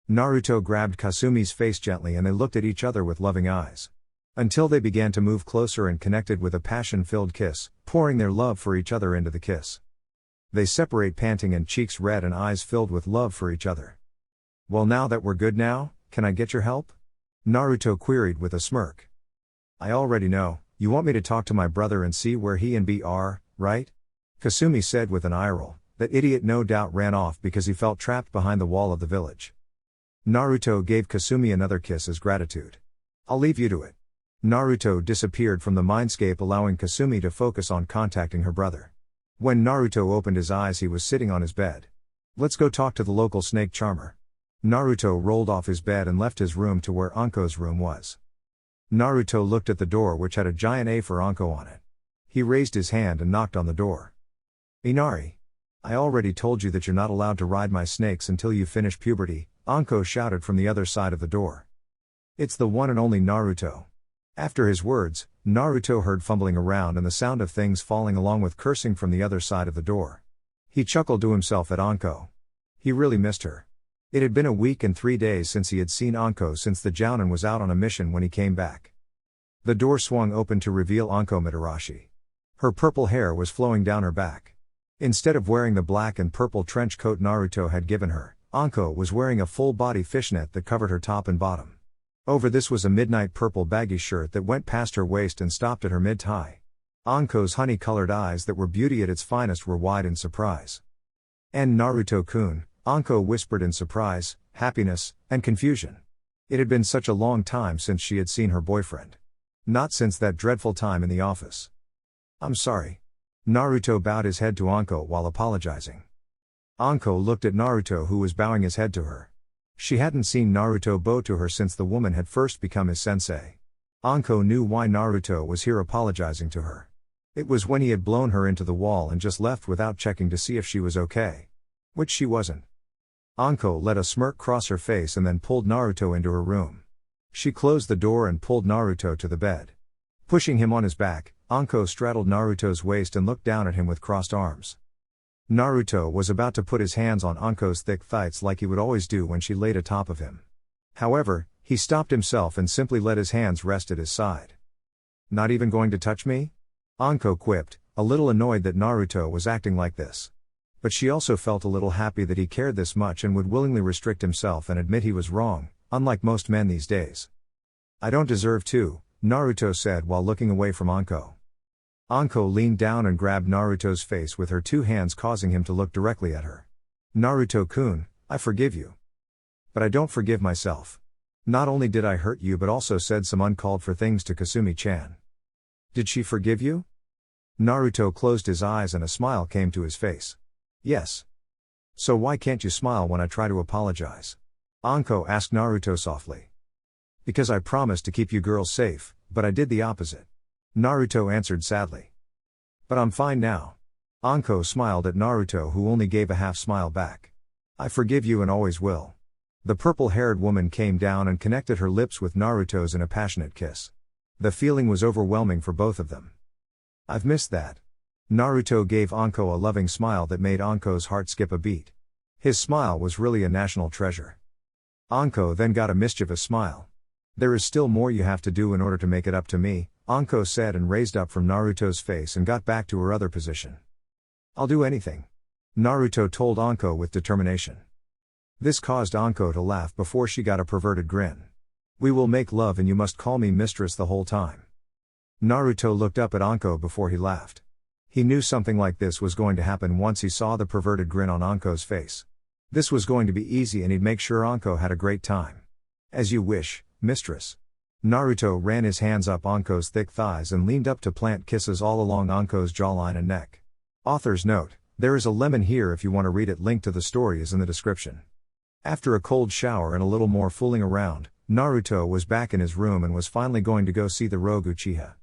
Naruto grabbed Kasumi's face gently and they looked at each other with loving eyes. Until they began to move closer and connected with a passion-filled kiss, pouring their love for each other into the kiss. They separate panting and cheeks red and eyes filled with love for each other. Well, now that we're good now, can I get your help? Naruto queried with a smirk. I already know, you want me to talk to my brother and see where he and B are, right? Kasumi said with an eye roll. That idiot no doubt ran off because he felt trapped behind the wall of the village. Naruto gave Kasumi another kiss as gratitude. I'll leave you to it. Naruto disappeared from the mindscape allowing Kasumi to focus on contacting her brother. When Naruto opened his eyes he was sitting on his bed. Let's go talk to the local snake charmer. Naruto rolled off his bed and left his room to where Anko's room was. Naruto looked at the door which had a giant A for Anko on it. He raised his hand and knocked on the door. Inari. I already told you that you're not allowed to ride my snakes until you finish puberty, Anko shouted from the other side of the door. It's the one and only Naruto. After his words, Naruto heard fumbling around and the sound of things falling along with cursing from the other side of the door. He chuckled to himself at Anko. He really missed her. It had been a week and 3 days since he had seen Anko since the Jounin was out on a mission when he came back. The door swung open to reveal Anko Mitarashi. Her purple hair was flowing down her back. Instead of wearing the black and purple trench coat Naruto had given her, Anko was wearing a full-body fishnet that covered her top and bottom. Over this was a midnight purple baggy shirt that went past her waist and stopped at her mid-thigh. Anko's honey-colored eyes that were beauty at its finest were wide in surprise. And Naruto-kun, Anko whispered in surprise, happiness, and confusion. It had been such a long time since she had seen her boyfriend. Not since that dreadful time in the office. I'm sorry. Naruto bowed his head to Anko while apologizing. Anko looked at Naruto who was bowing his head to her. She hadn't seen Naruto bow to her since the woman had first become his sensei. Anko knew why Naruto was here apologizing to her. It was when he had blown her into the wall and just left without checking to see if she was okay. Which she wasn't. Anko let a smirk cross her face and then pulled Naruto into her room. She closed the door and pulled Naruto to the bed. Pushing him on his back, Anko straddled Naruto's waist and looked down at him with crossed arms. Naruto was about to put his hands on Anko's thick thighs like he would always do when she laid atop of him. However, he stopped himself and simply let his hands rest at his side. Not even going to touch me? Anko quipped, a little annoyed that Naruto was acting like this. But she also felt a little happy that he cared this much and would willingly restrict himself and admit he was wrong, unlike most men these days. I don't deserve to, Naruto said while looking away from Anko. Anko leaned down and grabbed Naruto's face with her two hands causing him to look directly at her. Naruto-kun, I forgive you. But I don't forgive myself. Not only did I hurt you but also said some uncalled for things to Kasumi-chan. Did she forgive you? Naruto closed his eyes and a smile came to his face. Yes. So why can't you smile when I try to apologize? Anko asked Naruto softly. Because I promised to keep you girls safe, but I did the opposite. Naruto answered sadly. But I'm fine now. Anko smiled at Naruto, who only gave a half smile back. I forgive you and always will. The purple-haired woman came down and connected her lips with Naruto's in a passionate kiss. The feeling was overwhelming for both of them. I've missed that. Naruto gave Anko a loving smile that made Anko's heart skip a beat. His smile was really a national treasure. Anko then got a mischievous smile. There is still more you have to do in order to make it up to me, Anko said, and raised up from Naruto's face and got back to her other position. I'll do anything, Naruto told Anko with determination. This caused Anko to laugh before she got a perverted grin. We will make love and you must call me mistress the whole time. Naruto looked up at Anko before he laughed. He knew something like this was going to happen once he saw the perverted grin on Anko's face. This was going to be easy and he'd make sure Anko had a great time. As you wish, mistress. Naruto ran his hands up Anko's thick thighs and leaned up to plant kisses all along Anko's jawline and neck. Author's note, there is a lemon here if you want to read it. Link to the story is in the description. After a cold shower and a little more fooling around, Naruto was back in his room and was finally going to go see the rogue Uchiha.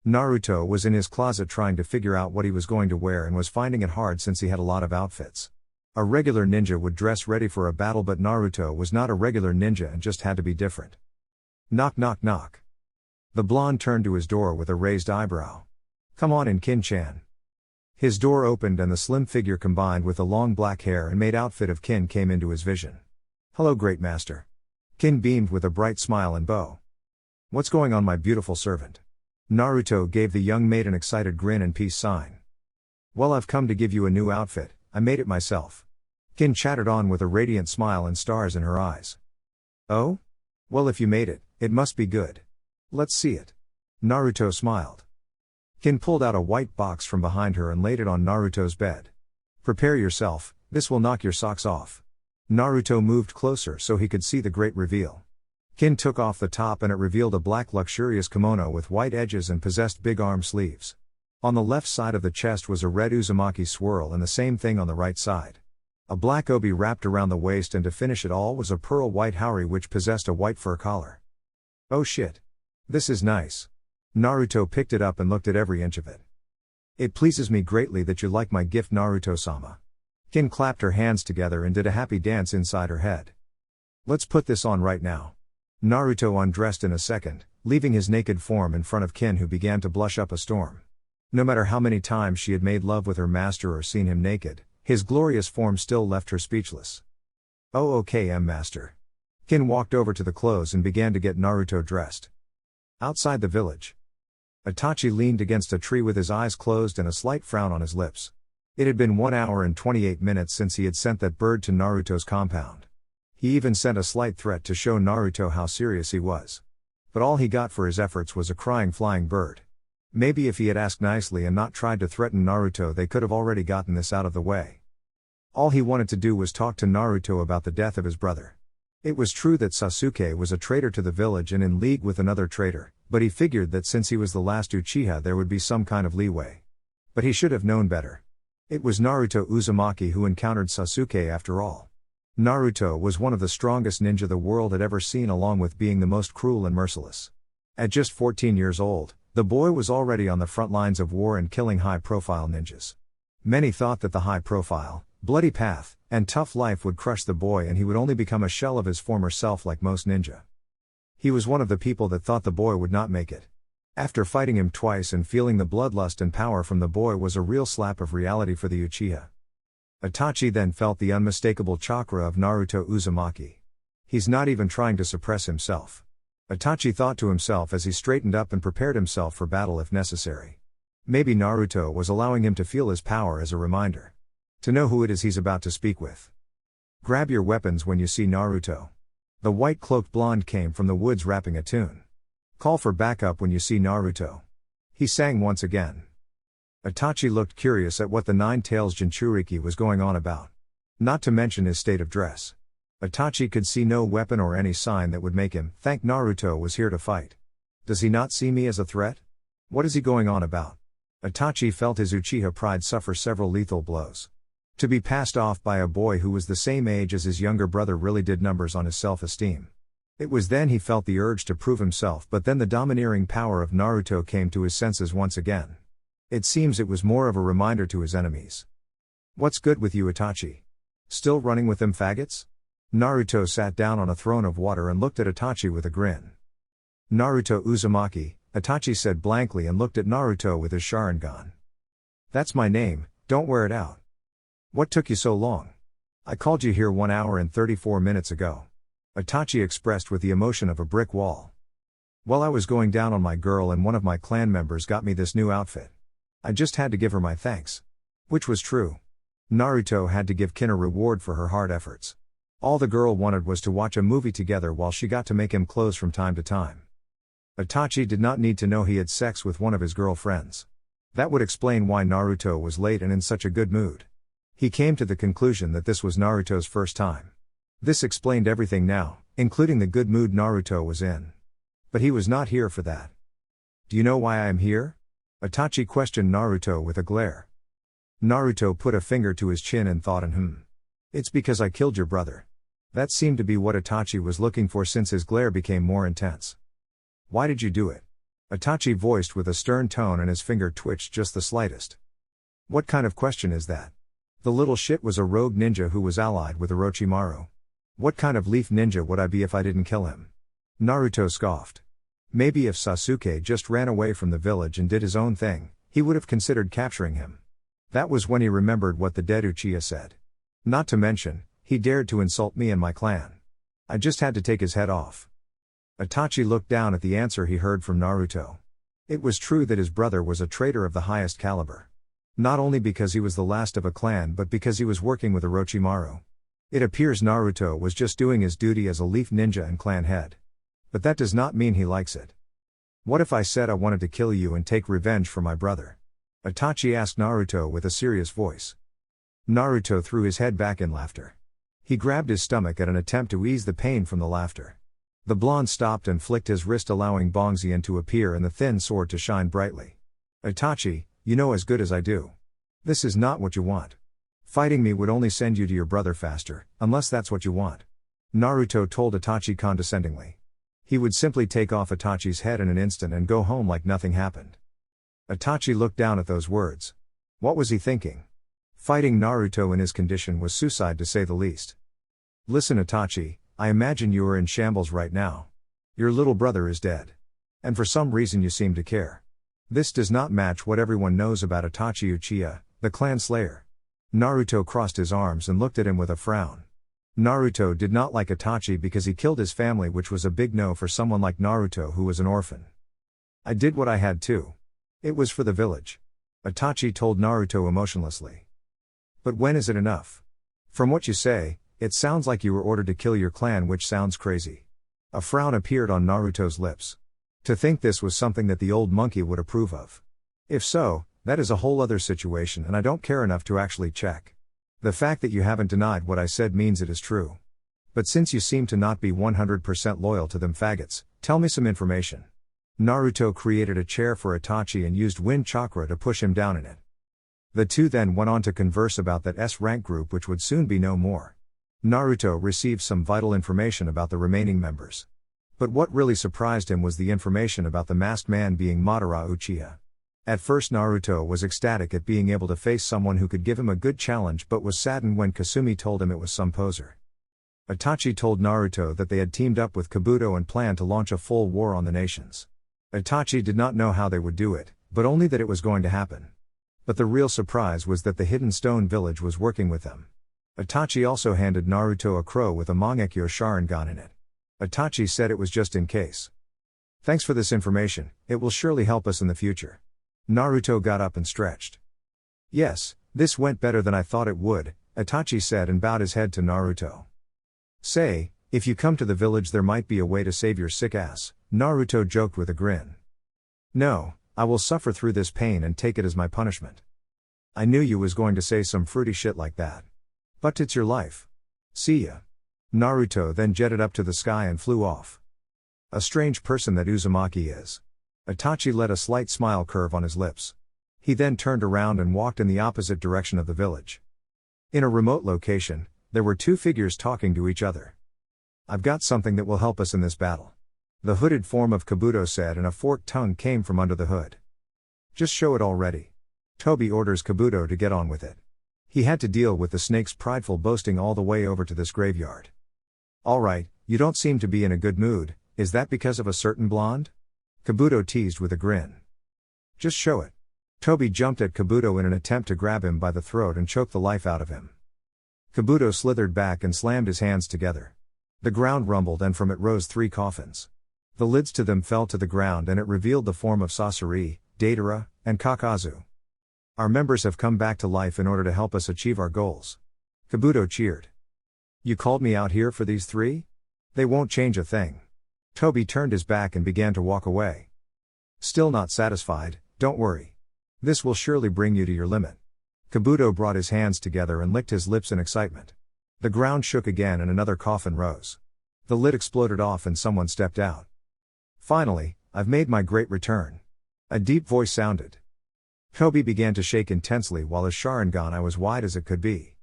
Naruto was in his closet trying to figure out what he was going to wear and was finding it hard since he had a lot of outfits. A regular ninja would dress ready for a battle, but Naruto was not a regular ninja and just had to be different. Knock knock knock. The blonde turned to his door with a raised eyebrow. Come on in, Kin-chan. His door opened and the slim figure combined with the long black hair and made outfit of Kin came into his vision. Hello, great master. Kin beamed with a bright smile and bow. What's going on, my beautiful servant? Naruto gave the young maid an excited grin and peace sign. Well, I've come to give you a new outfit. I made it myself. Kin chattered on with a radiant smile and stars in her eyes. Oh? Well, if you made it, it must be good. Let's see it. Naruto smiled. Kin pulled out a white box from behind her and laid it on Naruto's bed. Prepare yourself, this will knock your socks off. Naruto moved closer so he could see the great reveal. Kin took off the top and it revealed a black luxurious kimono with white edges and possessed big arm sleeves. On the left side of the chest was a red uzumaki swirl and the same thing on the right side. A black obi wrapped around the waist, and to finish it all was a pearl white haori which possessed a white fur collar. Oh shit. This is nice. Naruto picked it up and looked at every inch of it. It pleases me greatly that you like my gift, Naruto-sama. Kin clapped her hands together and did a happy dance inside her head. Let's put this on right now. Naruto undressed in a second, leaving his naked form in front of Kin, who began to blush up a storm. No matter how many times she had made love with her master or seen him naked, his glorious form still left her speechless. Oh okay, master. Kin walked over to the clothes and began to get Naruto dressed. Outside the village, Itachi leaned against a tree with his eyes closed and a slight frown on his lips. It had been 1 hour and 28 minutes since he had sent that bird to Naruto's compound. He even sent a slight threat to show Naruto how serious he was. But all he got for his efforts was a crying flying bird. Maybe if he had asked nicely and not tried to threaten Naruto, they could have already gotten this out of the way. All he wanted to do was talk to Naruto about the death of his brother. It was true that Sasuke was a traitor to the village and in league with another traitor, but he figured that since he was the last Uchiha there would be some kind of leeway. But he should have known better. It was Naruto Uzumaki who encountered Sasuke after all. Naruto was one of the strongest ninja the world had ever seen, along with being the most cruel and merciless. At just 14 years old, the boy was already on the front lines of war and killing high-profile ninjas. Many thought that the high-profile, bloody path, and tough life would crush the boy and he would only become a shell of his former self like most ninja. He was one of the people that thought the boy would not make it. After fighting him twice and feeling the bloodlust and power from the boy was a real slap of reality for the Uchiha. Itachi then felt the unmistakable chakra of Naruto Uzumaki. He's not even trying to suppress himself. Itachi thought to himself as he straightened up and prepared himself for battle if necessary. Maybe Naruto was allowing him to feel his power as a reminder. To know who it is he's about to speak with. Grab your weapons when you see Naruto. The white-cloaked blonde came from the woods rapping a tune. Call for backup when you see Naruto. He sang once again. Itachi looked curious at what the Nine Tails Jinchuriki was going on about. Not to mention his state of dress. Itachi could see no weapon or any sign that would make him think Naruto was here to fight. Does he not see me as a threat? What is he going on about? Itachi felt his Uchiha pride suffer several lethal blows. To be passed off by a boy who was the same age as his younger brother really did numbers on his self-esteem. It was then he felt the urge to prove himself, but then the domineering power of Naruto came to his senses once again. It seems it was more of a reminder to his enemies. What's good with you, Itachi? Still running with them faggots? Naruto sat down on a throne of water and looked at Itachi with a grin. Naruto Uzumaki, Itachi said blankly and looked at Naruto with his Sharingan. That's my name, don't wear it out. What took you so long? I called you here 1 hour and 34 minutes ago. Itachi expressed with the emotion of a brick wall. Well, I was going down on my girl and one of my clan members got me this new outfit. I just had to give her my thanks. Which was true. Naruto had to give Kin a reward for her hard efforts. All the girl wanted was to watch a movie together while she got to make him clothes from time to time. Itachi did not need to know he had sex with one of his girlfriends. That would explain why Naruto was late and in such a good mood. He came to the conclusion that this was Naruto's first time. This explained everything now, including the good mood Naruto was in. But he was not here for that. Do you know why I am here? Itachi questioned Naruto with a glare. Naruto put a finger to his chin and thought It's because I killed your brother. That seemed to be what Itachi was looking for since his glare became more intense. Why did you do it? Itachi voiced with a stern tone and his finger twitched just the slightest. What kind of question is that? The little shit was a rogue ninja who was allied with Orochimaru. What kind of leaf ninja would I be if I didn't kill him? Naruto scoffed. Maybe if Sasuke just ran away from the village and did his own thing, he would have considered capturing him. That was when he remembered what the dead Uchiha said. Not to mention, he dared to insult me and my clan. I just had to take his head off. Itachi looked down at the answer he heard from Naruto. It was true that his brother was a traitor of the highest caliber. Not only because he was the last of a clan but because he was working with Orochimaru. It appears Naruto was just doing his duty as a leaf ninja and clan head. But that does not mean he likes it. What if I said I wanted to kill you and take revenge for my brother? Itachi asked Naruto with a serious voice. Naruto threw his head back in laughter. He grabbed his stomach at an attempt to ease the pain from the laughter. The blonde stopped and flicked his wrist, allowing Bongzian to appear and the thin sword to shine brightly. Itachi, you know as good as I do. This is not what you want. Fighting me would only send you to your brother faster, unless that's what you want. Naruto told Itachi condescendingly. He would simply take off Itachi's head in an instant and go home like nothing happened. Itachi looked down at those words. What was he thinking? Fighting Naruto in his condition was suicide to say the least. Listen, Itachi, I imagine you are in shambles right now. Your little brother is dead. And for some reason you seem to care. This does not match what everyone knows about Itachi Uchiha, the clan slayer. Naruto crossed his arms and looked at him with a frown. Naruto did not like Itachi because he killed his family, which was a big no for someone like Naruto who was an orphan. I did what I had to. It was for the village. Itachi told Naruto emotionlessly. But when is it enough? From what you say, it sounds like you were ordered to kill your clan, which sounds crazy. A frown appeared on Naruto's lips. To think this was something that the old monkey would approve of. If so, that is a whole other situation and I don't care enough to actually check. The fact that you haven't denied what I said means it is true. But since you seem to not be 100% loyal to them faggots, tell me some information. Naruto created a chair for Itachi and used wind chakra to push him down in it. The two then went on to converse about that S-rank group which would soon be no more. Naruto received some vital information about the remaining members. But what really surprised him was the information about the masked man being Madara Uchiha. At first Naruto was ecstatic at being able to face someone who could give him a good challenge, but was saddened when Kasumi told him it was some poser. Itachi told Naruto that they had teamed up with Kabuto and planned to launch a full war on the nations. Itachi did not know how they would do it, but only that it was going to happen. But the real surprise was that the Hidden Stone Village was working with them. Itachi also handed Naruto a crow with a Mangekyo Sharingan in it. Itachi said it was just in case. Thanks for this information, it will surely help us in the future. Naruto got up and stretched. Yes, this went better than I thought it would, Itachi said and bowed his head to Naruto. Say, if you come to the village there might be a way to save your sick ass, Naruto joked with a grin. No, I will suffer through this pain and take it as my punishment. I knew you was going to say some fruity shit like that. But it's your life. See ya. Naruto then jetted up to the sky and flew off. A strange person that Uzumaki is. Itachi let a slight smile curve on his lips. He then turned around and walked in the opposite direction of the village. In a remote location, there were two figures talking to each other. I've got something that will help us in this battle. The hooded form of Kabuto said, and a forked tongue came from under the hood. Just show it already. Toby orders Kabuto to get on with it. He had to deal with the snake's prideful boasting all the way over to this graveyard. Alright, you don't seem to be in a good mood, is that because of a certain blonde? Kabuto teased with a grin. Just show it. Toby jumped at Kabuto in an attempt to grab him by the throat and choke the life out of him. Kabuto slithered back and slammed his hands together. The ground rumbled and from it rose 3 coffins. The lids to them fell to the ground and it revealed the form of Sasori, Deidara, and Kakazu. Our members have come back to life in order to help us achieve our goals. Kabuto cheered. You called me out here for these 3? They won't change a thing. Toby turned his back and began to walk away. Still not satisfied, don't worry. This will surely bring you to your limit. Kabuto brought his hands together and licked his lips in excitement. The ground shook again and another coffin rose. The lid exploded off and someone stepped out. Finally, I've made my great return. A deep voice sounded. Toby began to shake intensely while his Sharingan was wide as it could be.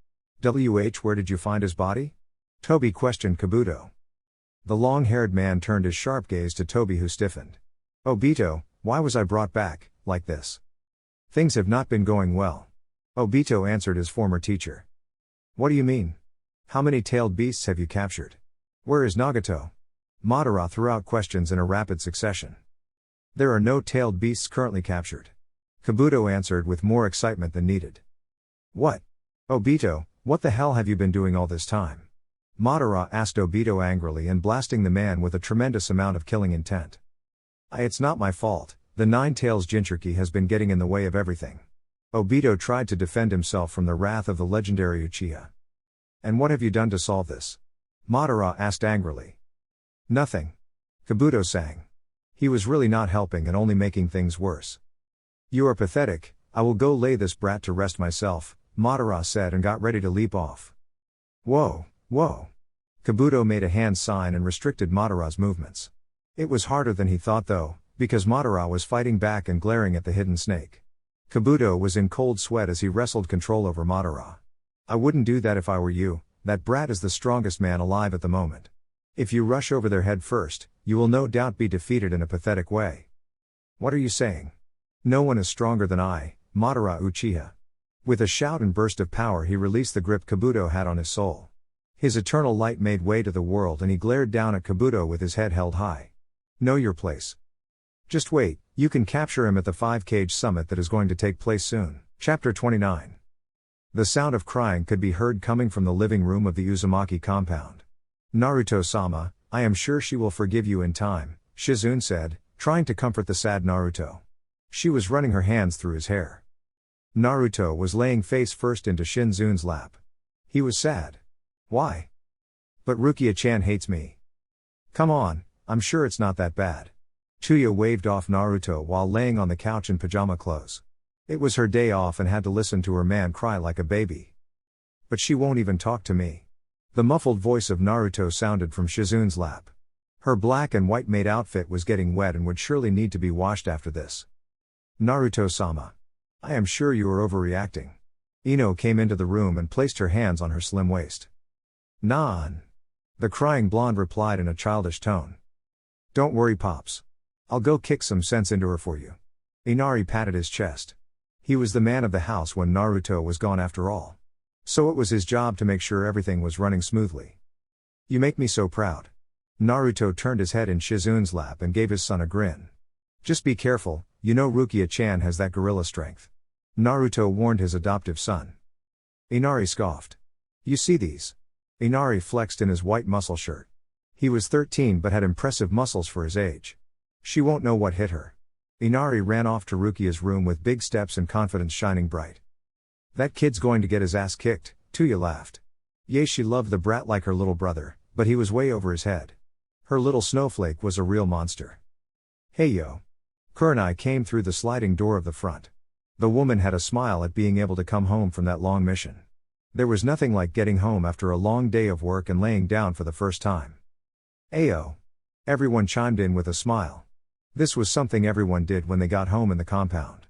Where did you find his body? Toby questioned Kabuto. The long-haired man turned his sharp gaze to Toby, who stiffened. Obito, why was I brought back, like this? Things have not been going well. Obito answered his former teacher. What do you mean? How many tailed beasts have you captured? Where is Nagato? Madara threw out questions in a rapid succession. There are no tailed beasts currently captured. Kabuto answered with more excitement than needed. What? Obito, what the hell have you been doing all this time? Madara asked Obito angrily and blasting the man with a tremendous amount of killing intent. It's not my fault, the Nine Tails Jinchuriki has been getting in the way of everything. Obito tried to defend himself from the wrath of the legendary Uchiha. And what have you done to solve this? Madara asked angrily. Nothing. Kabuto sang. He was really not helping and only making things worse. You are pathetic, I will go lay this brat to rest myself, Madara said and got ready to leap off. Whoa, whoa. Kabuto made a hand sign and restricted Madara's movements. It was harder than he thought though, because Madara was fighting back and glaring at the hidden snake. Kabuto was in cold sweat as he wrestled control over Madara. I wouldn't do that if I were you, that brat is the strongest man alive at the moment. If you rush over their head first, you will no doubt be defeated in a pathetic way. What are you saying? No one is stronger than I, Madara Uchiha. With a shout and burst of power he released the grip Kabuto had on his soul. His eternal light made way to the world and he glared down at Kabuto with his head held high. Know your place. Just wait, you can capture him at the 5 Kage summit that is going to take place soon. Chapter 29. The sound of crying could be heard coming from the living room of the Uzumaki compound. Naruto-sama, I am sure she will forgive you in time, Shizune said, trying to comfort the sad Naruto. She was running her hands through his hair. Naruto was laying face first into Shinzune's lap. He was sad. Why? But Rukia-chan hates me. Come on, I'm sure it's not that bad. Tuya waved off Naruto while laying on the couch in pajama clothes. It was her day off and had to listen to her man cry like a baby. But she won't even talk to me. The muffled voice of Naruto sounded from Shizune's lap. Her black and white maid outfit was getting wet and would surely need to be washed after this. Naruto-sama. I am sure you are overreacting. Ino came into the room and placed her hands on her slim waist. Nan. The crying blonde replied in a childish tone. Don't worry, Pops. I'll go kick some sense into her for you. Inari patted his chest. He was the man of the house when Naruto was gone after all. So it was his job to make sure everything was running smoothly. You make me so proud. Naruto turned his head in Shizune's lap and gave his son a grin. Just be careful, you know Rukia-chan has that gorilla strength. Naruto warned his adoptive son. Inari scoffed. You see these? Inari flexed in his white muscle shirt. He was 13 but had impressive muscles for his age. She won't know what hit her. Inari ran off to Rukia's room with big steps and confidence shining bright. That kid's going to get his ass kicked, Tuya laughed. Yea, she loved the brat like her little brother, but he was way over his head. Her little snowflake was a real monster. Hey yo. Kurenai came through the sliding door of the front. The woman had a smile at being able to come home from that long mission. There was nothing like getting home after a long day of work and laying down for the first time. Ayo. Everyone chimed in with a smile. This was something everyone did when they got home in the compound.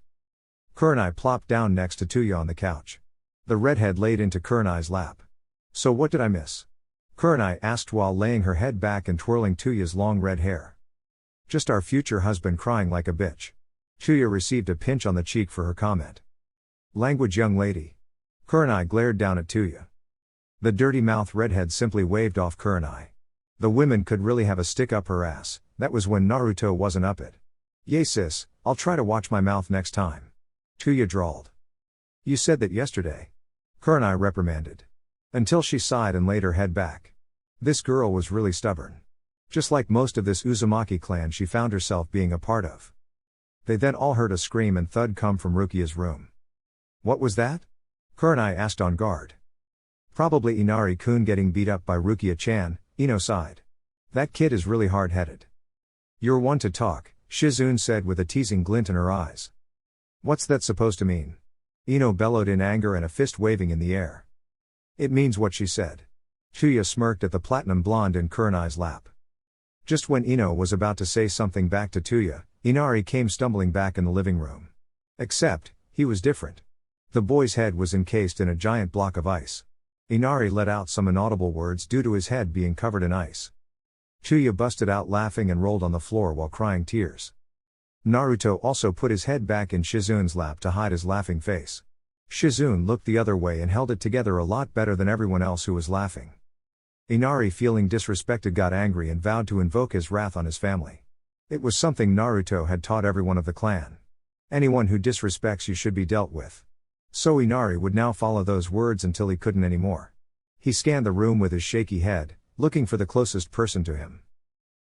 Kurenai plopped down next to Tuya on the couch. The redhead laid into Kurenai's lap. So what did I miss? Kurenai asked while laying her head back and twirling Tuya's long red hair. Just our future husband crying like a bitch. Tuya received a pinch on the cheek for her comment. Language, young lady. Kurenai glared down at Tuya. The dirty mouth redhead simply waved off Kurenai. The women could really have a stick up her ass. That was when Naruto wasn't up it. Yay sis, I'll try to watch my mouth next time. Tuya drawled. You said that yesterday. Kurenai reprimanded. Until she sighed and laid her head back. This girl was really stubborn. Just like most of this Uzumaki clan she found herself being a part of. They then all heard a scream and thud come from Rukia's room. What was that? Kurenai asked on guard. Probably Inari-kun getting beat up by Rukia-chan, Ino sighed. That kid is really hard-headed. You're one to talk, Shizune said with a teasing glint in her eyes. What's that supposed to mean? Ino bellowed in anger and a fist waving in the air. It means what she said. Tuya smirked at the platinum blonde in Kurenai's lap. Just when Ino was about to say something back to Tuya, Inari came stumbling back in the living room. Except, he was different. The boy's head was encased in a giant block of ice. Inari let out some inaudible words due to his head being covered in ice. Tuya busted out laughing and rolled on the floor while crying tears. Naruto also put his head back in Shizune's lap to hide his laughing face. Shizune looked the other way and held it together a lot better than everyone else who was laughing. Inari, feeling disrespected, got angry and vowed to invoke his wrath on his family. It was something Naruto had taught everyone of the clan. Anyone who disrespects you should be dealt with. So Inari would now follow those words until he couldn't anymore. He scanned the room with his shaky head, looking for the closest person to him.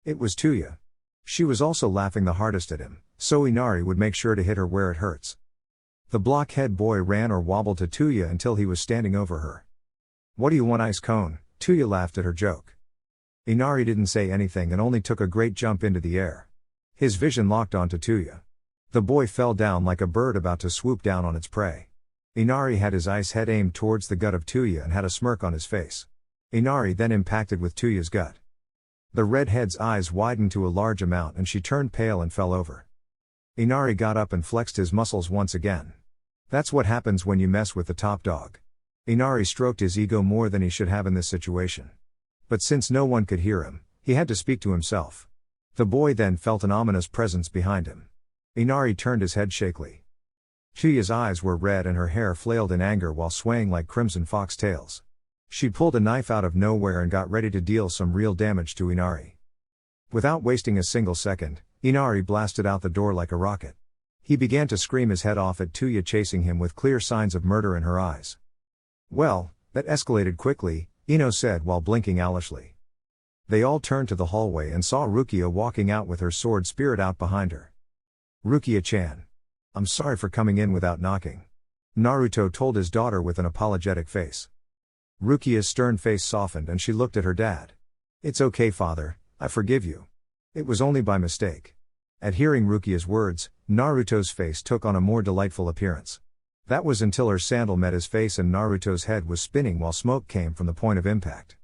It was Tuya. She was also laughing the hardest at him, so Inari would make sure to hit her where it hurts. The blockhead boy ran or wobbled to Tuya until he was standing over her. What do you want, ice cone? Tuya laughed at her joke. Inari didn't say anything and only took a great jump into the air. His vision locked onto Tuya. The boy fell down like a bird about to swoop down on its prey. Inari had his ice head aimed towards the gut of Tuya and had a smirk on his face. Inari then impacted with Tuya's gut. The redhead's eyes widened to a large amount and she turned pale and fell over. Inari got up and flexed his muscles once again. That's what happens when you mess with the top dog. Inari stroked his ego more than he should have in this situation. But since no one could hear him, he had to speak to himself. The boy then felt an ominous presence behind him. Inari turned his head shakily. Tuya's eyes were red and her hair flailed in anger while swaying like crimson foxtails. She pulled a knife out of nowhere and got ready to deal some real damage to Inari. Without wasting a single second, Inari blasted out the door like a rocket. He began to scream his head off at Tuya, chasing him with clear signs of murder in her eyes. Well, that escalated quickly, Ino said while blinking owlishly. They all turned to the hallway and saw Rukia walking out with her sword spirit out behind her. Rukia-chan. I'm sorry for coming in without knocking. Naruto told his daughter with an apologetic face. Rukia's stern face softened and she looked at her dad. It's okay, father, I forgive you. It was only by mistake. At hearing Rukia's words, Naruto's face took on a more delightful appearance. That was until her sandal met his face and Naruto's head was spinning while smoke came from the point of impact.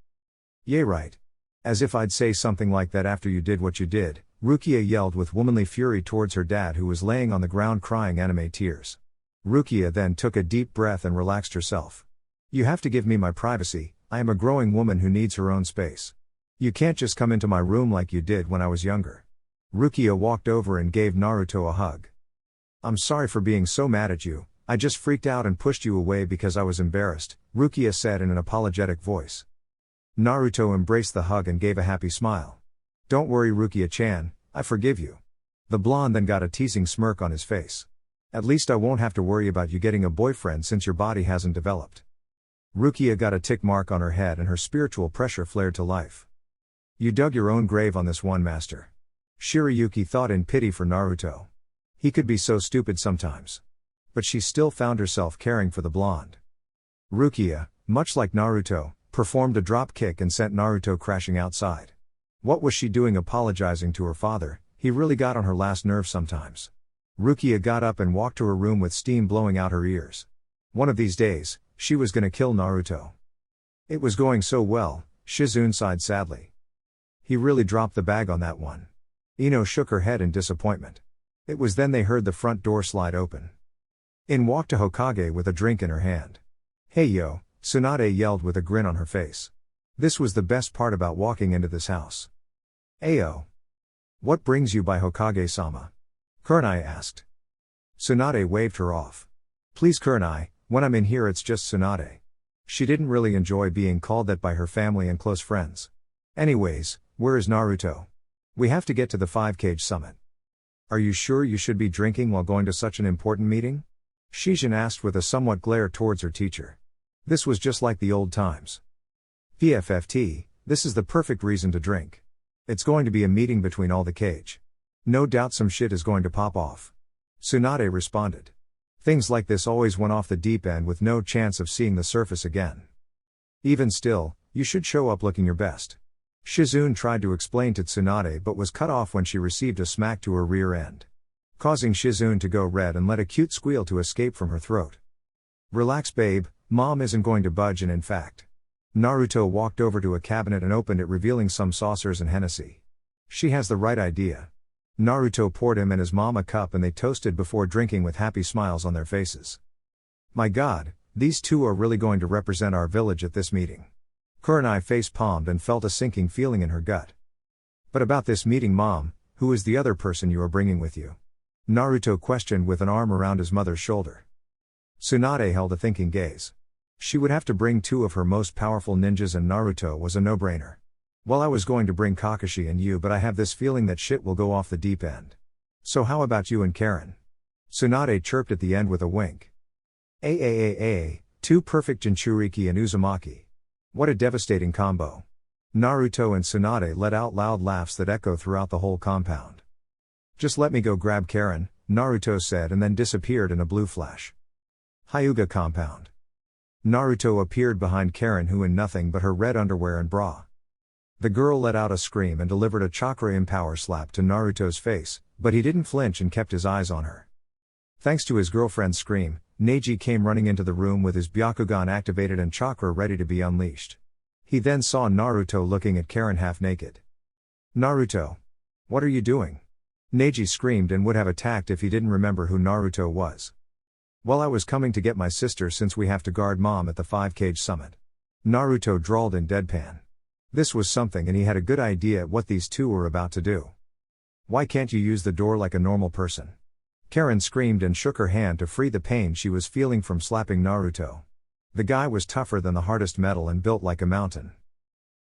Yay, right. As if I'd say something like that after you did what you did, Rukia yelled with womanly fury towards her dad, who was laying on the ground crying anime tears. Rukia then took a deep breath and relaxed herself. You have to give me my privacy, I am a growing woman who needs her own space. You can't just come into my room like you did when I was younger. Rukia walked over and gave Naruto a hug. I'm sorry for being so mad at you, I just freaked out and pushed you away because I was embarrassed, Rukia said in an apologetic voice. Naruto embraced the hug and gave a happy smile. Don't worry, Rukia-chan, I forgive you. The blonde then got a teasing smirk on his face. At least I won't have to worry about you getting a boyfriend since your body hasn't developed. Rukia got a tick mark on her head and her spiritual pressure flared to life. You dug your own grave on this one, master. Shirayuki thought in pity for Naruto. He could be so stupid sometimes. But she still found herself caring for the blonde. Rukia, much like Naruto, performed a drop kick and sent Naruto crashing outside. What was she doing apologizing to her father? He really got on her last nerve sometimes. Rukia got up and walked to her room with steam blowing out her ears. One of these days, she was gonna kill Naruto. It was going so well, Shizune sighed sadly. He really dropped the bag on that one. Ino shook her head in disappointment. It was then they heard the front door slide open. In walked a Hokage with a drink in her hand. Hey yo, Tsunade yelled with a grin on her face. This was the best part about walking into this house. Ayo. What brings you by Hokage-sama? Kurenai asked. Tsunade waved her off. Please Kurenai, when I'm in here it's just Tsunade. She didn't really enjoy being called that by her family and close friends. Anyways, where is Naruto? We have to get to the 5 Kage summit. Are you sure you should be drinking while going to such an important meeting? Shijin asked with a somewhat glare towards her teacher. This was just like the old times. PFFT, this is the perfect reason to drink. It's going to be a meeting between all the Kage. No doubt some shit is going to pop off. Tsunade responded. Things like this always went off the deep end with no chance of seeing the surface again. Even still, you should show up looking your best. Shizune tried to explain to Tsunade but was cut off when she received a smack to her rear end, causing Shizune to go red and let a cute squeal to escape from her throat. Relax babe, mom isn't going to budge and in fact. Naruto walked over to a cabinet and opened it revealing some saucers and Hennessy. She has the right idea. Naruto poured him and his mom a cup and they toasted before drinking with happy smiles on their faces. My god, these two are really going to represent our village at this meeting. Kurenai face-palmed and felt a sinking feeling in her gut. But about this meeting mom, who is the other person you are bringing with you? Naruto questioned with an arm around his mother's shoulder. Tsunade held a thinking gaze. She would have to bring two of her most powerful ninjas and Naruto was a no-brainer. Well I was going to bring Kakashi and you but I have this feeling that shit will go off the deep end. So how about you and Karen? Tsunade chirped at the end with a wink. Two perfect Jinchuriki and Uzumaki. What a devastating combo. Naruto and Tsunade let out loud laughs that echo throughout the whole compound. Just let me go grab Karen, Naruto said and then disappeared in a blue flash. Hyuga compound. Naruto appeared behind Karen who in nothing but her red underwear and bra. The girl let out a scream and delivered a chakra empower slap to Naruto's face, but he didn't flinch and kept his eyes on her. Thanks to his girlfriend's scream, Neji came running into the room with his Byakugan activated and chakra ready to be unleashed. He then saw Naruto looking at Karen half naked. Naruto. What are you doing? Neji screamed and would have attacked if he didn't remember who Naruto was. Well I was coming to get my sister since we have to guard mom at the 5 Kage summit. Naruto drawled in deadpan. This was something and he had a good idea at what these two were about to do. Why can't you use the door like a normal person? Karen screamed and shook her hand to free the pain she was feeling from slapping Naruto. The guy was tougher than the hardest metal and built like a mountain.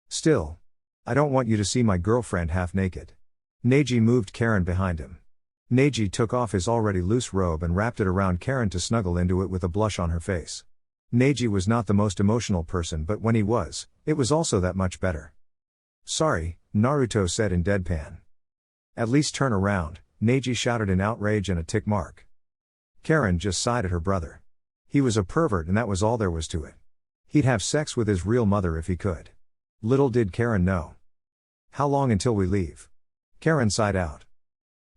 Still. I don't want you to see my girlfriend half naked. Neji moved Karen behind him. Neji took off his already loose robe and wrapped it around Karen to snuggle into it with a blush on her face. Neji was not the most emotional person but when he was, it was also that much better. Sorry, Naruto said in deadpan. At least turn around, Neji shouted in outrage and a tick mark. Karen just sighed at her brother. He was a pervert and that was all there was to it. He'd have sex with his real mother if he could. Little did Karen know. How long until we leave? Karen sighed out.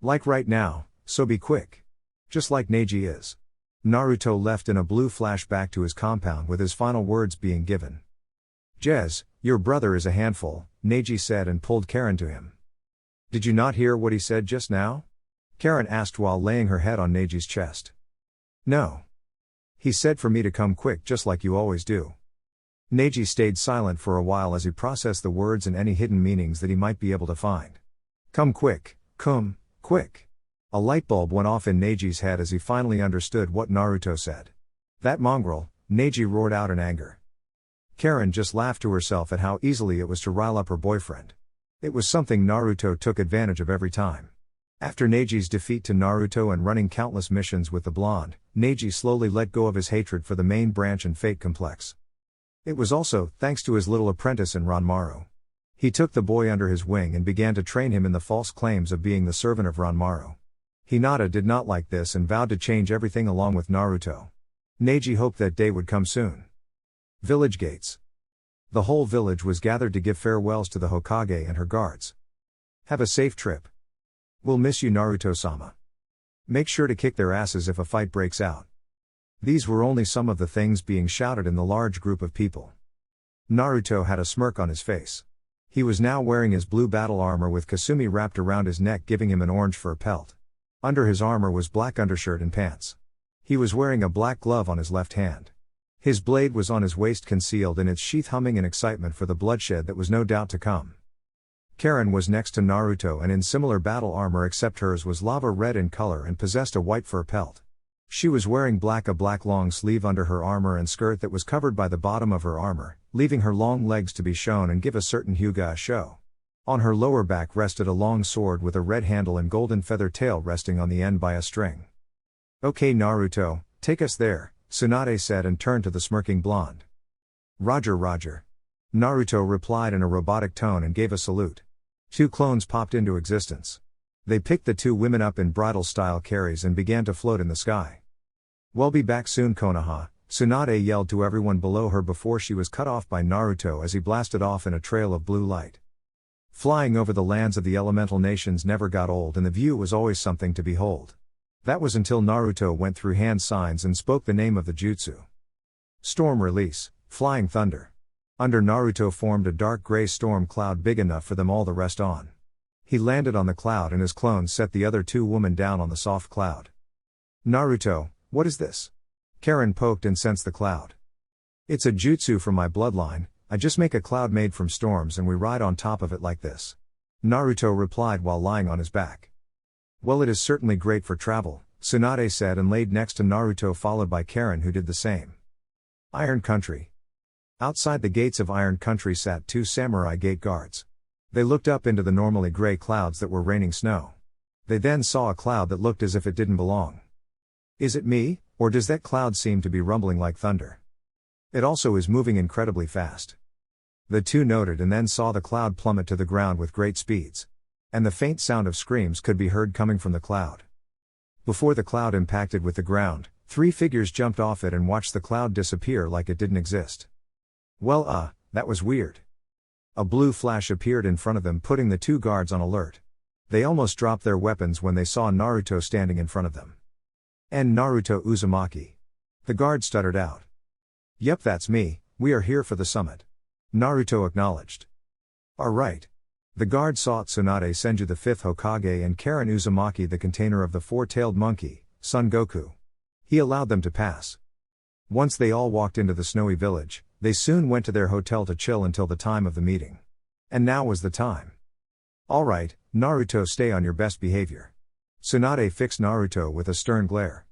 Like right now, so be quick. Just like Neji is. Naruto left in a blue flashback to his compound with his final words being given. Jez, your brother is a handful, Neji said and pulled Karen to him. Did you not hear what he said just now? Karen asked while laying her head on Neji's chest. No. He said for me to come quick just like you always do. Neji stayed silent for a while as he processed the words and any hidden meanings that he might be able to find. Come quick, come, quick. A light bulb went off in Neji's head as he finally understood what Naruto said. That mongrel, Neji roared out in anger. Karen just laughed to herself at how easily it was to rile up her boyfriend. It was something Naruto took advantage of every time. After Neji's defeat to Naruto and running countless missions with the blonde, Neji slowly let go of his hatred for the main branch and Fate Complex. It was also thanks to his little apprentice in Ranmaru. He took the boy under his wing and began to train him in the false claims of being the servant of Ranmaru. Hinata did not like this and vowed to change everything along with Naruto. Neji hoped that day would come soon. Village gates. The whole village was gathered to give farewells to the Hokage and her guards. Have a safe trip. We'll miss you Naruto-sama. Make sure to kick their asses if a fight breaks out. These were only some of the things being shouted in the large group of people. Naruto had a smirk on his face. He was now wearing his blue battle armor with Kasumi wrapped around his neck giving him an orange fur pelt. Under his armor was black undershirt and pants. He was wearing a black glove on his left hand. His blade was on his waist, concealed in its sheath, humming in excitement for the bloodshed that was no doubt to come. Karen was next to Naruto and in similar battle armor, except hers was lava red in color and possessed a white fur pelt. She was wearing a black long sleeve under her armor and skirt that was covered by the bottom of her armor, leaving her long legs to be shown and give a certain Hyuga a show. On her lower back rested a long sword with a red handle and golden feather tail resting on the end by a string. "Okay Naruto, take us there," Tsunade said and turned to the smirking blonde. "Roger Roger." Naruto replied in a robotic tone and gave a salute. 2 clones popped into existence. They picked the 2 women up in bridal-style carries and began to float in the sky. "We'll be back soon Konoha," Tsunade yelled to everyone below her before she was cut off by Naruto as he blasted off in a trail of blue light. Flying over the lands of the elemental nations never got old, and the view was always something to behold. That was until Naruto went through hand signs and spoke the name of the jutsu. Storm release, flying thunder. Under Naruto formed a dark gray storm cloud big enough for them all to rest on. He landed on the cloud and his clones set the other 2 women down on the soft cloud. "Naruto, what is this?" Karen poked and sensed the cloud. "It's a jutsu from my bloodline. I just make a cloud made from storms and we ride on top of it like this," Naruto replied while lying on his back. "Well, it is certainly great for travel," Tsunade said and laid next to Naruto, followed by Karen, who did the same. Iron Country. Outside the gates of Iron Country sat 2 samurai gate guards. They looked up into the normally gray clouds that were raining snow. They then saw a cloud that looked as if it didn't belong. "Is it me, or does that cloud seem to be rumbling like thunder? It also is moving incredibly fast." The 2 noted and then saw the cloud plummet to the ground with great speeds. And the faint sound of screams could be heard coming from the cloud. Before the cloud impacted with the ground, 3 figures jumped off it and watched the cloud disappear like it didn't exist. "Well, that was weird." A blue flash appeared in front of them, putting the 2 guards on alert. They almost dropped their weapons when they saw Naruto standing in front of them. "And Naruto Uzumaki." The guard stuttered out. "Yep, that's me, we are here for the summit," Naruto acknowledged. "Alright." The guard saw Tsunade Senju the 5th Hokage and Karen Uzumaki, the container of the 4-tailed monkey, Son Goku. He allowed them to pass. Once they all walked into the snowy village, they soon went to their hotel to chill until the time of the meeting. And now was the time. "Alright, Naruto, stay on your best behavior." Tsunade fixed Naruto with a stern glare.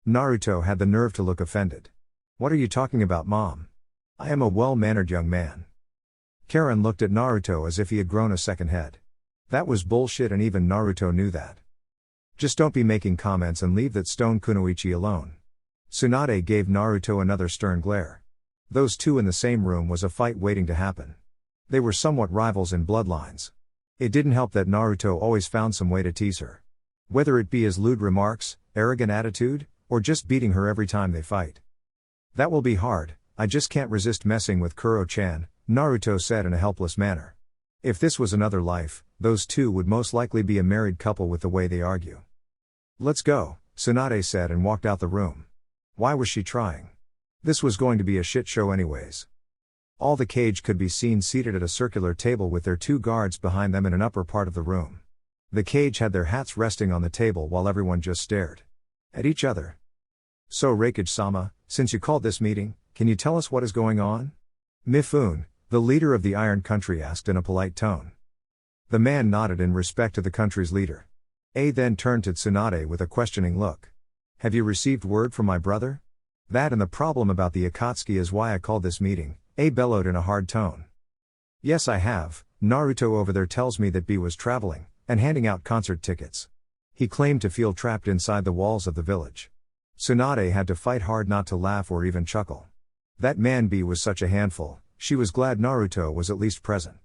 Naruto had the nerve to look offended. "What are you talking about, Mom? I am a well-mannered young man." Karen looked at Naruto as if he had grown a second head. That was bullshit, and even Naruto knew that. "Just don't be making comments and leave that stone kunoichi alone." Tsunade gave Naruto another stern glare. Those 2 in the same room was a fight waiting to happen. They were somewhat rivals in bloodlines. It didn't help that Naruto always found some way to tease her. Whether it be his lewd remarks, arrogant attitude, or just beating her every time they fight. "That will be hard, I just can't resist messing with Kuro-chan," Naruto said in a helpless manner. If this was another life, those 2 would most likely be a married couple with the way they argue. "Let's go," Tsunade said and walked out the room. Why was she trying? This was going to be a shit show anyways. All the Kage could be seen seated at a circular table with their 2 guards behind them in an upper part of the room. The Kage had their hats resting on the table while everyone just stared at each other. "So Raikage-sama, since you called this meeting, can you tell us what is going on?" Mifune, the leader of the Iron Country, asked in a polite tone. The man nodded in respect to the country's leader. A then turned to Tsunade with a questioning look. "Have you received word from my brother? That and the problem about the Akatsuki is why I called this meeting," A bellowed in a hard tone. "Yes, I have. Naruto over there tells me that B was traveling and handing out concert tickets. He claimed to feel trapped inside the walls of the village." Tsunade had to fight hard not to laugh or even chuckle. That man B was such a handful, she was glad Naruto was at least present.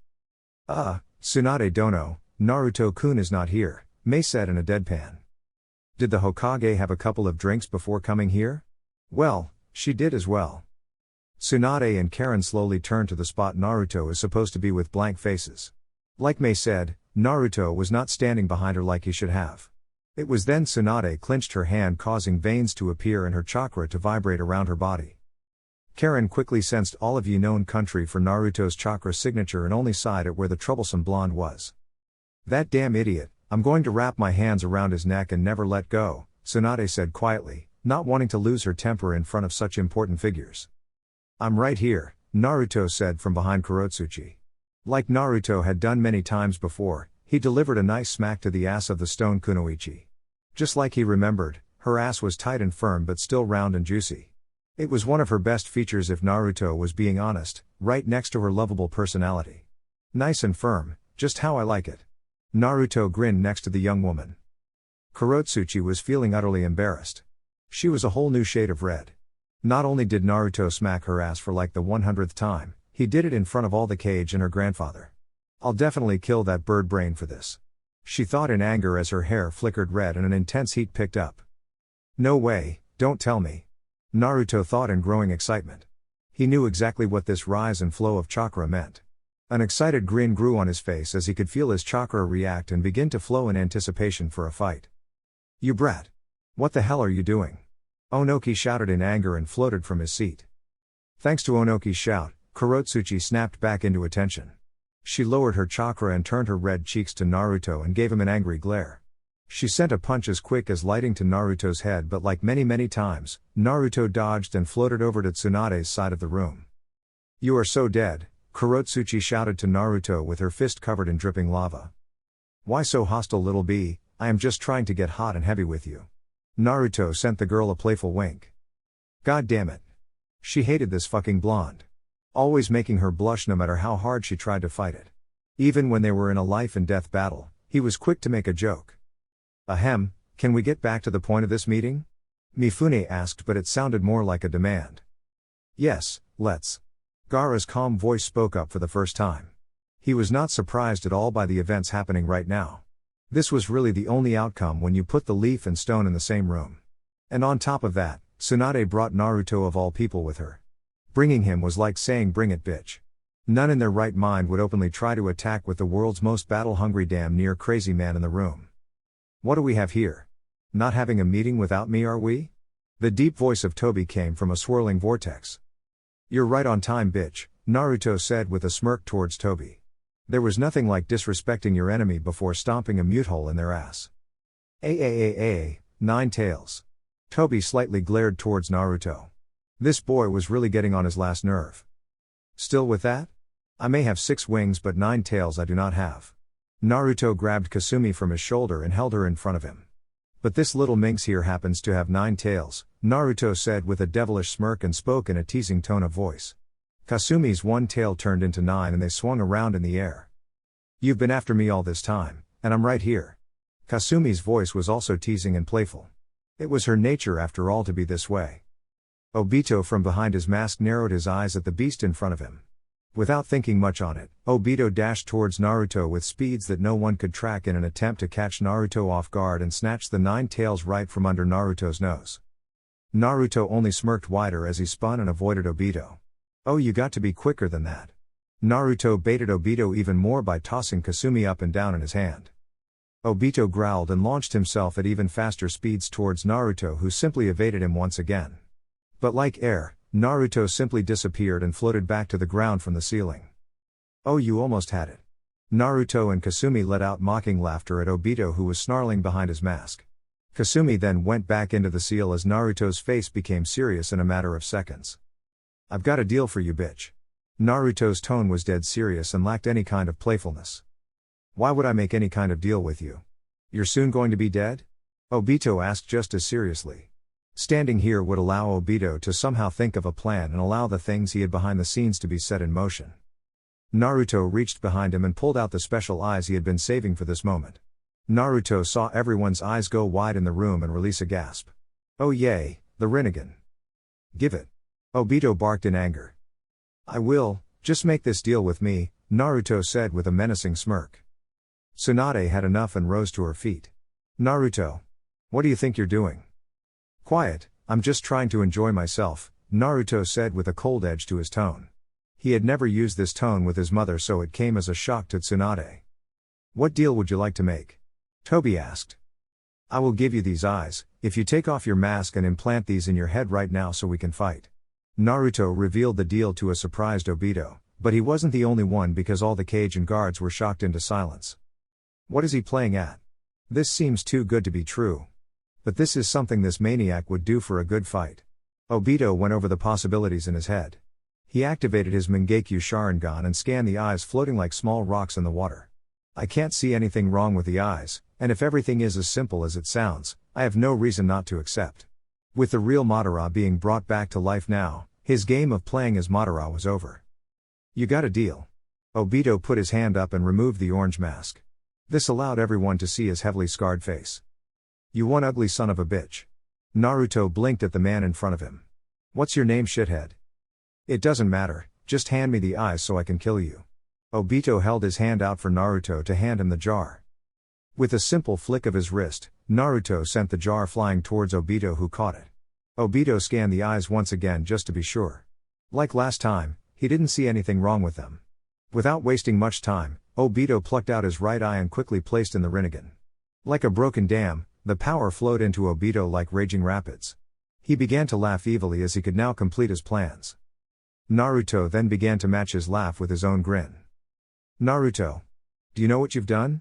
Tsunade dono, Naruto-kun is not here," Mei said in a deadpan. "Did the Hokage have a couple of drinks before coming here?" "Well, she did as well." Tsunade and Karen slowly turned to the spot Naruto is supposed to be with blank faces. Like Mei said, Naruto was not standing behind her like he should have. It was then Tsunade clenched her hand, causing veins to appear and her chakra to vibrate around her body. Karen quickly sensed all of Yi known country for Naruto's chakra signature and only sighed at where the troublesome blonde was. "That damn idiot, I'm going to wrap my hands around his neck and never let go," Tsunade said quietly, not wanting to lose her temper in front of such important figures. I'm right here, Naruto said from behind Kurotsuchi. Like Naruto had done many times before, he delivered a nice smack to the ass of the stone kunoichi. Just like he remembered, her ass was tight and firm but still round and juicy. It was one of her best features if Naruto was being honest, right next to her lovable personality. Nice and firm, just how I like it. Naruto grinned next to the young woman. Kurotsuchi was feeling utterly embarrassed. She was a whole new shade of red. Not only did Naruto smack her ass for like the 100th time, he did it in front of all the Kage and her grandfather. I'll definitely kill that bird brain for this. She thought in anger as her hair flickered red and an intense heat picked up. No way, don't tell me. Naruto thought in growing excitement. He knew exactly what this rise and flow of chakra meant. An excited grin grew on his face as he could feel his chakra react and begin to flow in anticipation for a fight. You brat! What the hell are you doing? Onoki shouted in anger and floated from his seat. Thanks to Onoki's shout, Kurotsuchi snapped back into attention. She lowered her chakra and turned her red cheeks to Naruto and gave him an angry glare. She sent a punch as quick as lightning to Naruto's head, but like many times, Naruto dodged and floated over to Tsunade's side of the room. You are so dead, Kurotsuchi shouted to Naruto with her fist covered in dripping lava. Why so hostile, little bee? I am just trying to get hot and heavy with you. Naruto sent the girl a playful wink. God damn it. She hated this fucking blonde. Always making her blush no matter how hard she tried to fight it. Even when they were in a life and death battle, he was quick to make a joke. Ahem, can we get back to the point of this meeting? Mifune asked, but it sounded more like a demand. Yes, let's. Gaara's calm voice spoke up for the first time. He was not surprised at all by the events happening right now. This was really the only outcome when you put the leaf and stone in the same room. And on top of that, Tsunade brought Naruto of all people with her. Bringing him was like saying bring it bitch. None in their right mind would openly try to attack with the world's most battle-hungry damn near crazy man in the room. What do we have here? Not having a meeting without me, are we? The deep voice of Tobi came from a swirling vortex. You're right on time, bitch, Naruto said with a smirk towards Tobi. There was nothing like disrespecting your enemy before stomping a mute hole in their ass. Nine tails. Tobi slightly glared towards Naruto. This boy was really getting on his last nerve. Still with that? I may have 6 wings but 9 tails I do not have. Naruto grabbed Kasumi from his shoulder and held her in front of him. But this little minx here happens to have 9 tails, Naruto said with a devilish smirk and spoke in a teasing tone of voice. Kasumi's one tail turned into 9 and they swung around in the air. You've been after me all this time, and I'm right here. Kasumi's voice was also teasing and playful. It was her nature after all to be this way. Obito from behind his mask narrowed his eyes at the beast in front of him. Without thinking much on it, Obito dashed towards Naruto with speeds that no one could track in an attempt to catch Naruto off guard and snatch the 9 tails right from under Naruto's nose. Naruto only smirked wider as he spun and avoided Obito. Oh, you got to be quicker than that. Naruto baited Obito even more by tossing Kasumi up and down in his hand. Obito growled and launched himself at even faster speeds towards Naruto, who simply evaded him once again. But like air, Naruto simply disappeared and floated back to the ground from the ceiling. Oh, you almost had it. Naruto and Kasumi let out mocking laughter at Obito, who was snarling behind his mask. Kasumi then went back into the seal as Naruto's face became serious in a matter of seconds. I've got a deal for you, bitch. Naruto's tone was dead serious and lacked any kind of playfulness. Why would I make any kind of deal with you? You're soon going to be dead? Obito asked just as seriously. Standing here would allow Obito to somehow think of a plan and allow the things he had behind the scenes to be set in motion. Naruto reached behind him and pulled out the special eyes he had been saving for this moment. Naruto saw everyone's eyes go wide in the room and release a gasp. Oh yay, the Rinnegan. Give it. Obito barked in anger. I will, just make this deal with me, Naruto said with a menacing smirk. Tsunade had enough and rose to her feet. Naruto. What do you think you're doing? Quiet, I'm just trying to enjoy myself, Naruto said with a cold edge to his tone. He had never used this tone with his mother, so it came as a shock to Tsunade. What deal would you like to make? Tobi asked. I will give you these eyes, if you take off your mask and implant these in your head right now so we can fight. Naruto revealed the deal to a surprised Obito, but he wasn't the only one because all the Kage and guards were shocked into silence. What is he playing at? This seems too good to be true. But this is something this maniac would do for a good fight. Obito went over the possibilities in his head. He activated his Mangekyo Sharingan and scanned the eyes floating like small rocks in the water. I can't see anything wrong with the eyes, and if everything is as simple as it sounds, I have no reason not to accept. With the real Madara being brought back to life now, his game of playing as Madara was over. You got a deal. Obito put his hand up and removed the orange mask. This allowed everyone to see his heavily scarred face. You one ugly son of a bitch. Naruto blinked at the man in front of him. What's your name, shithead? It doesn't matter, just hand me the eyes so I can kill you. Obito held his hand out for Naruto to hand him the jar. With a simple flick of his wrist, Naruto sent the jar flying towards Obito, who caught it. Obito scanned the eyes once again just to be sure. Like last time, he didn't see anything wrong with them. Without wasting much time, Obito plucked out his right eye and quickly placed in the Rinnegan. Like a broken dam, the power flowed into Obito like raging rapids. He began to laugh evilly as he could now complete his plans. Naruto then began to match his laugh with his own grin. Naruto, do you know what you've done?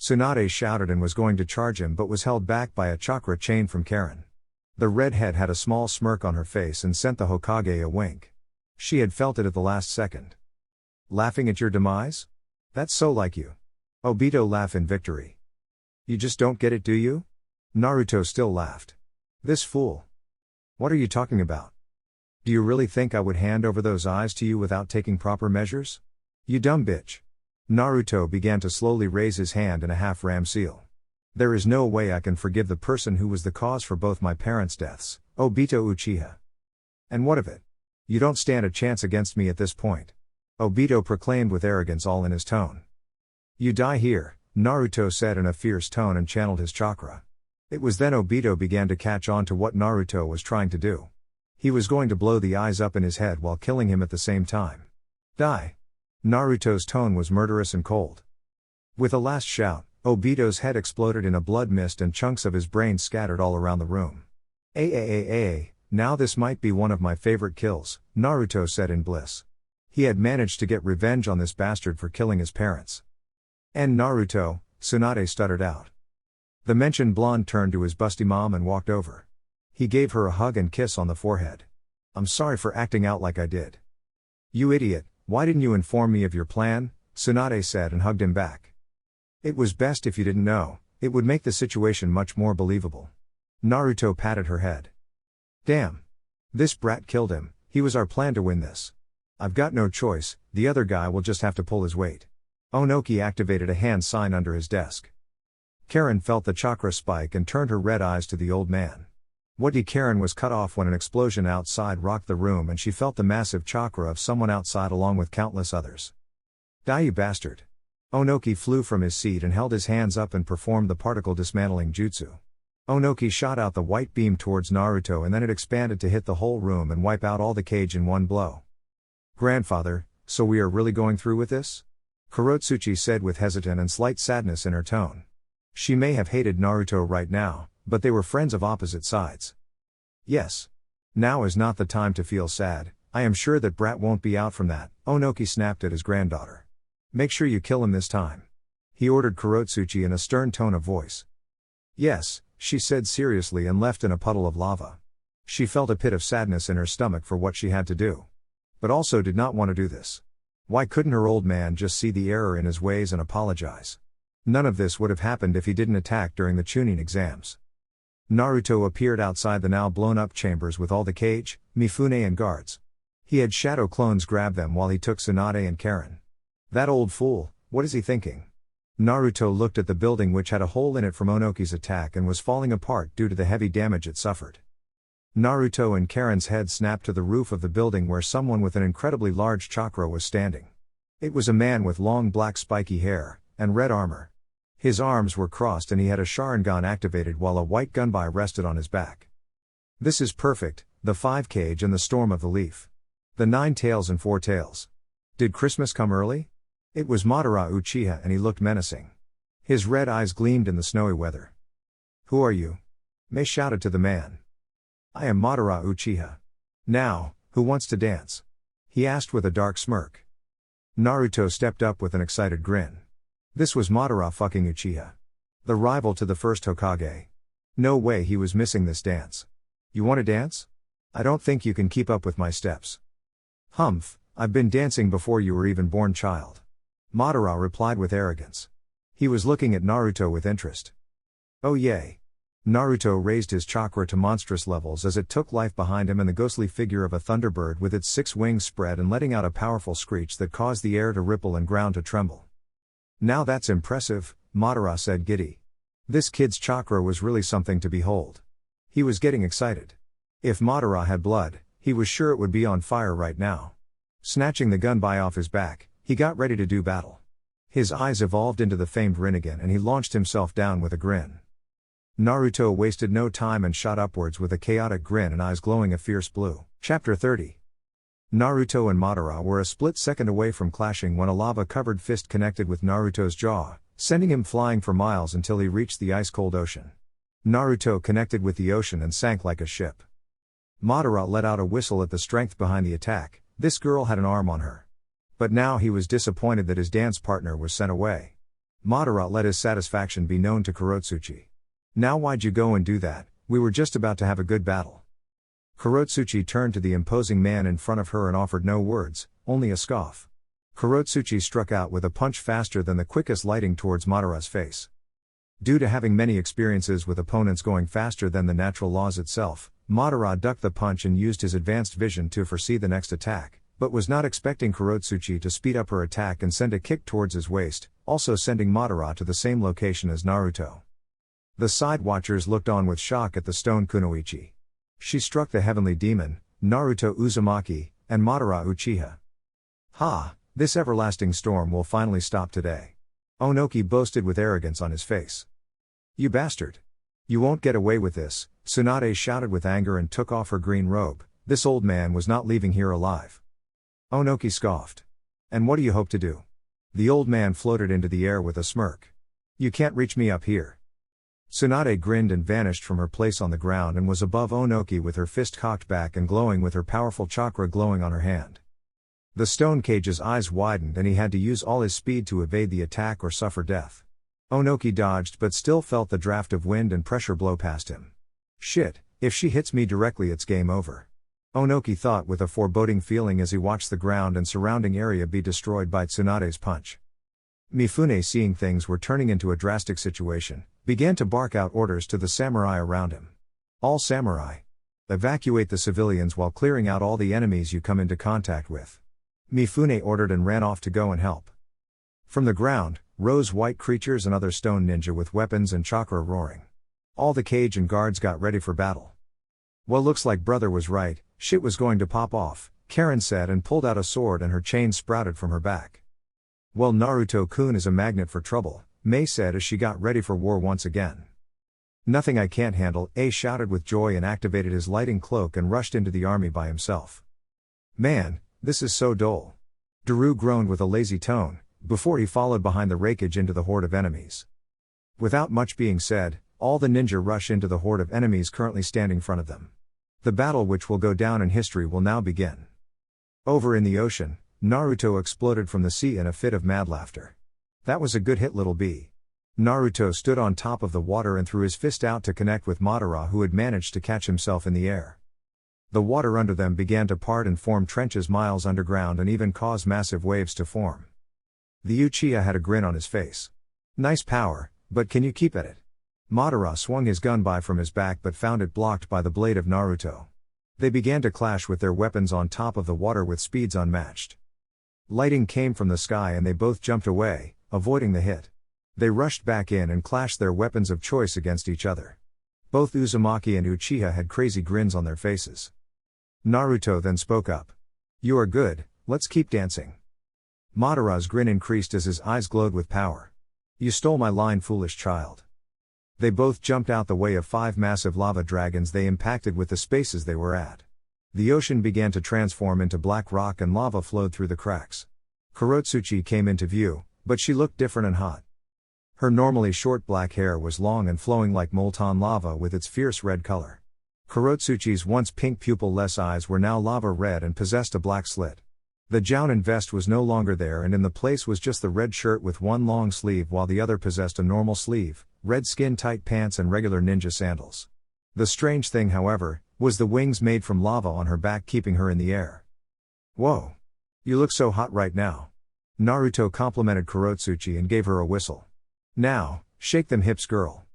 Tsunade shouted and was going to charge him but was held back by a chakra chain from Karen. The redhead had a small smirk on her face and sent the Hokage a wink. She had felt it at the last second. Laughing at your demise? That's so like you. Obito laughed in victory. You just don't get it, do you? Naruto still laughed. This fool. What are you talking about? Do you really think I would hand over those eyes to you without taking proper measures? You dumb bitch. Naruto began to slowly raise his hand in a half-ram seal. There is no way I can forgive the person who was the cause for both my parents' deaths, Obito Uchiha. And what of it? You don't stand a chance against me at this point. Obito proclaimed with arrogance all in his tone. You die here, Naruto said in a fierce tone and channeled his chakra. It was then Obito began to catch on to what Naruto was trying to do. He was going to blow the eyes up in his head while killing him at the same time. Die. Naruto's tone was murderous and cold. With a last shout, Obito's head exploded in a blood mist and chunks of his brain scattered all around the room. Now this might be one of my favorite kills, Naruto said in bliss. He had managed to get revenge on this bastard for killing his parents. And Naruto, Tsunade stuttered out. The mentioned blonde turned to his busty mom and walked over. He gave her a hug and kiss on the forehead. I'm sorry for acting out like I did. You idiot, why didn't you inform me of your plan? Tsunade said and hugged him back. It was best if you didn't know, it would make the situation much more believable. Naruto patted her head. Damn. This brat killed him, he was our plan to win this. I've got no choice, the other guy will just have to pull his weight. Onoki activated a hand sign under his desk. Karen felt the chakra spike and turned her red eyes to the old man. Karen was cut off when an explosion outside rocked the room and she felt the massive chakra of someone outside along with countless others. Die you bastard. Onoki flew from his seat and held his hands up and performed the particle dismantling jutsu. Onoki shot out the white beam towards Naruto and then it expanded to hit the whole room and wipe out all the Kage in one blow. Grandfather, so we are really going through with this? Kurotsuchi said with hesitant and slight sadness in her tone. She may have hated Naruto right now, but they were friends of opposite sides. Yes. Now is not the time to feel sad, I am sure that brat won't be out from that, Onoki snapped at his granddaughter. Make sure you kill him this time. He ordered Kurotsuchi in a stern tone of voice. Yes, she said seriously and left in a puddle of lava. She felt a pit of sadness in her stomach for what she had to do. But also did not want to do this. Why couldn't her old man just see the error in his ways and apologize? None of this would have happened if he didn't attack during the Chunin exams. Naruto appeared outside the now blown up chambers with all the Kage, Mifune and guards. He had shadow clones grab them while he took Tsunade and Karen. That old fool, what is he thinking? Naruto looked at the building which had a hole in it from Onoki's attack and was falling apart due to the heavy damage it suffered. Naruto and Karen's head snapped to the roof of the building where someone with an incredibly large chakra was standing. It was a man with long black spiky hair, and red armor. His arms were crossed and he had a Sharingan activated while a white gunbai rested on his back. This is perfect, the 5 Kage and the storm of the leaf. The 9 tails and 4 tails. Did Christmas come early? It was Madara Uchiha and he looked menacing. His red eyes gleamed in the snowy weather. Who are you? Mei shouted to the man. I am Madara Uchiha. Now, who wants to dance? He asked with a dark smirk. Naruto stepped up with an excited grin. This was Madara fucking Uchiha. The rival to the first Hokage. No way he was missing this dance. You want to dance? I don't think you can keep up with my steps. Humph, I've been dancing before you were even born, child. Madara replied with arrogance. He was looking at Naruto with interest. Oh yay. Naruto raised his chakra to monstrous levels as it took life behind him, and the ghostly figure of a thunderbird with its 6 wings spread and letting out a powerful screech that caused the air to ripple and ground to tremble. Now that's impressive, Madara said giddy. This kid's chakra was really something to behold. He was getting excited. If Madara had blood, he was sure it would be on fire right now. Snatching the gunbai off his back, he got ready to do battle. His eyes evolved into the famed Rinnegan and he launched himself down with a grin. Naruto wasted no time and shot upwards with a chaotic grin and eyes glowing a fierce blue. Chapter 30. Naruto and Madara were a split second away from clashing when a lava-covered fist connected with Naruto's jaw, sending him flying for miles until he reached the ice-cold ocean. Naruto connected with the ocean and sank like a ship. Madara let out a whistle at the strength behind the attack. This girl had an arm on her. But now he was disappointed that his dance partner was sent away. Madara let his satisfaction be known to Kurotsuchi. Now why'd you go and do that? We were just about to have a good battle. Kurotsuchi turned to the imposing man in front of her and offered no words, only a scoff. Kurotsuchi struck out with a punch faster than the quickest lighting towards Madara's face. Due to having many experiences with opponents going faster than the natural laws itself, Madara ducked the punch and used his advanced vision to foresee the next attack, but was not expecting Kurotsuchi to speed up her attack and send a kick towards his waist, also sending Madara to the same location as Naruto. The side watchers looked on with shock at the stone kunoichi. She struck the heavenly demon, Naruto Uzumaki, and Madara Uchiha. Ha, this everlasting storm will finally stop today. Onoki boasted with arrogance on his face. You bastard. You won't get away with this, Tsunade shouted with anger and took off her green robe. This old man was not leaving here alive. Onoki scoffed. And what do you hope to do? The old man floated into the air with a smirk. You can't reach me up here. Tsunade grinned and vanished from her place on the ground and was above Onoki with her fist cocked back and glowing with her powerful chakra glowing on her hand. The stone cage's eyes widened and he had to use all his speed to evade the attack or suffer death. Onoki dodged but still felt the draft of wind and pressure blow past him. Shit, if she hits me directly it's game over. Onoki thought with a foreboding feeling as he watched the ground and surrounding area be destroyed by Tsunade's punch. Mifune, seeing things were turning into a drastic situation, began to bark out orders to the samurai around him. All samurai. Evacuate the civilians while clearing out all the enemies you come into contact with. Mifune ordered and ran off to go and help. From the ground, rose white creatures and other stone ninja with weapons and chakra roaring. All the Kage and guards got ready for battle. Well, looks like brother was right, shit was going to pop off, Karen said and pulled out a sword and her chain sprouted from her back. Well, Naruto-kun is a magnet for trouble, Mei said as she got ready for war once again. Nothing I can't handle, A shouted with joy and activated his lighting cloak and rushed into the army by himself. Man, this is so dull. Daru groaned with a lazy tone, before he followed behind the rampage into the horde of enemies. Without much being said, all the ninja rush into the horde of enemies currently standing in front of them. The battle which will go down in history will now begin. Over in the ocean, Naruto exploded from the sea in a fit of mad laughter. That was a good hit, little B. Naruto stood on top of the water and threw his fist out to connect with Madara, who had managed to catch himself in the air. The water under them began to part and form trenches miles underground and even cause massive waves to form. The Uchiha had a grin on his face. Nice power, but can you keep at it? Madara swung his gunbai from his back but found it blocked by the blade of Naruto. They began to clash with their weapons on top of the water with speeds unmatched. Lighting came from the sky and they both jumped away, avoiding the hit. They rushed back in and clashed their weapons of choice against each other. Both Uzumaki and Uchiha had crazy grins on their faces. Naruto then spoke up. You are good, let's keep dancing. Madara's grin increased as his eyes glowed with power. You stole my line, foolish child. They both jumped out the way of 5 massive lava dragons they impacted with the spaces they were at. The ocean began to transform into black rock and lava flowed through the cracks. Kurotsuchi came into view, but she looked different and hot. Her normally short black hair was long and flowing like molten lava with its fierce red color. Kurotsuchi's once pink pupil-less eyes were now lava red and possessed a black slit. The Jounin vest was no longer there and in the place was just the red shirt with one long sleeve while the other possessed a normal sleeve, red skin-tight pants and regular ninja sandals. The strange thing, however, was the wings made from lava on her back keeping her in the air. Whoa! You look so hot right now. Naruto complimented Kurotsuchi and gave her a whistle. Now, shake them hips, girl.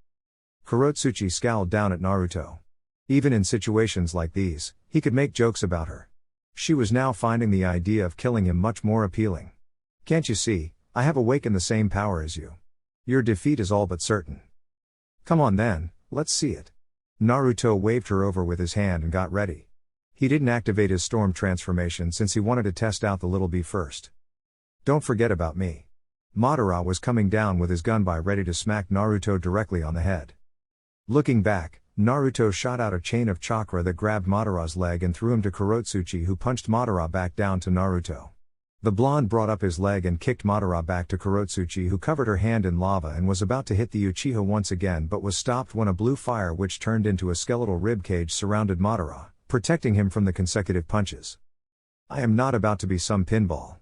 Kurotsuchi scowled down at Naruto. Even in situations like these, he could make jokes about her. She was now finding the idea of killing him much more appealing. Can't you see, I have awakened the same power as you. Your defeat is all but certain. Come on then, let's see it. Naruto waved her over with his hand and got ready. He didn't activate his storm transformation since he wanted to test out the little bee first. Don't forget about me. Madara was coming down with his gun ready to smack Naruto directly on the head. Looking back, Naruto shot out a chain of chakra that grabbed Madara's leg and threw him to Kurotsuchi, who punched Madara back down to Naruto. The blonde brought up his leg and kicked Madara back to Kurotsuchi, who covered her hand in lava and was about to hit the Uchiha once again but was stopped when a blue fire which turned into a skeletal ribcage surrounded Madara, protecting him from the consecutive punches. I am not about to be some pinball.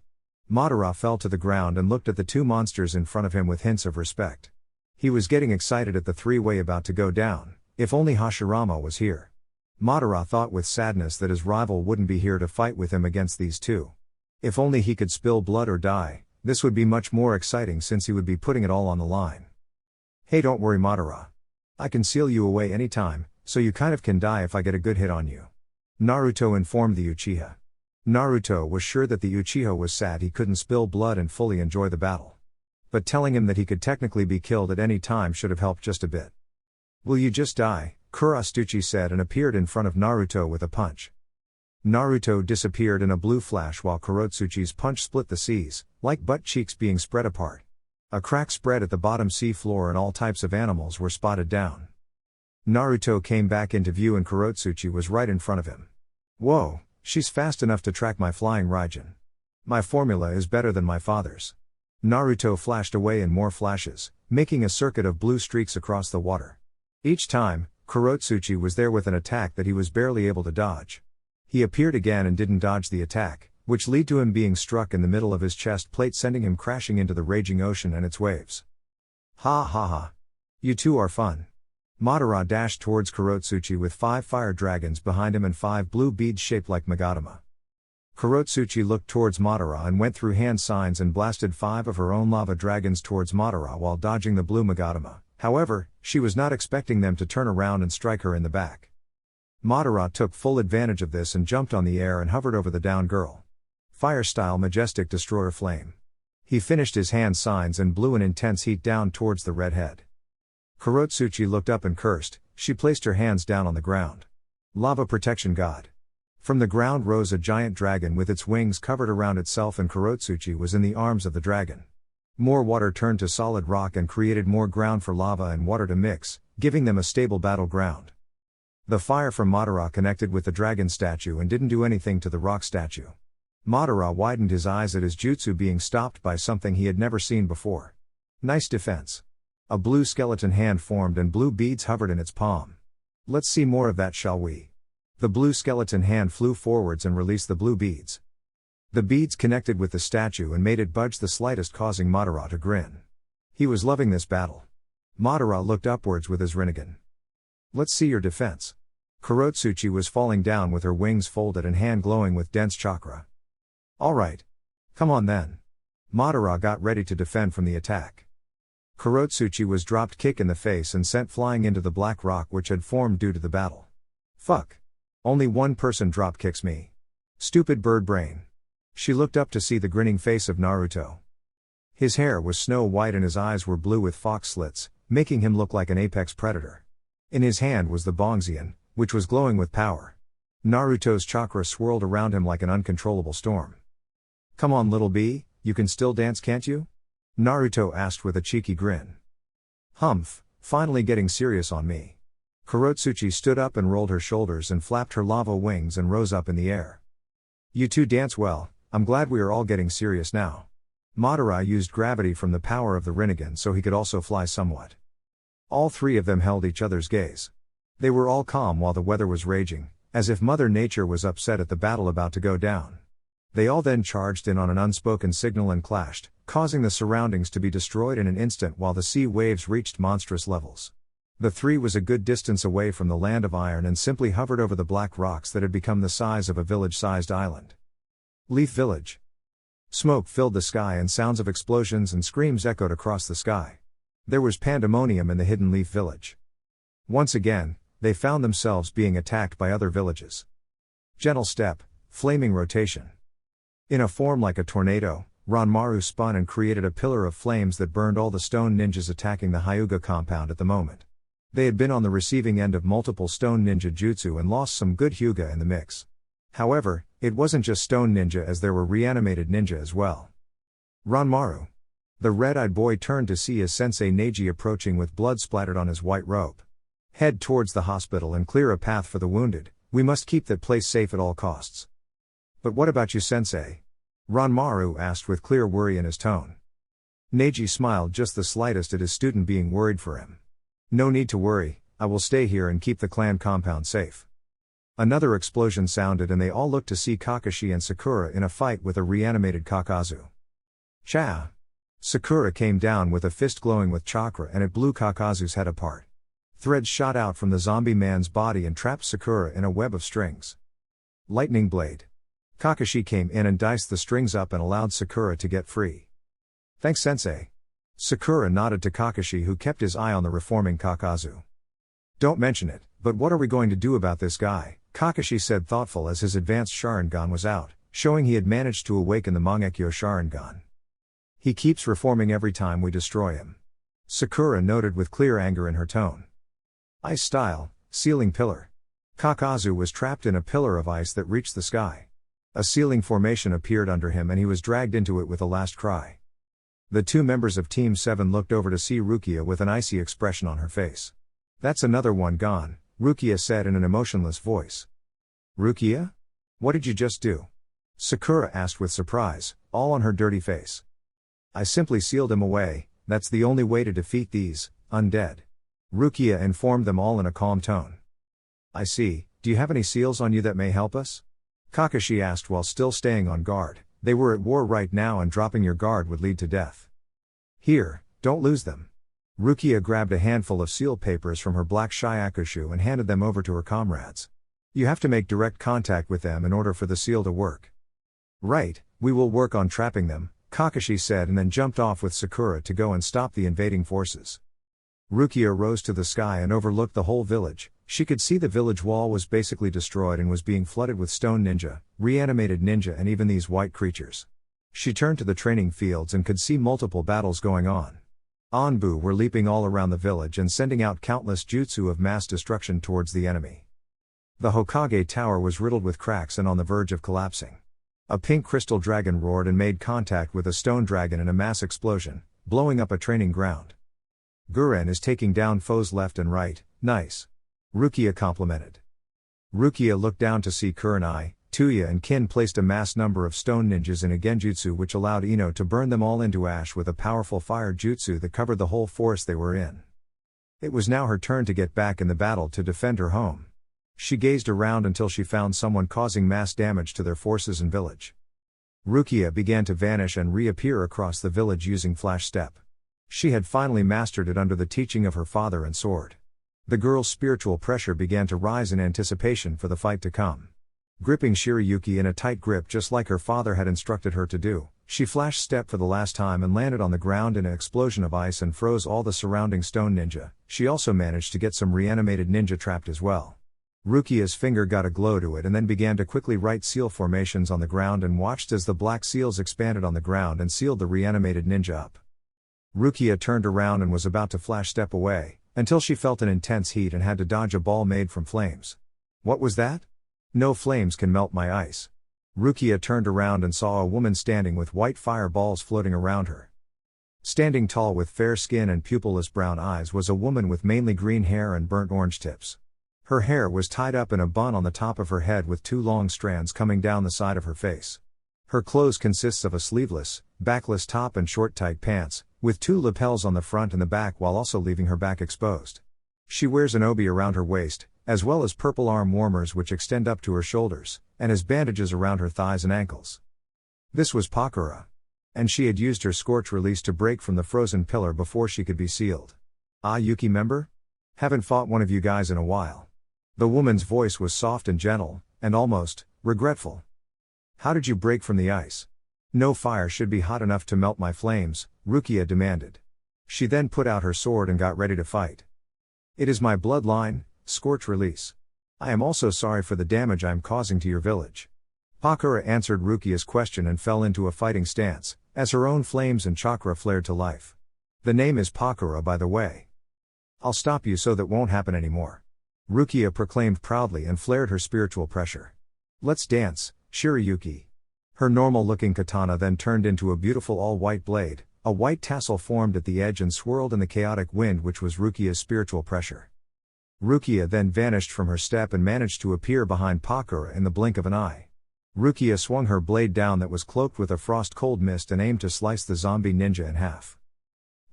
Madara fell to the ground and looked at the two monsters in front of him with hints of respect. He was getting excited at the three-way about to go down. If only Hashirama was here. Madara thought with sadness that his rival wouldn't be here to fight with him against these two. If only he could spill blood or die, this would be much more exciting since he would be putting it all on the line. Hey, don't worry, Madara. I can seal you away anytime, so you kind of can die if I get a good hit on you. Naruto informed the Uchiha. Naruto was sure that the Uchiha was sad he couldn't spill blood and fully enjoy the battle. But telling him that he could technically be killed at any time should have helped just a bit. Will you just die? Kurotsuchi said and appeared in front of Naruto with a punch. Naruto disappeared in a blue flash while Kurotsuchi's punch split the seas, like butt cheeks being spread apart. A crack spread at the bottom sea floor and all types of animals were spotted down. Naruto came back into view and Kurotsuchi was right in front of him. Whoa, she's fast enough to track my flying Raijin. My formula is better than my father's. Naruto flashed away in more flashes, making a circuit of blue streaks across the water. Each time, Kurotsuchi was there with an attack that he was barely able to dodge. He appeared again and didn't dodge the attack, which led to him being struck in the middle of his chest plate, sending him crashing into the raging ocean and its waves. Ha ha ha. You two are fun. Madara dashed towards Kurotsuchi with 5 fire dragons behind him and 5 blue beads shaped like Magatama. Kurotsuchi looked towards Madara and went through hand signs and blasted 5 of her own lava dragons towards Madara while dodging the blue Magatama. However, she was not expecting them to turn around and strike her in the back. Madara took full advantage of this and jumped on the air and hovered over the down girl. Fire-style majestic destroyer flame. He finished his hand signs and blew an intense heat down towards the red head. Kurotsuchi looked up and cursed. She placed her hands down on the ground. Lava protection god. From the ground rose a giant dragon with its wings covered around itself, and Kurotsuchi was in the arms of the dragon. More water turned to solid rock and created more ground for lava and water to mix, giving them a stable battleground. The fire from Madara connected with the dragon statue and didn't do anything to the rock statue. Madara widened his eyes at his jutsu being stopped by something he had never seen before. Nice defense. A blue skeleton hand formed and blue beads hovered in its palm. Let's see more of that, shall we? The blue skeleton hand flew forwards and released the blue beads. The beads connected with the statue and made it budge the slightest, causing Madara to grin. He was loving this battle. Madara looked upwards with his Rinnegan. Let's see your defense. Kurotsuchi was falling down with her wings folded and hand glowing with dense chakra. Alright. Come on then. Madara got ready to defend from the attack. Kurotsuchi was dropped kick in the face and sent flying into the black rock which had formed due to the battle. Fuck. Only one person drop kicks me. Stupid bird brain. She looked up to see the grinning face of Naruto. His hair was snow white and his eyes were blue with fox slits, making him look like an apex predator. In his hand was the Bongxian, which was glowing with power. Naruto's chakra swirled around him like an uncontrollable storm. Come on, little bee, you can still dance, can't you? Naruto asked with a cheeky grin. Humph, finally getting serious on me. Kurotsuchi stood up and rolled her shoulders and flapped her lava wings and rose up in the air. You two dance well, I'm glad we are all getting serious now. Madara used gravity from the power of the Rinnegan so he could also fly somewhat. All three of them held each other's gaze. They were all calm while the weather was raging, as if Mother Nature was upset at the battle about to go down. They all then charged in on an unspoken signal and clashed, causing the surroundings to be destroyed in an instant while the sea waves reached monstrous levels. The three was a good distance away from the land of iron and simply hovered over the black rocks that had become the size of a village-sized island. Leaf Village. Smoke filled the sky and sounds of explosions and screams echoed across the sky. There was pandemonium in the hidden Leaf Village. Once again, they found themselves being attacked by other villages. Gentle step, flaming rotation. In a form like a tornado, Ranmaru spun and created a pillar of flames that burned all the stone ninjas attacking the Hyuga compound at the moment. They had been on the receiving end of multiple stone ninja jutsu and lost some good Hyuga in the mix. However, it wasn't just stone ninja as there were reanimated ninja as well. Ranmaru. The red-eyed boy turned to see his sensei Neji approaching with blood splattered on his white robe. Head towards the hospital and clear a path for the wounded, we must keep that place safe at all costs. But what about you, sensei? Ranmaru asked with clear worry in his tone. Neji smiled just the slightest at his student being worried for him. No need to worry, I will stay here and keep the clan compound safe. Another explosion sounded and they all looked to see Kakashi and Sakura in a fight with a reanimated Kakazu. Cha! Sakura came down with a fist glowing with chakra and it blew Kakazu's head apart. Threads shot out from the zombie man's body and trapped Sakura in a web of strings. Lightning blade. Kakashi came in and diced the strings up and allowed Sakura to get free. Thanks, sensei. Sakura nodded to Kakashi who kept his eye on the reforming Kakazu. Don't mention it, but what are we going to do about this guy? Kakashi said thoughtful as his advanced Sharingan was out, showing he had managed to awaken the Mangekyo Sharingan. He keeps reforming every time we destroy him. Sakura noted with clear anger in her tone. Ice style, ceiling pillar. Kakazu was trapped in a pillar of ice that reached the sky. A ceiling formation appeared under him and he was dragged into it with a last cry. The two members of Team 7 looked over to see Rukia with an icy expression on her face. That's another one gone, Rukia said in an emotionless voice. Rukia? What did you just do? Sakura asked with surprise, all on her dirty face. I simply sealed him away, that's the only way to defeat these undead. Rukia informed them all in a calm tone. I see, do you have any seals on you that may help us? Kakashi asked while still staying on guard. They were at war right now and dropping your guard would lead to death. Here, don't lose them. Rukia grabbed a handful of seal papers from her black Shyakushu and handed them over to her comrades. You have to make direct contact with them in order for the seal to work. Right, we will work on trapping them, Kakashi said and then jumped off with Sakura to go and stop the invading forces. Rukia rose to the sky and overlooked the whole village. She could see the village wall was basically destroyed and was being flooded with stone ninja, reanimated ninja and even these white creatures. She turned to the training fields and could see multiple battles going on. Anbu were leaping all around the village and sending out countless jutsu of mass destruction towards the enemy. The Hokage tower was riddled with cracks and on the verge of collapsing. A pink crystal dragon roared and made contact with a stone dragon in a mass explosion, blowing up a training ground. Guren is taking down foes left and right, nice. Rukia complimented. Rukia looked down to see Kurenai, Tuya and Kin placed a mass number of stone ninjas in a genjutsu which allowed Ino to burn them all into ash with a powerful fire jutsu that covered the whole forest they were in. It was now her turn to get back in the battle to defend her home. She gazed around until she found someone causing mass damage to their forces and village. Rukia began to vanish and reappear across the village using flash step. She had finally mastered it under the teaching of her father and sword. The girl's spiritual pressure began to rise in anticipation for the fight to come. Gripping Shirayuki in a tight grip just like her father had instructed her to do, she flash stepped for the last time and landed on the ground in an explosion of ice and froze all the surrounding stone ninja. She also managed to get some reanimated ninja trapped as well. Rukia's finger got a glow to it and then began to quickly write seal formations on the ground and watched as the black seals expanded on the ground and sealed the reanimated ninja up. Rukia turned around and was about to flash step away, until she felt an intense heat and had to dodge a ball made from flames. What was that? No flames can melt my ice. Rukia turned around and saw a woman standing with white fireballs floating around her. Standing tall with fair skin and pupilless brown eyes was a woman with mainly green hair and burnt orange tips. Her hair was tied up in a bun on the top of her head with two long strands coming down the side of her face. Her clothes consists of a sleeveless, backless top and short tight pants, with two lapels on the front and the back while also leaving her back exposed. She wears an obi around her waist, as well as purple arm warmers which extend up to her shoulders, and has bandages around her thighs and ankles. This was Pakura. And she had used her scorch release to break from the frozen pillar before she could be sealed. Ah, Yuki member? Haven't fought one of you guys in a while. The woman's voice was soft and gentle, and almost regretful. How did you break from the ice? No fire should be hot enough to melt my flames, Rukia demanded. She then put out her sword and got ready to fight. It is my bloodline, scorch release. I am also sorry for the damage I am causing to your village. Pakura answered Rukia's question and fell into a fighting stance, as her own flames and chakra flared to life. The name is Pakura, by the way. I'll stop you so that won't happen anymore. Rukia proclaimed proudly and flared her spiritual pressure. Let's dance, Shirayuki. Her normal-looking katana then turned into a beautiful all-white blade, a white tassel formed at the edge and swirled in the chaotic wind which was Rukia's spiritual pressure. Rukia then vanished from her step and managed to appear behind Pakura in the blink of an eye. Rukia swung her blade down that was cloaked with a frost-cold mist and aimed to slice the zombie ninja in half.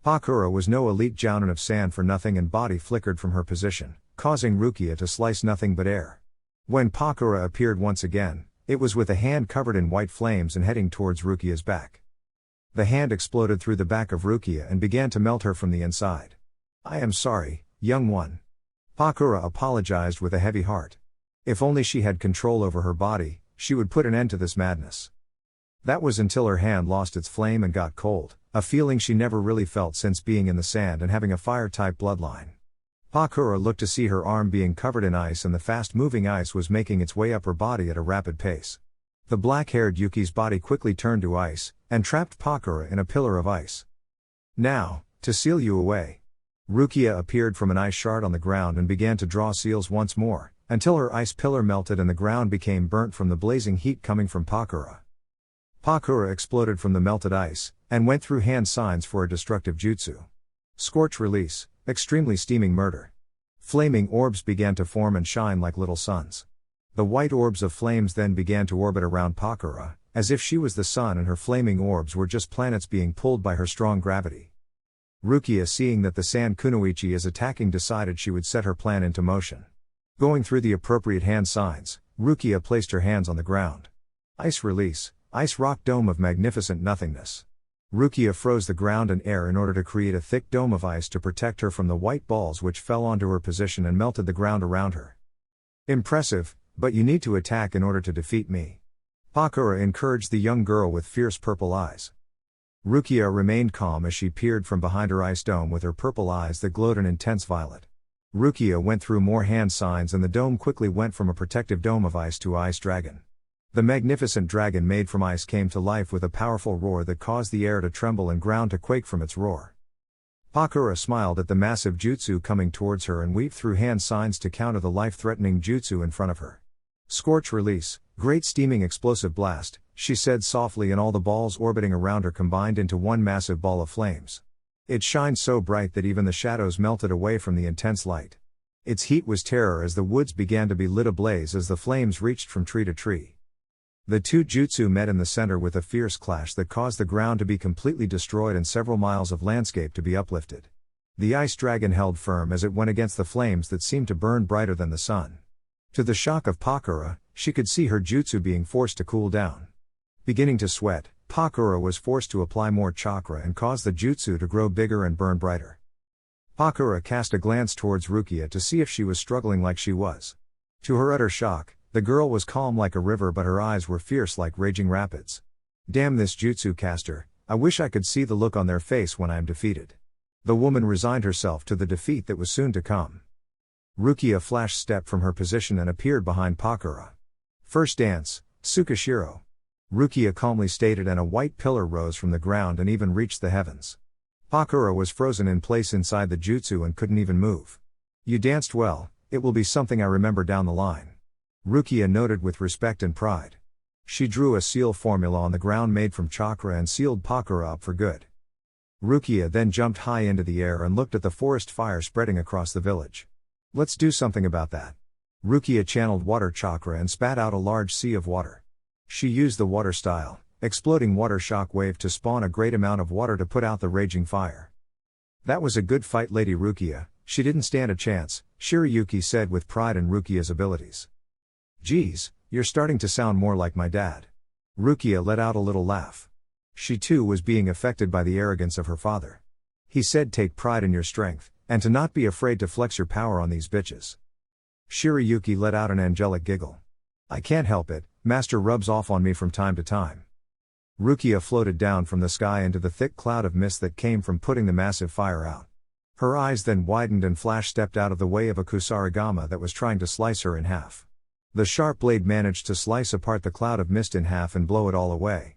Pakura was no elite jounin of sand for nothing and body flickered from her position, causing Rukia to slice nothing but air. When Pakura appeared once again, it was with a hand covered in white flames and heading towards Rukia's back. The hand exploded through the back of Rukia and began to melt her from the inside. I am sorry, young one. Pakura apologized with a heavy heart. If only she had control over her body, she would put an end to this madness. That was until her hand lost its flame and got cold, a feeling she never really felt since being in the sand and having a fire-type bloodline. Pakura looked to see her arm being covered in ice and the fast-moving ice was making its way up her body at a rapid pace. The black-haired Yuki's body quickly turned to ice, and trapped Pakura in a pillar of ice. Now, to seal you away. Rukia appeared from an ice shard on the ground and began to draw seals once more, until her ice pillar melted and the ground became burnt from the blazing heat coming from Pakura. Pakura exploded from the melted ice, and went through hand signs for a destructive jutsu. Scorch release, extremely steaming murder. Flaming orbs began to form and shine like little suns. The white orbs of flames then began to orbit around Pakura, as if she was the sun and her flaming orbs were just planets being pulled by her strong gravity. Rukia, seeing that the sand kunoichi is attacking, decided she would set her plan into motion. Going through the appropriate hand signs, Rukia placed her hands on the ground. Ice release, ice rock dome of magnificent nothingness. Rukia froze the ground and air in order to create a thick dome of ice to protect her from the white balls which fell onto her position and melted the ground around her. Impressive, but you need to attack in order to defeat me. Pakura encouraged the young girl with fierce purple eyes. Rukia remained calm as she peered from behind her ice dome with her purple eyes that glowed an intense violet. Rukia went through more hand signs and the dome quickly went from a protective dome of ice to ice dragon. The magnificent dragon made from ice came to life with a powerful roar that caused the air to tremble and ground to quake from its roar. Pakura smiled at the massive jutsu coming towards her and weaved through hand signs to counter the life-threatening jutsu in front of her. Scorch release, great steaming explosive blast, she said softly, and all the balls orbiting around her combined into one massive ball of flames. It shined so bright that even the shadows melted away from the intense light. Its heat was terror as the woods began to be lit ablaze as the flames reached from tree to tree. The two jutsu met in the center with a fierce clash that caused the ground to be completely destroyed and several miles of landscape to be uplifted. The ice dragon held firm as it went against the flames that seemed to burn brighter than the sun. To the shock of Pakura, she could see her jutsu being forced to cool down. Beginning to sweat, Pakura was forced to apply more chakra and cause the jutsu to grow bigger and burn brighter. Pakura cast a glance towards Rukia to see if she was struggling like she was. To her utter shock, the girl was calm like a river but her eyes were fierce like raging rapids. Damn this jutsu caster, I wish I could see the look on their face when I am defeated. The woman resigned herself to the defeat that was soon to come. Rukia flash stepped from her position and appeared behind Pakura. First dance, Tsukashiro. Rukia calmly stated, and a white pillar rose from the ground and even reached the heavens. Pakura was frozen in place inside the jutsu and couldn't even move. You danced well, it will be something I remember down the line. Rukia noted with respect and pride. She drew a seal formula on the ground made from chakra and sealed Pakura up for good. Rukia then jumped high into the air and looked at the forest fire spreading across the village. Let's do something about that. Rukia channeled water chakra and spat out a large sea of water. She used the water style, exploding water shock wave to spawn a great amount of water to put out the raging fire. That was a good fight, Lady Rukia, she didn't stand a chance, Shirayuki said with pride in Rukia's abilities. Geez, you're starting to sound more like my dad. Rukia let out a little laugh. She too was being affected by the arrogance of her father. He said, take pride in your strength, and to not be afraid to flex your power on these bitches. Shirayuki let out an angelic giggle. I can't help it, Master rubs off on me from time to time. Rukia floated down from the sky into the thick cloud of mist that came from putting the massive fire out. Her eyes then widened and Flash stepped out of the way of a Kusarigama that was trying to slice her in half. The sharp blade managed to slice apart the cloud of mist in half and blow it all away.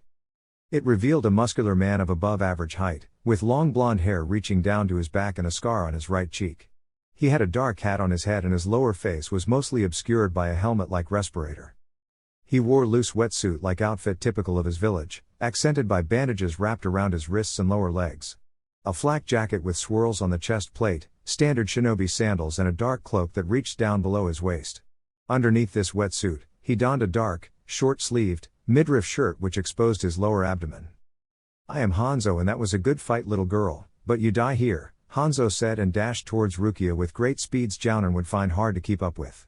It revealed a muscular man of above average height, with long blonde hair reaching down to his back and a scar on his right cheek. He had a dark hat on his head and his lower face was mostly obscured by a helmet-like respirator. He wore loose wetsuit-like outfit typical of his village, accented by bandages wrapped around his wrists and lower legs. A flak jacket with swirls on the chest plate, standard shinobi sandals and a dark cloak that reached down below his waist. Underneath this wetsuit, he donned a dark, short-sleeved, midriff shirt which exposed his lower abdomen. I am Hanzo and that was a good fight little girl, but you die here, Hanzo said and dashed towards Rukia with great speeds Jounin would find hard to keep up with.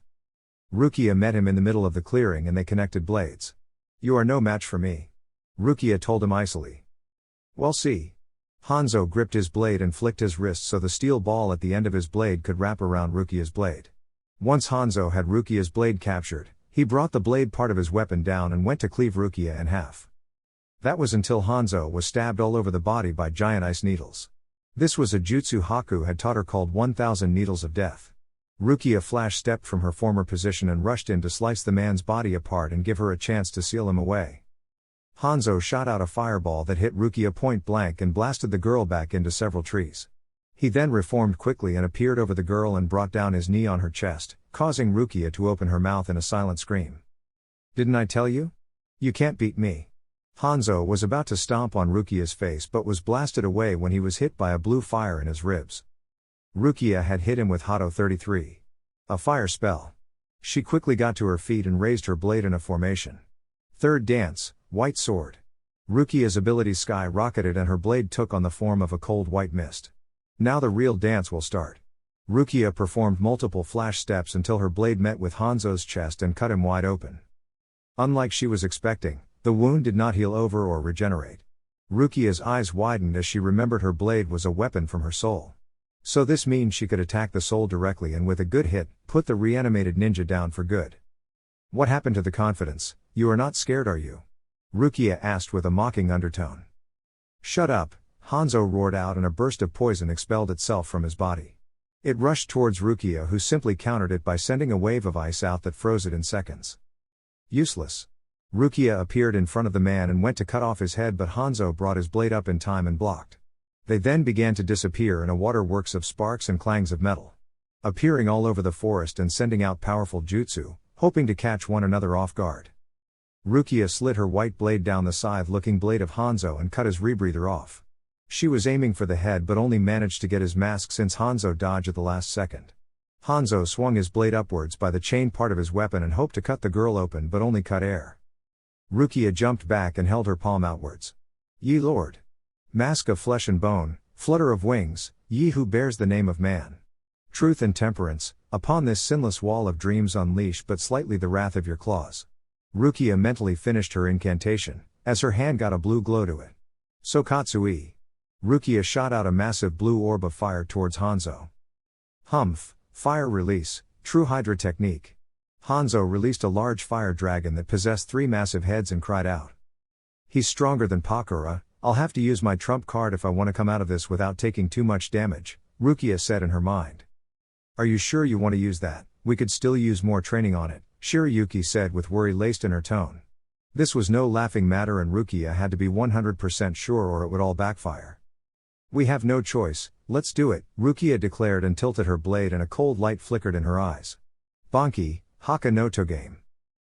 Rukia met him in the middle of the clearing and they connected blades. You are no match for me. Rukia told him icily. Well see. Hanzo gripped his blade and flicked his wrist so the steel ball at the end of his blade could wrap around Rukia's blade. Once Hanzo had Rukia's blade captured, he brought the blade part of his weapon down and went to cleave Rukia in half. That was until Hanzo was stabbed all over the body by giant ice needles. This was a jutsu Haku had taught her called 1000 Needles of Death. Rukia flash stepped from her former position and rushed in to slice the man's body apart and give her a chance to seal him away. Hanzo shot out a fireball that hit Rukia point blank and blasted the girl back into several trees. He then reformed quickly and appeared over the girl and brought down his knee on her chest, causing Rukia to open her mouth in a silent scream. Didn't I tell you? You can't beat me. Hanzo was about to stomp on Rukia's face but was blasted away when he was hit by a blue fire in his ribs. Rukia had hit him with Hato 33. A fire spell. She quickly got to her feet and raised her blade in a formation. Third dance, white sword. Rukia's ability skyrocketed and her blade took on the form of a cold white mist. Now the real dance will start. Rukia performed multiple flash steps until her blade met with Hanzo's chest and cut him wide open. Unlike she was expecting, the wound did not heal over or regenerate. Rukia's eyes widened as she remembered her blade was a weapon from her soul. So this means she could attack the soul directly and with a good hit, put the reanimated ninja down for good. What happened to the confidence? You are not scared, are you? Rukia asked with a mocking undertone. Shut up, Hanzo roared out and a burst of poison expelled itself from his body. It rushed towards Rukia who simply countered it by sending a wave of ice out that froze it in seconds. Useless. Rukia appeared in front of the man and went to cut off his head but Hanzo brought his blade up in time and blocked. They then began to disappear in a waterworks of sparks and clangs of metal. Appearing all over the forest and sending out powerful jutsu, hoping to catch one another off guard. Rukia slid her white blade down the scythe-looking blade of Hanzo and cut his rebreather off. She was aiming for the head but only managed to get his mask since Hanzo dodged at the last second. Hanzo swung his blade upwards by the chain part of his weapon and hoped to cut the girl open but only cut air. Rukia jumped back and held her palm outwards. Ye Lord! Mask of flesh and bone, flutter of wings, ye who bears the name of man. Truth and temperance, upon this sinless wall of dreams unleash but slightly the wrath of your claws. Rukia mentally finished her incantation, as her hand got a blue glow to it. Sokatsui. Rukia shot out a massive blue orb of fire towards Hanzo. Humph, fire release, true Hydra technique. Hanzo released a large fire dragon that possessed 3 massive heads and cried out. He's stronger than Pakura, I'll have to use my trump card if I want to come out of this without taking too much damage, Rukia said in her mind. Are you sure you want to use that? We could still use more training on it, Shirayuki said with worry laced in her tone. This was no laughing matter and Rukia had to be 100% sure or it would all backfire. We have no choice, let's do it, Rukia declared and tilted her blade and a cold light flickered in her eyes. Banki, Haka no Togame.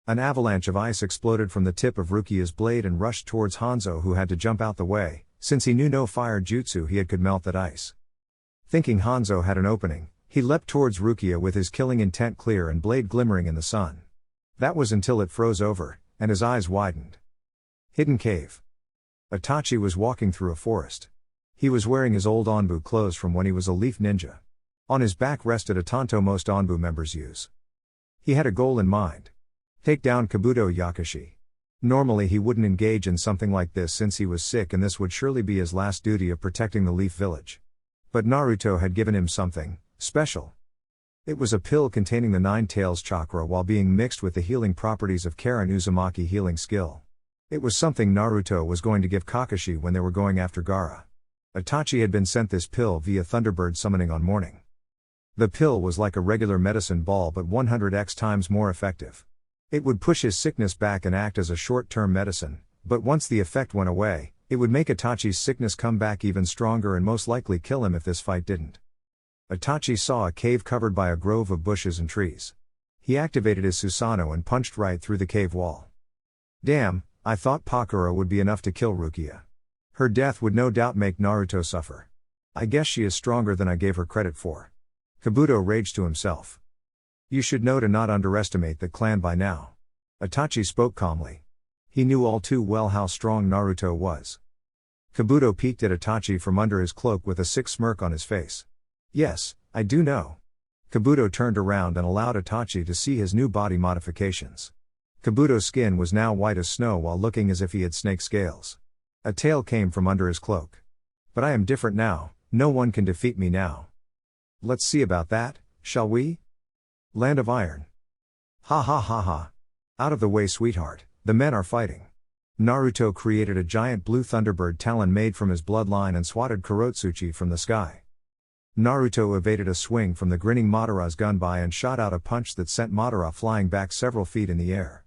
An avalanche of ice exploded from the tip of Rukia's blade and rushed towards Hanzo who had to jump out the way, since he knew no fire jutsu he had could melt that ice. Thinking Hanzo had an opening, he leapt towards Rukia with his killing intent clear and blade glimmering in the sun. That was until it froze over, and his eyes widened. Hidden cave. Itachi was walking through a forest. He was wearing his old Onbu clothes from when he was a leaf ninja. On his back rested a tanto most Onbu members use. He had a goal in mind. Take down Kabuto Yakashi. Normally he wouldn't engage in something like this since he was sick and this would surely be his last duty of protecting the Leaf Village. But Naruto had given him something special. It was a pill containing the 9 tails chakra while being mixed with the healing properties of Karen Uzumaki healing skill. It was something Naruto was going to give Kakashi when they were going after Gaara. Itachi had been sent this pill via Thunderbird summoning on morning. The pill was like a regular medicine ball but 100x times more effective. It would push his sickness back and act as a short-term medicine, but once the effect went away, it would make Itachi's sickness come back even stronger and most likely kill him if this fight didn't. Itachi saw a cave covered by a grove of bushes and trees. He activated his Susanoo and punched right through the cave wall. Damn, I thought Pakura would be enough to kill Rukia. Her death would no doubt make Naruto suffer. I guess she is stronger than I gave her credit for. Kabuto raged to himself. You should know to not underestimate the clan by now. Itachi spoke calmly. He knew all too well how strong Naruto was. Kabuto peeked at Itachi from under his cloak with a sick smirk on his face. Yes, I do know. Kabuto turned around and allowed Itachi to see his new body modifications. Kabuto's skin was now white as snow while looking as if he had snake scales. A tail came from under his cloak. But I am different now, no one can defeat me now. Let's see about that, shall we? Land of Iron. Ha ha ha ha. Out of the way, sweetheart, the men are fighting. Naruto created a giant blue thunderbird talon made from his bloodline and swatted Kurotsuchi from the sky. Naruto evaded a swing from the grinning Madara's gunbai and shot out a punch that sent Madara flying back several feet in the air.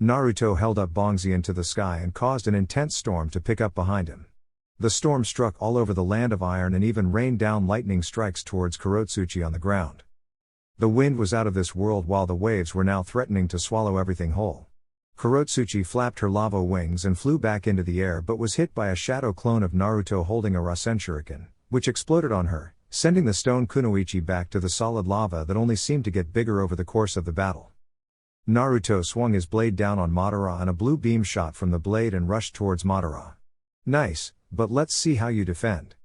Naruto held up Bongzi into the sky and caused an intense storm to pick up behind him. The storm struck all over the Land of Iron and even rained down lightning strikes towards Kurotsuchi on the ground. The wind was out of this world while the waves were now threatening to swallow everything whole. Kurotsuchi flapped her lava wings and flew back into the air but was hit by a shadow clone of Naruto holding a Rasen Shuriken, which exploded on her, sending the stone kunoichi back to the solid lava that only seemed to get bigger over the course of the battle. Naruto swung his blade down on Madara and a blue beam shot from the blade and rushed towards Madara. Nice, but let's see how you defend.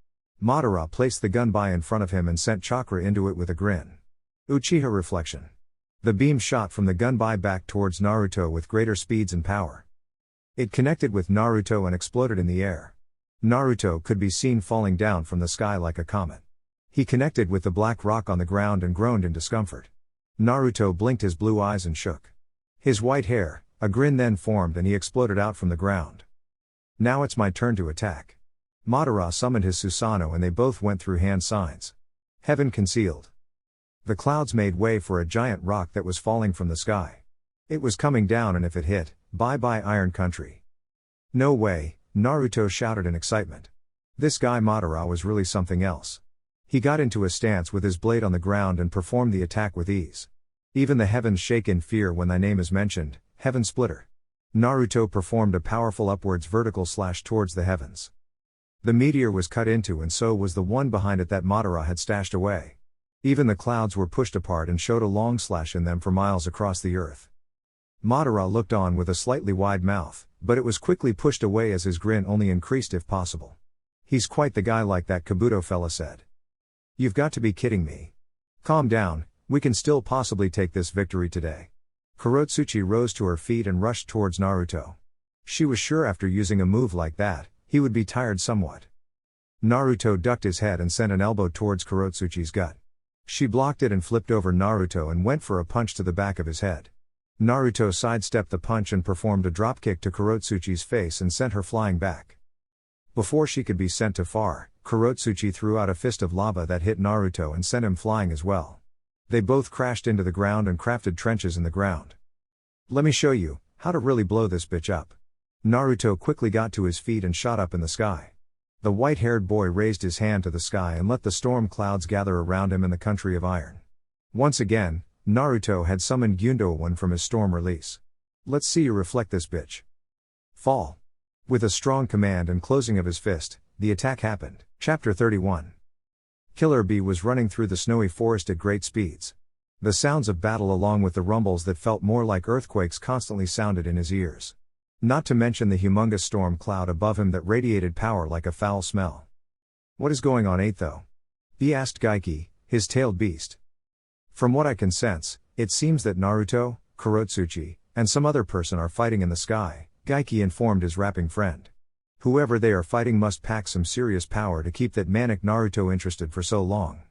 Madara placed the gunbai in front of him and sent chakra into it with a grin. Uchiha reflection. The beam shot from the gunbai back towards Naruto with greater speeds and power. It connected with Naruto and exploded in the air. Naruto could be seen falling down from the sky like a comet. He connected with the black rock on the ground and groaned in discomfort. Naruto blinked his blue eyes and shook his white hair. A grin then formed and he exploded out from the ground. Now it's my turn to attack. Madara summoned his Susanoo and they both went through hand signs. Heaven concealed. The clouds made way for a giant rock that was falling from the sky. It was coming down and if it hit, bye-bye Iron Country. No way, Naruto shouted in excitement. This guy Madara was really something else. He got into a stance with his blade on the ground and performed the attack with ease. Even the heavens shake in fear when thy name is mentioned, Heaven Splitter. Naruto performed a powerful upwards vertical slash towards the heavens. The meteor was cut into and so was the one behind it that Madara had stashed away. Even the clouds were pushed apart and showed a long slash in them for miles across the earth. Madara looked on with a slightly wide mouth, but it was quickly pushed away as his grin only increased if possible. He's quite the guy like that Kabuto fella said. You've got to be kidding me. Calm down, we can still possibly take this victory today. Kurotsuchi rose to her feet and rushed towards Naruto. She was sure after using a move like that, he would be tired somewhat. Naruto ducked his head and sent an elbow towards Kurotsuchi's gut. She blocked it and flipped over Naruto and went for a punch to the back of his head. Naruto sidestepped the punch and performed a dropkick to Kurotsuchi's face and sent her flying back. Before she could be sent too far, Kurotsuchi threw out a fist of lava that hit Naruto and sent him flying as well. They both crashed into the ground and crafted trenches in the ground. Let me show you how to really blow this bitch up. Naruto quickly got to his feet and shot up in the sky. The white-haired boy raised his hand to the sky and let the storm clouds gather around him in the country of iron. Once again, Naruto had summoned Gyundo-one from his storm release. Let's see you reflect this bitch. Fall. With a strong command and closing of his fist, the attack happened. Chapter 31. Killer Bee was running through the snowy forest at great speeds. The sounds of battle along with the rumbles that felt more like earthquakes constantly sounded in his ears. Not to mention the humongous storm cloud above him that radiated power like a foul smell. What is going on, though? Bee asked Gaiki, his tailed beast. From what I can sense, it seems that Naruto, Kurotsuchi, and some other person are fighting in the sky, Gaiki informed his rapping friend. Whoever they are fighting must pack some serious power to keep that manic Naruto interested for so long.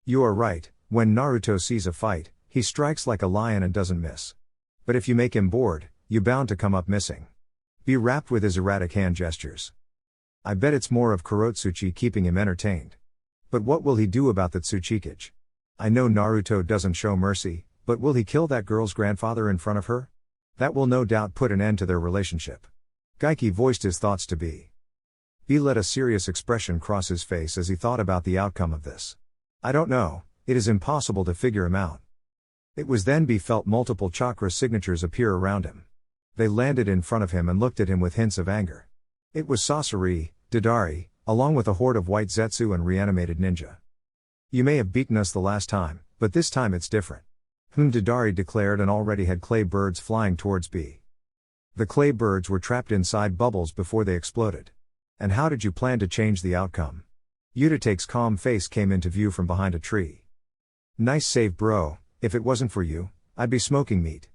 You are right, When Naruto sees a fight, he strikes like a lion and doesn't miss. But if you make him bored, you bound to come up missing. Be wrapped with his erratic hand gestures. I bet it's more of Kurotsuchi keeping him entertained. But what will he do about that Tsuchikage? I know Naruto doesn't show mercy, but will he kill that girl's grandfather in front of her? That will no doubt put an end to their relationship. Geki voiced his thoughts to B. B let a serious expression cross his face as he thought about the outcome of this. I don't know, it is impossible to figure him out. It was then B felt multiple chakra signatures appear around him. They landed in front of him and looked at him with hints of anger. It was Sasori, Dodari, along with a horde of white Zetsu and reanimated ninja. You may have beaten us the last time, but this time it's different. Dodari declared and already had clay birds flying towards B. The clay birds were trapped inside bubbles before they exploded. And how did you plan to change the outcome? Yutate's calm face came into view from behind a tree. Nice save bro, if it wasn't for you, I'd be smoking meat.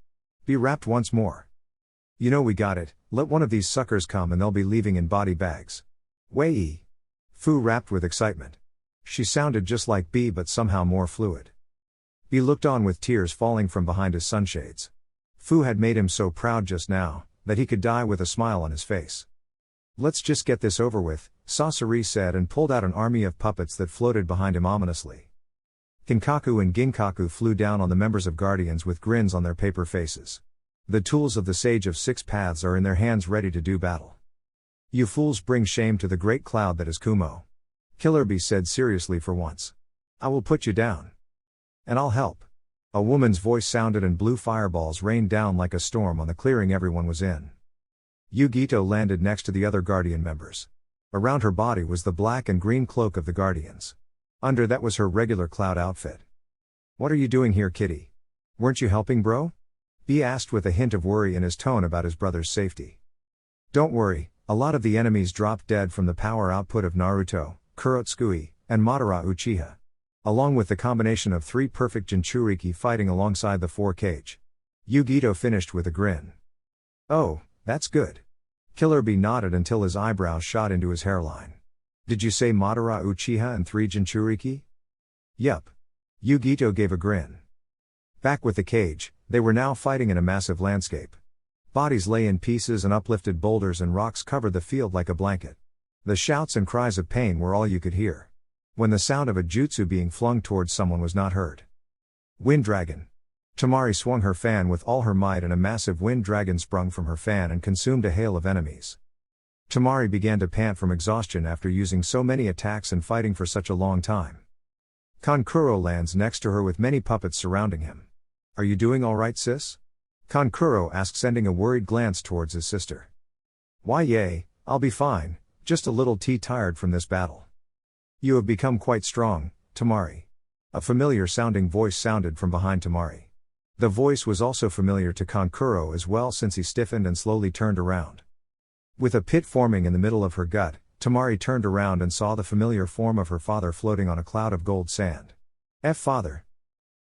Be wrapped once more. You know we got it, let one of these suckers come and they'll be leaving in body bags. Wei. Fu rapped with excitement. She sounded just like B but somehow more fluid. B looked on with tears falling from behind his sunshades. Fu had made him so proud just now, that he could die with a smile on his face. Let's just get this over with, Sasori said and pulled out an army of puppets that floated behind him ominously. Kinkaku and Ginkaku flew down on the members of Guardians with grins on their paper faces. The tools of the Sage of Six Paths are in their hands ready to do battle. You fools bring shame to the great cloud that is Kumo. Killer Bee said seriously for once. I will put you down. And I'll help. A woman's voice sounded and blue fireballs rained down like a storm on the clearing everyone was in. Yugito landed next to the other Guardian members. Around her body was the black and green cloak of the Guardians. Under that was her regular cloud outfit. What are you doing here, kitty? Weren't you helping bro? B asked with a hint of worry in his tone about his brother's safety. Don't worry, a lot of the enemies dropped dead from the power output of Naruto, Kurotsukui, and Madara Uchiha. Along with the combination of 3 perfect Jinchuriki fighting alongside the 4 Kage. Yugito finished with a grin. Oh, that's good. Killer Bee nodded until his eyebrows shot into his hairline. Did you say Madara Uchiha and 3 Jinchuriki? Yup. Yugito gave a grin. Back with the Kage, they were now fighting in a massive landscape. Bodies lay in pieces and uplifted boulders and rocks covered the field like a blanket. The shouts and cries of pain were all you could hear. When the sound of a jutsu being flung towards someone was not heard. Wind Dragon. Tamari swung her fan with all her might and a massive wind dragon sprung from her fan and consumed a hail of enemies. Tamari began to pant from exhaustion after using so many attacks and fighting for such a long time. Kankuro lands next to her with many puppets surrounding him. Are you doing alright sis? Kankuro asked, sending a worried glance towards his sister. Why yay, I'll be fine, just a little tired from this battle. You have become quite strong, Tamari. A familiar sounding voice sounded from behind Tamari. The voice was also familiar to Kankuro as well since he stiffened and slowly turned around. With a pit forming in the middle of her gut, Tamari turned around and saw the familiar form of her father floating on a cloud of gold sand. Father.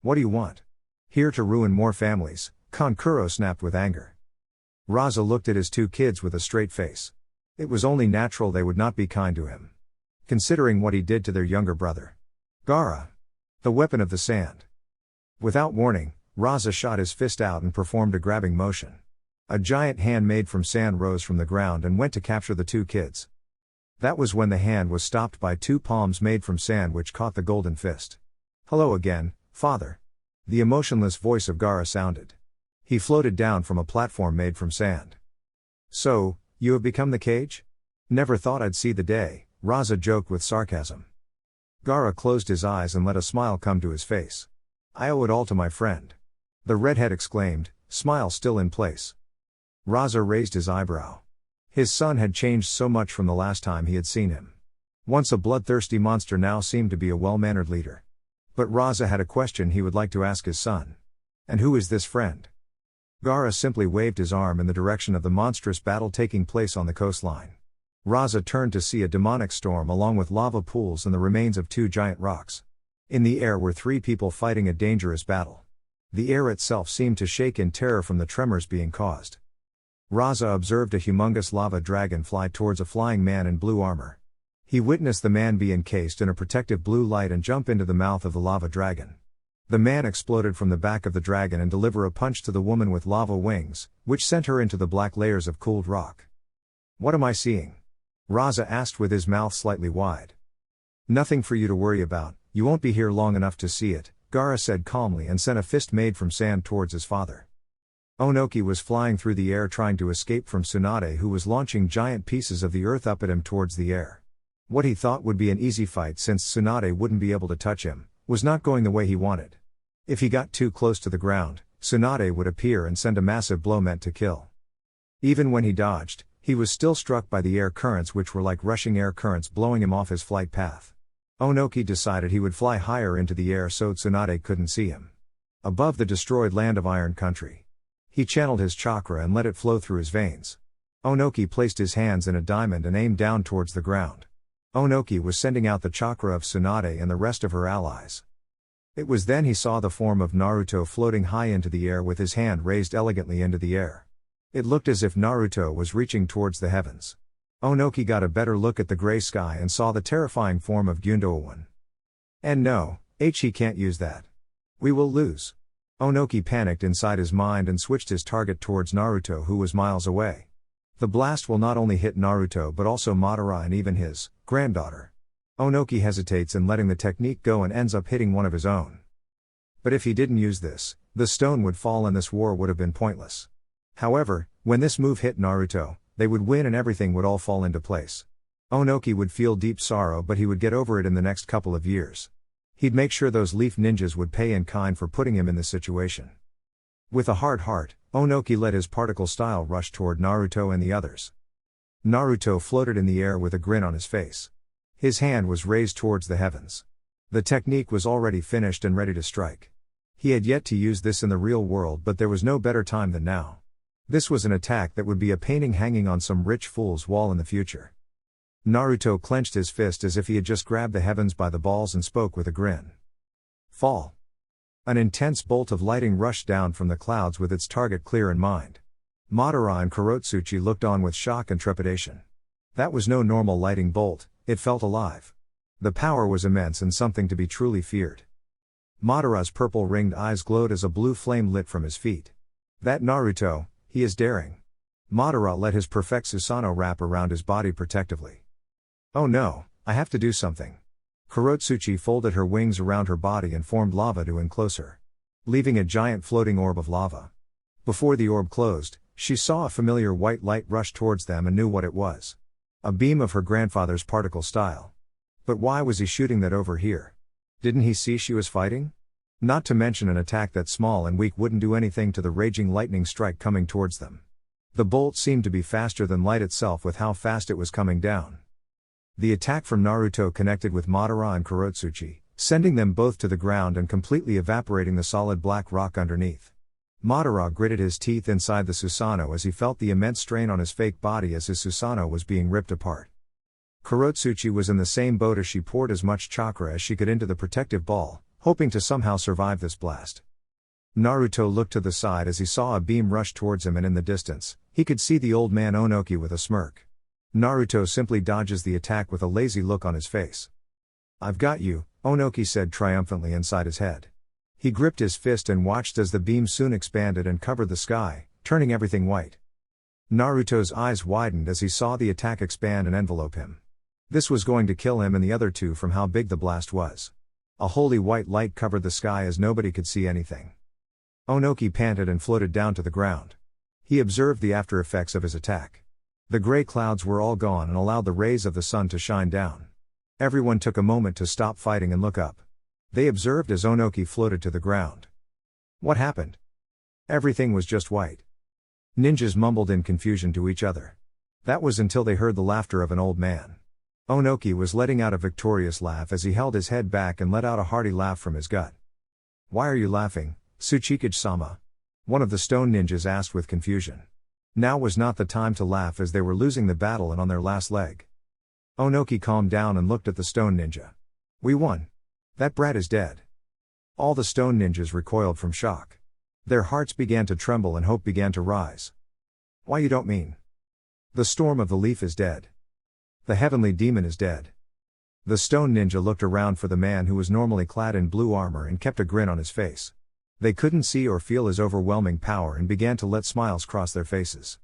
What do you want? Here to ruin more families, Kankuro snapped with anger. Raza looked at his 2 kids with a straight face. It was only natural they would not be kind to him. Considering what he did to their younger brother. Gaara. The weapon of the sand. Without warning, Raza shot his fist out and performed a grabbing motion. A giant hand made from sand rose from the ground and went to capture the 2 kids. That was when the hand was stopped by 2 palms made from sand which caught the golden fist. Hello again, father. The emotionless voice of Gaara sounded. He floated down from a platform made from sand. So, you have become the Kage? Never thought I'd see the day, Raza joked with sarcasm. Gaara closed his eyes and let a smile come to his face. I owe it all to my friend. The redhead exclaimed, smile still in place. Raza raised his eyebrow. His son had changed so much from the last time he had seen him. Once a bloodthirsty monster now seemed to be a well-mannered leader. But Raza had a question he would like to ask his son. And who is this friend? Gaara simply waved his arm in the direction of the monstrous battle taking place on the coastline. Raza turned to see a demonic storm along with lava pools and the remains of 2 giant rocks. In the air were 3 people fighting a dangerous battle. The air itself seemed to shake in terror from the tremors being caused. Raza observed a humongous lava dragon fly towards a flying man in blue armor. He witnessed the man be encased in a protective blue light and jump into the mouth of the lava dragon. The man exploded from the back of the dragon and delivered a punch to the woman with lava wings, which sent her into the black layers of cooled rock. What am I seeing? Raza asked with his mouth slightly wide. Nothing for you to worry about, you won't be here long enough to see it, Gaara said calmly and sent a fist made from sand towards his father. Onoki was flying through the air trying to escape from Tsunade, who was launching giant pieces of the earth up at him towards the air. What he thought would be an easy fight since Tsunade wouldn't be able to touch him, was not going the way he wanted. If he got too close to the ground, Tsunade would appear and send a massive blow meant to kill. Even when he dodged, he was still struck by the air currents, which were like rushing air currents blowing him off his flight path. Onoki decided he would fly higher into the air so Tsunade couldn't see him. Above the destroyed land of Iron Country. He channeled his chakra and let it flow through his veins. Onoki placed his hands in a diamond and aimed down towards the ground. Onoki was sending out the chakra of Tsunade and the rest of her allies. It was then he saw the form of Naruto floating high into the air with his hand raised elegantly into the air. It looked as if Naruto was reaching towards the heavens. Onoki got a better look at the gray sky and saw the terrifying form of Gyundowan. And no, he can't use that. We will lose. Onoki panicked inside his mind and switched his target towards Naruto, who was miles away. The blast will not only hit Naruto but also Madara and even his granddaughter. Onoki hesitates in letting the technique go and ends up hitting one of his own. But if he didn't use this, the stone would fall and this war would have been pointless. However, when this move hit Naruto, they would win and everything would all fall into place. Onoki would feel deep sorrow, but he would get over it in the next couple of years. He'd make sure those leaf ninjas would pay in kind for putting him in this situation. With a hard heart, Onoki let his particle style rush toward Naruto and the others. Naruto floated in the air with a grin on his face. His hand was raised towards the heavens. The technique was already finished and ready to strike. He had yet to use this in the real world, but there was no better time than now. This was an attack that would be a painting hanging on some rich fool's wall in the future. Naruto clenched his fist as if he had just grabbed the heavens by the balls and spoke with a grin. Fall. An intense bolt of lighting rushed down from the clouds with its target clear in mind. Madara and Kurotsuchi looked on with shock and trepidation. That was no normal lighting bolt, it felt alive. The power was immense and something to be truly feared. Madara's purple-ringed eyes glowed as a blue flame lit from his feet. That Naruto, he is daring. Madara let his perfect Susanoo wrap around his body protectively. Oh no, I have to do something. Kurotsuchi folded her wings around her body and formed lava to enclose her, leaving a giant floating orb of lava. Before the orb closed, she saw a familiar white light rush towards them and knew what it was. A beam of her grandfather's particle style. But why was he shooting that over here? Didn't he see she was fighting? Not to mention an attack that small and weak wouldn't do anything to the raging lightning strike coming towards them. The bolt seemed to be faster than light itself with how fast it was coming down. The attack from Naruto connected with Madara and Kurotsuchi, sending them both to the ground and completely evaporating the solid black rock underneath. Madara gritted his teeth inside the Susanoo as he felt the immense strain on his fake body as his Susanoo was being ripped apart. Kurotsuchi was in the same boat as she poured as much chakra as she could into the protective ball, hoping to somehow survive this blast. Naruto looked to the side as he saw a beam rush towards him, and in the distance, he could see the old man Onoki with a smirk. Naruto simply dodges the attack with a lazy look on his face. I've got you, Onoki said triumphantly inside his head. He gripped his fist and watched as the beam soon expanded and covered the sky, turning everything white. Naruto's eyes widened as he saw the attack expand and envelope him. This was going to kill him and the other two from how big the blast was. A holy white light covered the sky as nobody could see anything. Onoki panted and floated down to the ground. He observed the after effects of his attack. The gray clouds were all gone and allowed the rays of the sun to shine down. Everyone took a moment to stop fighting and look up. They observed as Onoki floated to the ground. What happened? Everything was just white. Ninjas mumbled in confusion to each other. That was until they heard the laughter of an old man. Onoki was letting out a victorious laugh as he held his head back and let out a hearty laugh from his gut. Why are you laughing, Tsuchikage-sama? One of the stone ninjas asked with confusion. Now was not the time to laugh as they were losing the battle and on their last leg. Onoki calmed down and looked at the stone ninja. We won. That brat is dead. All the stone ninjas recoiled from shock. Their hearts began to tremble and hope began to rise. Why, you don't mean? The storm of the leaf is dead. The heavenly demon is dead. The stone ninja looked around for the man who was normally clad in blue armor and kept a grin on his face. They couldn't see or feel his overwhelming power and began to let smiles cross their faces.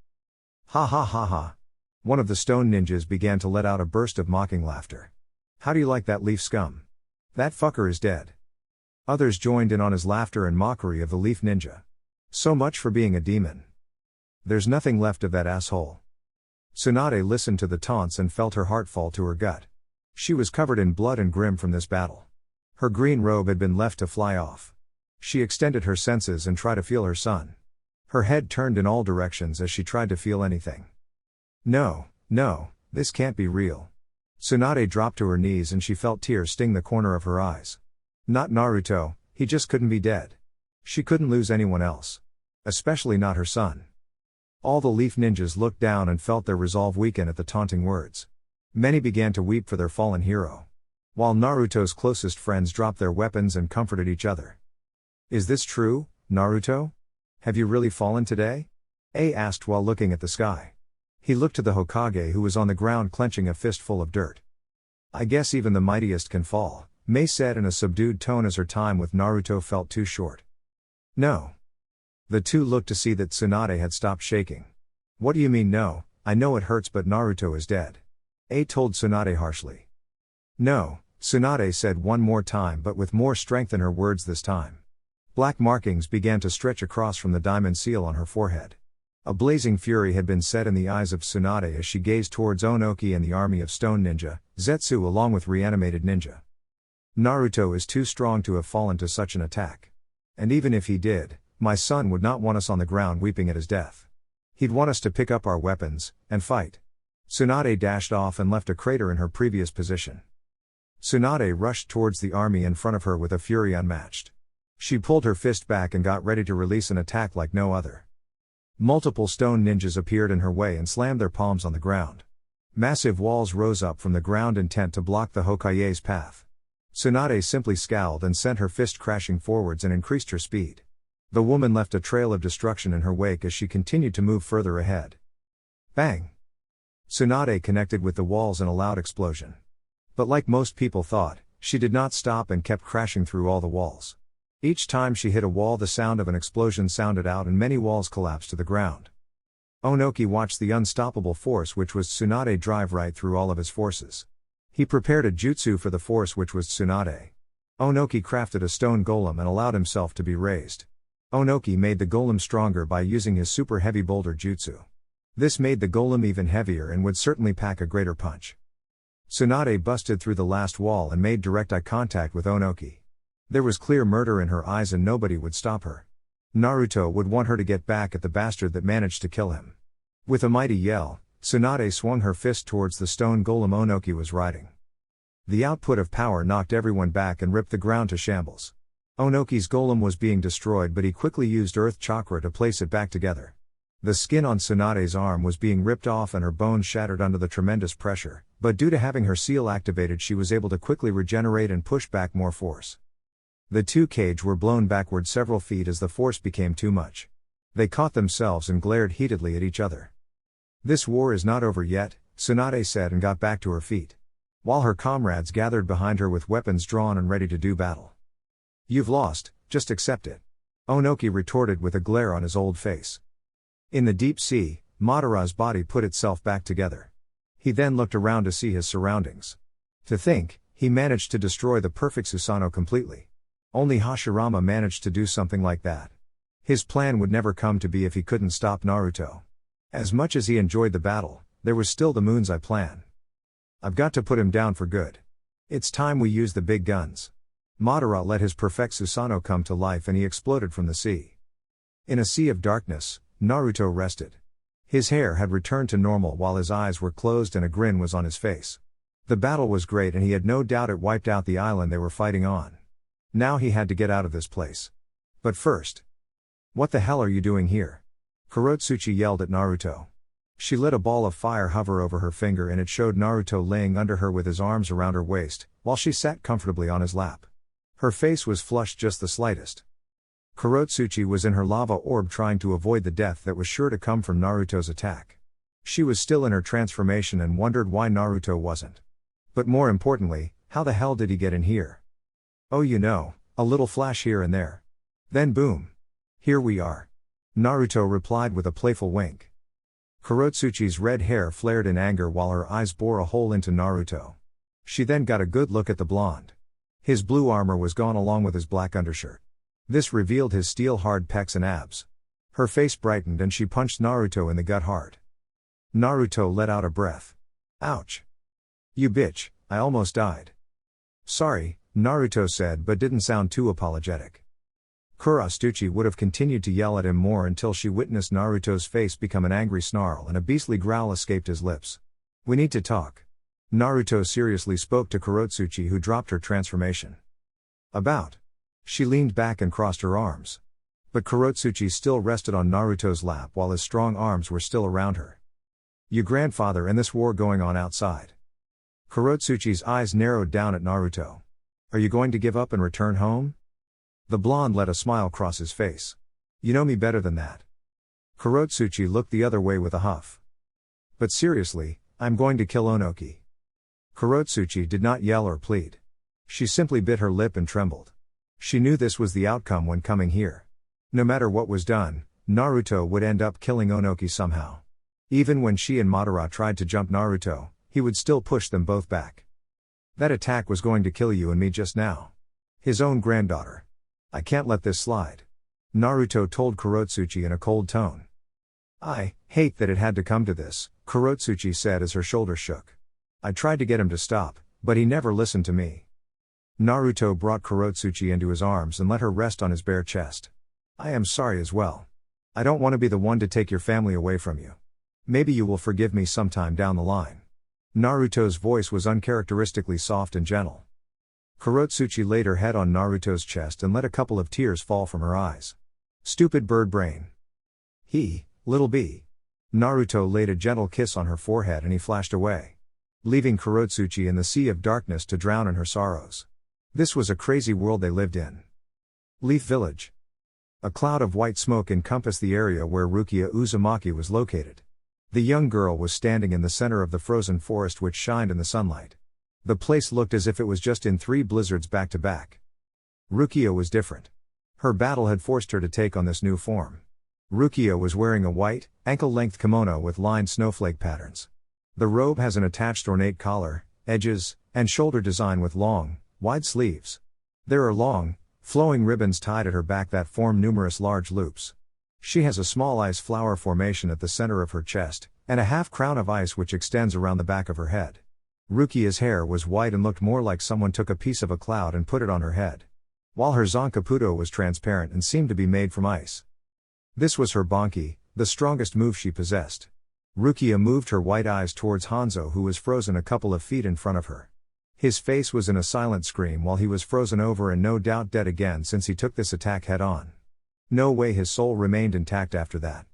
Ha ha ha ha. One of the stone ninjas began to let out a burst of mocking laughter. How do you like that, leaf scum? That fucker is dead. Others joined in on his laughter and mockery of the leaf ninja. So much for being a demon. There's nothing left of that asshole. Tsunade listened to the taunts and felt her heart fall to her gut. She was covered in blood and grim from this battle. Her green robe had been left to fly off. She extended her senses and tried to feel her son. Her head turned in all directions as she tried to feel anything. No, this can't be real. Tsunade dropped to her knees and she felt tears sting the corner of her eyes. Not Naruto, he just couldn't be dead. She couldn't lose anyone else. Especially not her son. All the leaf ninjas looked down and felt their resolve weaken at the taunting words. Many began to weep for their fallen hero. While Naruto's closest friends dropped their weapons and comforted each other. Is this true, Naruto? Have you really fallen today? A asked while looking at the sky. He looked to the Hokage who was on the ground clenching a fistful of dirt. I guess even the mightiest can fall, Mei said in a subdued tone as her time with Naruto felt too short. No. The two looked to see that Tsunade had stopped shaking. What do you mean no? I know it hurts but Naruto is dead. A told Tsunade harshly. No, Tsunade said one more time but with more strength in her words this time. Black markings began to stretch across from the diamond seal on her forehead. A blazing fury had been set in the eyes of Tsunade as she gazed towards Onoki and the army of stone ninja, Zetsu along with reanimated ninja. Naruto is too strong to have fallen to such an attack. And even if he did, my son would not want us on the ground weeping at his death. He'd want us to pick up our weapons, and fight. Tsunade dashed off and left a crater in her previous position. Tsunade rushed towards the army in front of her with a fury unmatched. She pulled her fist back and got ready to release an attack like no other. Multiple stone ninjas appeared in her way and slammed their palms on the ground. Massive walls rose up from the ground intent to block the Hokage's path. Tsunade simply scowled and sent her fist crashing forwards and increased her speed. The woman left a trail of destruction in her wake as she continued to move further ahead. Bang! Tsunade connected with the walls in a loud explosion. But like most people thought, she did not stop and kept crashing through all the walls. Each time she hit a wall the sound of an explosion sounded out and many walls collapsed to the ground. Onoki watched the unstoppable force which was Tsunade drive right through all of his forces. He prepared a jutsu for the force which was Tsunade. Onoki crafted a stone golem and allowed himself to be raised. Onoki made the golem stronger by using his super heavy boulder jutsu. This made the golem even heavier and would certainly pack a greater punch. Tsunade busted through the last wall and made direct eye contact with Onoki. There was clear murder in her eyes and nobody would stop her. Naruto would want her to get back at the bastard that managed to kill him. With a mighty yell, Tsunade swung her fist towards the stone golem Onoki was riding. The output of power knocked everyone back and ripped the ground to shambles. Onoki's golem was being destroyed but he quickly used earth chakra to place it back together. The skin on Tsunade's arm was being ripped off and her bones shattered under the tremendous pressure, but due to having her seal activated she was able to quickly regenerate and push back more force. The two Kage were blown backward several feet as the force became too much. They caught themselves and glared heatedly at each other. This war is not over yet, Tsunade said and got back to her feet. While her comrades gathered behind her with weapons drawn and ready to do battle. You've lost, just accept it. Onoki retorted with a glare on his old face. In the deep sea, Madara's body put itself back together. He then looked around to see his surroundings. To think, he managed to destroy the perfect Susanoo completely. Only Hashirama managed to do something like that. His plan would never come to be if he couldn't stop Naruto. As much as he enjoyed the battle, there was still the Moon's Eye plan. I've got to put him down for good. It's time we use the big guns. Madara let his perfect Susanoo come to life and he exploded from the sea. In a sea of darkness, Naruto rested. His hair had returned to normal while his eyes were closed and a grin was on his face. The battle was great and he had no doubt it wiped out the island they were fighting on. Now he had to get out of this place. But first. What the hell are you doing here? Kurotsuchi yelled at Naruto. She let a ball of fire hover over her finger and it showed Naruto laying under her with his arms around her waist, while she sat comfortably on his lap. Her face was flushed just the slightest. Kurotsuchi was in her lava orb trying to avoid the death that was sure to come from Naruto's attack. She was still in her transformation and wondered why Naruto wasn't. But more importantly, how the hell did he get in here? Oh, you know, a little flash here and there. Then boom. Here we are. Naruto replied with a playful wink. Kurotsuchi's red hair flared in anger while her eyes bore a hole into Naruto. She then got a good look at the blonde. His blue armor was gone along with his black undershirt. This revealed his steel-hard pecs and abs. Her face brightened and she punched Naruto in the gut hard. Naruto let out a breath. Ouch. You bitch, I almost died. Sorry, Naruto said but didn't sound too apologetic. Kurotsuchi would have continued to yell at him more until she witnessed Naruto's face become an angry snarl and a beastly growl escaped his lips. We need to talk. Naruto seriously spoke to Kurotsuchi, who dropped her transformation. About. She leaned back and crossed her arms. But Kurotsuchi still rested on Naruto's lap while his strong arms were still around her. Your grandfather and this war going on outside. Kurotsuchi's eyes narrowed down at Naruto. Are you going to give up and return home? The blonde let a smile cross his face. You know me better than that. Kurotsuchi looked the other way with a huff. But seriously, I'm going to kill Onoki. Kurotsuchi did not yell or plead. She simply bit her lip and trembled. She knew this was the outcome when coming here. No matter what was done, Naruto would end up killing Onoki somehow. Even when she and Madara tried to jump Naruto, he would still push them both back. That attack was going to kill you and me just now. His own granddaughter. I can't let this slide. Naruto told Kurotsuchi in a cold tone. I hate that it had to come to this, Kurotsuchi said as her shoulders shook. I tried to get him to stop, but he never listened to me. Naruto brought Kurotsuchi into his arms and let her rest on his bare chest. I am sorry as well. I don't want to be the one to take your family away from you. Maybe you will forgive me sometime down the line. Naruto's voice was uncharacteristically soft and gentle. Kurotsuchi laid her head on Naruto's chest and let a couple of tears fall from her eyes. Stupid bird brain. Little bee. Naruto laid a gentle kiss on her forehead and he flashed away, leaving Kurotsuchi in the sea of darkness to drown in her sorrows. This was a crazy world they lived in. Leaf Village. A cloud of white smoke encompassed the area where Rukia Uzumaki was located. The young girl was standing in the center of the frozen forest which shined in the sunlight. The place looked as if it was just in 3 blizzards back to back. Rukia was different. Her battle had forced her to take on this new form. Rukia was wearing a white, ankle-length kimono with lined snowflake patterns. The robe has an attached ornate collar, edges, and shoulder design with long, wide sleeves. There are long, flowing ribbons tied at her back that form numerous large loops. She has a small ice flower formation at the center of her chest, and a half crown of ice which extends around the back of her head. Rukia's hair was white and looked more like someone took a piece of a cloud and put it on her head. While her Zankaputo was transparent and seemed to be made from ice. This was her Banki, the strongest move she possessed. Rukia moved her white eyes towards Hanzo, who was frozen a couple of feet in front of her. His face was in a silent scream while he was frozen over and no doubt dead again since he took this attack head on. No way his soul remained intact after that.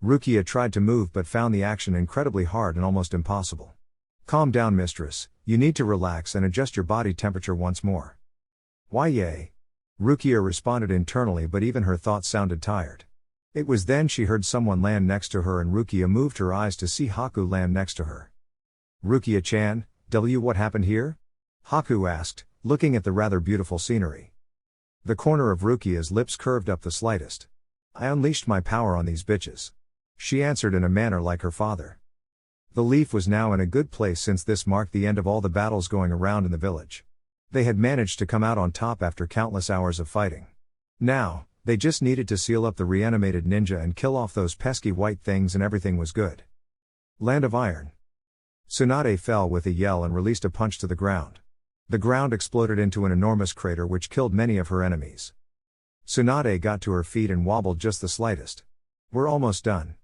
Rukia tried to move but found the action incredibly hard and almost impossible. Calm down, mistress, you need to relax and adjust your body temperature once more. Why yay? Rukia responded internally, but even her thoughts sounded tired. It was then she heard someone land next to her and Rukia moved her eyes to see Haku land next to her. Rukia-chan, what happened here? Haku asked, looking at the rather beautiful scenery. The corner of Rukia's lips curved up the slightest. I unleashed my power on these bitches. She answered in a manner like her father. The leaf was now in a good place since this marked the end of all the battles going around in the village. They had managed to come out on top after countless hours of fighting. Now, they just needed to seal up the reanimated ninja and kill off those pesky white things and everything was good. Land of Iron. Tsunade fell with a yell and released a punch to the ground. The ground exploded into an enormous crater which killed many of her enemies. Tsunade got to her feet and wobbled just the slightest. We're almost done.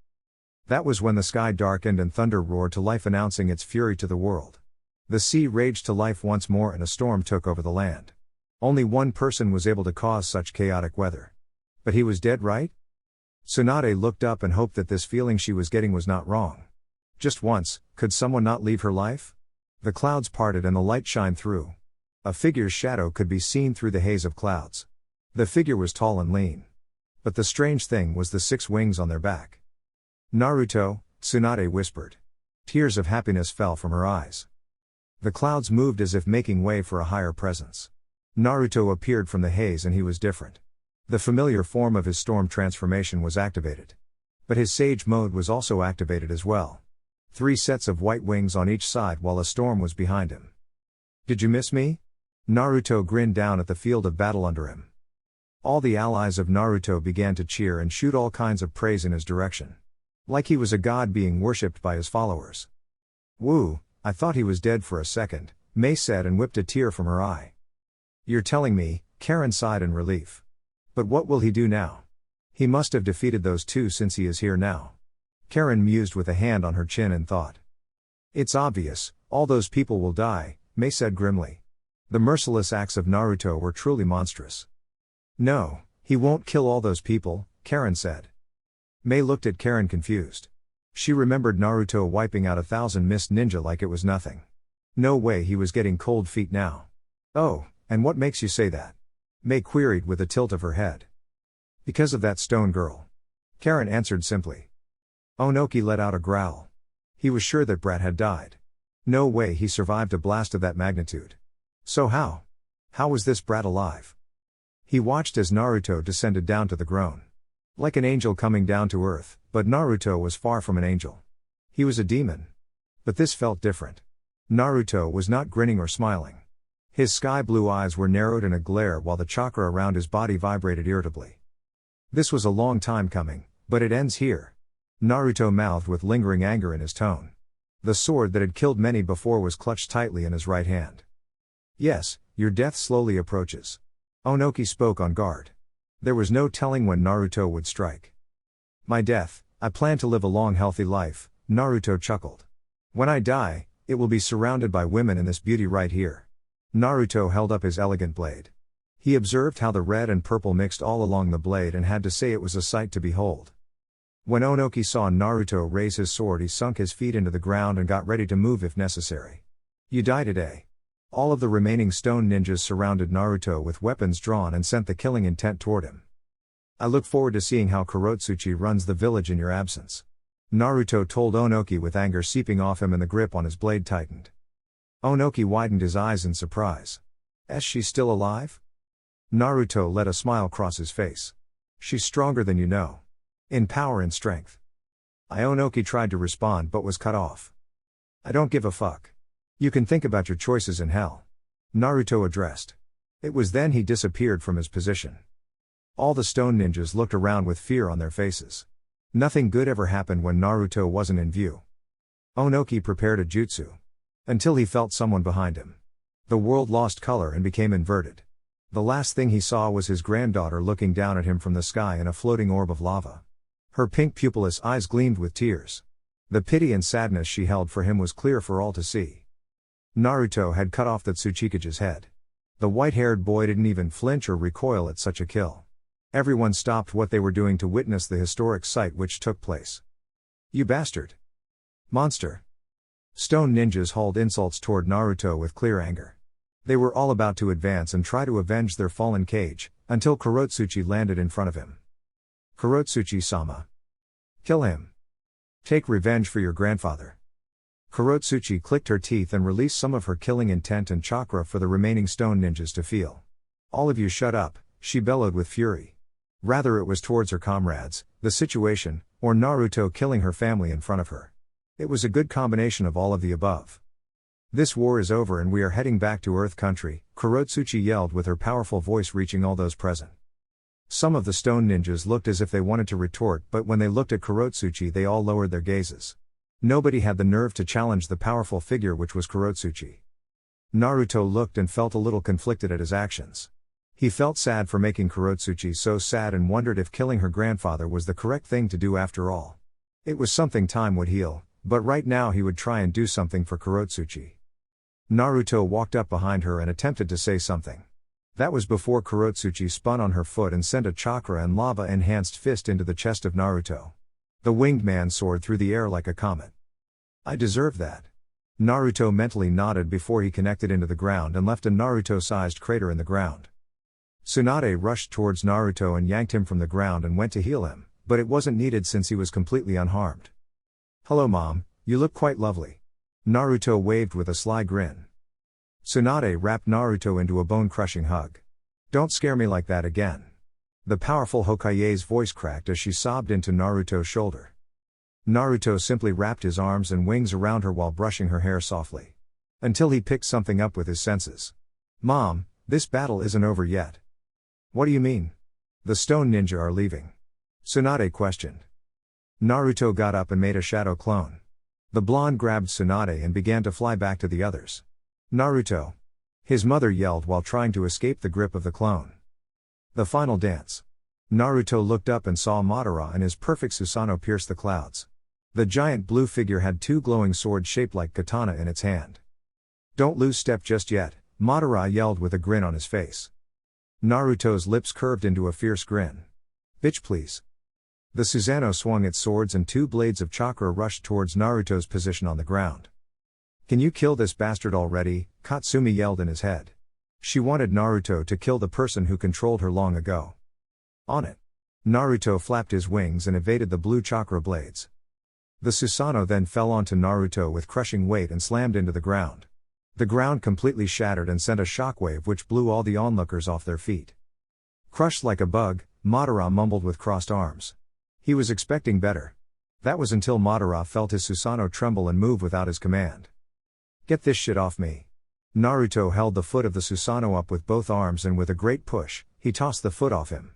That was when the sky darkened and thunder roared to life, announcing its fury to the world. The sea raged to life once more and a storm took over the land. Only one person was able to cause such chaotic weather. But he was dead, right? Tsunade looked up and hoped that this feeling she was getting was not wrong. Just once, could someone not leave her life? The clouds parted and the light shined through. A figure's shadow could be seen through the haze of clouds. The figure was tall and lean. But the strange thing was the 6 wings on their back. Naruto, Tsunade whispered. Tears of happiness fell from her eyes. The clouds moved as if making way for a higher presence. Naruto appeared from the haze and he was different. The familiar form of his storm transformation was activated. But his sage mode was also activated as well. 3 sets of white wings on each side while a storm was behind him. Did you miss me? Naruto grinned down at the field of battle under him. All the allies of Naruto began to cheer and shoot all kinds of praise in his direction. Like he was a god being worshipped by his followers. Woo, I thought he was dead for a second, Mei said and whipped a tear from her eye. You're telling me, Karen sighed in relief. But what will he do now? He must have defeated those 2 since he is here now. Karen mused with a hand on her chin and thought. It's obvious, all those people will die, Mei said grimly. The merciless acts of Naruto were truly monstrous. No, he won't kill all those people, Karen said. Mei looked at Karen confused. She remembered Naruto wiping out 1,000 mist ninja like it was nothing. No way he was getting cold feet now. Oh, and what makes you say that? Mei queried with a tilt of her head. Because of that stone girl. Karen answered simply. Onoki let out a growl. He was sure that Brat had died. No way he survived a blast of that magnitude. So how? How was this Brat alive? He watched as Naruto descended down to the ground. Like an angel coming down to earth, but Naruto was far from an angel. He was a demon. But this felt different. Naruto was not grinning or smiling. His sky blue eyes were narrowed in a glare while the chakra around his body vibrated irritably. This was a long time coming, but it ends here. Naruto mouthed with lingering anger in his tone. The sword that had killed many before was clutched tightly in his right hand. Yes, your death slowly approaches. Onoki spoke on guard. There was no telling when Naruto would strike. My death, I plan to live a long healthy life, Naruto chuckled. When I die, it will be surrounded by women in this beauty right here. Naruto held up his elegant blade. He observed how the red and purple mixed all along the blade and had to say it was a sight to behold. When Onoki saw Naruto raise his sword, he sunk his feet into the ground and got ready to move if necessary. You die today. All of the remaining stone ninjas surrounded Naruto with weapons drawn and sent the killing intent toward him. I look forward to seeing how Kurotsuchi runs the village in your absence. Naruto told Onoki with anger seeping off him and the grip on his blade tightened. Onoki widened his eyes in surprise. Is she still alive? Naruto let a smile cross his face. She's stronger than you know. In power and strength. Onoki tried to respond but was cut off. I don't give a fuck. You can think about your choices in hell. Naruto addressed. It was then he disappeared from his position. All the stone ninjas looked around with fear on their faces. Nothing good ever happened when Naruto wasn't in view. Onoki prepared a jutsu. Until he felt someone behind him. The world lost color and became inverted. The last thing he saw was his granddaughter looking down at him from the sky in a floating orb of lava. Her pink pupilless eyes gleamed with tears. The pity and sadness she held for him was clear for all to see. Naruto had cut off the Tsuchikage's head. The white-haired boy didn't even flinch or recoil at such a kill. Everyone stopped what they were doing to witness the historic sight which took place. You bastard! Monster! Stone ninjas hauled insults toward Naruto with clear anger. They were all about to advance and try to avenge their fallen Kage, until Kurotsuchi landed in front of him. Kurotsuchi-sama. Kill him. Take revenge for your grandfather. Kurotsuchi clicked her teeth and released some of her killing intent and chakra for the remaining stone ninjas to feel. All of you shut up, she bellowed with fury. Rather it was towards her comrades, the situation, or Naruto killing her family in front of her. It was a good combination of all of the above. This war is over and we are heading back to Earth Country, Kurotsuchi yelled with her powerful voice reaching all those present. Some of the stone ninjas looked as if they wanted to retort, but when they looked at Kurotsuchi they all lowered their gazes. Nobody had the nerve to challenge the powerful figure which was Kurotsuchi. Naruto looked and felt a little conflicted at his actions. He felt sad for making Kurotsuchi so sad and wondered if killing her grandfather was the correct thing to do after all. It was something time would heal, but right now he would try and do something for Kurotsuchi. Naruto walked up behind her and attempted to say something. That was before Kurotsuchi spun on her foot and sent a chakra and lava-enhanced fist into the chest of Naruto. The winged man soared through the air like a comet. I deserve that. Naruto mentally nodded before he connected into the ground and left a Naruto-sized crater in the ground. Tsunade rushed towards Naruto and yanked him from the ground and went to heal him, but it wasn't needed since he was completely unharmed. Hello Mom, you look quite lovely. Naruto waved with a sly grin. Tsunade wrapped Naruto into a bone-crushing hug. "Don't scare me like that again." The powerful Hokage's voice cracked as she sobbed into Naruto's shoulder. Naruto simply wrapped his arms and wings around her while brushing her hair softly. Until he picked something up with his senses. "Mom, this battle isn't over yet." "What do you mean?" "The stone ninja are leaving." Tsunade questioned. Naruto got up and made a shadow clone. The blonde grabbed Tsunade and began to fly back to the others. "Naruto!" his mother yelled while trying to escape the grip of the clone. The final dance. Naruto looked up and saw Madara and his perfect Susanoo pierce the clouds. The giant blue figure had two glowing swords shaped like katana in its hand. "Don't lose step just yet," Madara yelled with a grin on his face. Naruto's lips curved into a fierce grin. "Bitch please." The Susanoo swung its swords and two blades of chakra rushed towards Naruto's position on the ground. "Can you kill this bastard already?" Katsumi yelled in his head. She wanted Naruto to kill the person who controlled her long ago. "On it." Naruto flapped his wings and evaded the blue chakra blades. The Susanoo then fell onto Naruto with crushing weight and slammed into the ground. The ground completely shattered and sent a shockwave which blew all the onlookers off their feet. Crushed like a bug, Madara mumbled with crossed arms. He was expecting better. That was until Madara felt his Susanoo tremble and move without his command. "Get this shit off me." Naruto held the foot of the Susanoo up with both arms and with a great push, he tossed the foot off him.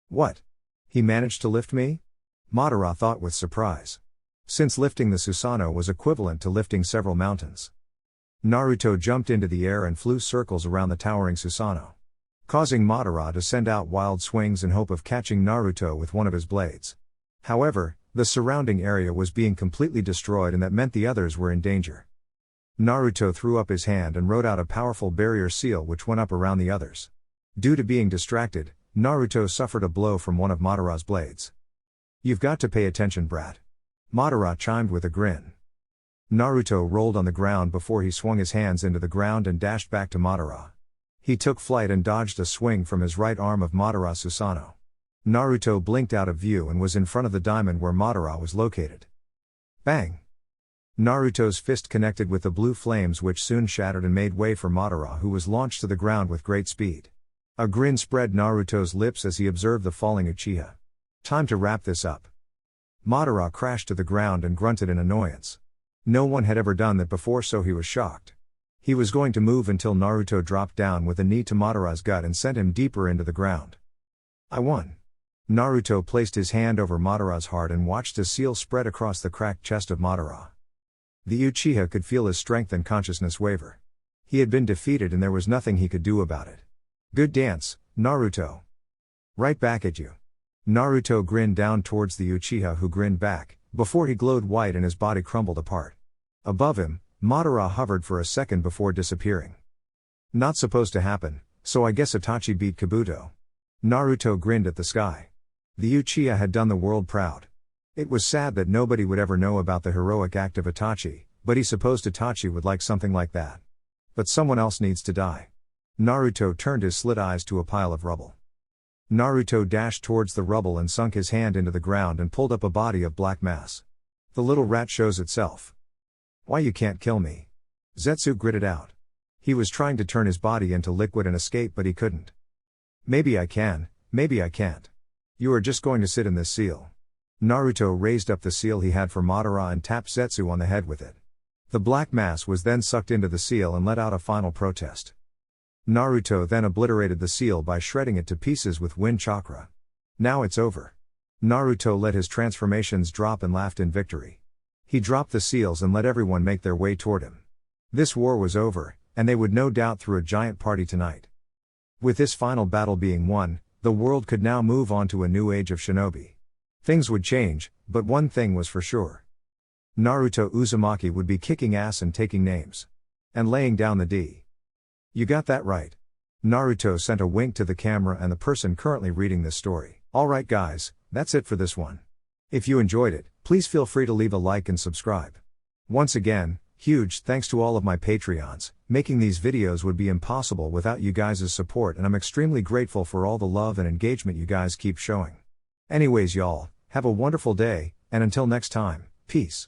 "What? He managed to lift me?" Madara thought with surprise. Since lifting the Susanoo was equivalent to lifting several mountains. Naruto jumped into the air and flew circles around the towering Susanoo, causing Madara to send out wild swings in hope of catching Naruto with one of his blades. However, the surrounding area was being completely destroyed and that meant the others were in danger. Naruto threw up his hand and wrote out a powerful barrier seal which went up around the others. Due to being distracted, Naruto suffered a blow from one of Madara's blades. "You've got to pay attention, brat." Madara chimed with a grin. Naruto rolled on the ground before he swung his hands into the ground and dashed back to Madara. He took flight and dodged a swing from his right arm of Madara's Susanoo. Naruto blinked out of view and was in front of the diamond where Madara was located. Bang! Naruto's fist connected with the blue flames which soon shattered and made way for Madara, who was launched to the ground with great speed. A grin spread Naruto's lips as he observed the falling Uchiha. "Time to wrap this up." Madara crashed to the ground and grunted in annoyance. No one had ever done that before, so he was shocked. He was going to move until Naruto dropped down with a knee to Madara's gut and sent him deeper into the ground. "I won." Naruto placed his hand over Madara's heart and watched a seal spread across the cracked chest of Madara. The Uchiha could feel his strength and consciousness waver. He had been defeated and there was nothing he could do about it. "Good dance, Naruto." "Right back at you." Naruto grinned down towards the Uchiha, who grinned back, before he glowed white and his body crumbled apart. Above him, Madara hovered for a second before disappearing. "Not supposed to happen, so I guess Itachi beat Kabuto." Naruto grinned at the sky. The Uchiha had done the world proud. It was sad that nobody would ever know about the heroic act of Itachi, but he supposed Itachi would like something like that. But someone else needs to die. Naruto turned his slit eyes to a pile of rubble. Naruto dashed towards the rubble and sunk his hand into the ground and pulled up a body of black mass. "The little rat shows itself." "Why you can't kill me?" Zetsu gritted out. He was trying to turn his body into liquid and escape, but he couldn't. "Maybe I can, maybe I can't. You are just going to sit in this seal." Naruto raised up the seal he had for Madara and tapped Zetsu on the head with it. The black mass was then sucked into the seal and let out a final protest. Naruto then obliterated the seal by shredding it to pieces with wind chakra. "Now it's over." Naruto let his transformations drop and laughed in victory. He dropped the seals and let everyone make their way toward him. This war was over, and they would no doubt throw a giant party tonight. With this final battle being won, the world could now move on to a new age of shinobi. Things would change, but one thing was for sure. Naruto Uzumaki would be kicking ass and taking names. And laying down the D. You got that right. Naruto sent a wink to the camera and the person currently reading this story. Alright guys, that's it for this one. If you enjoyed it, please feel free to leave a like and subscribe. Once again, huge thanks to all of my Patreons. Making these videos would be impossible without you guys' support, and I'm extremely grateful for all the love and engagement you guys keep showing. Anyways y'all, have a wonderful day, and until next time, peace.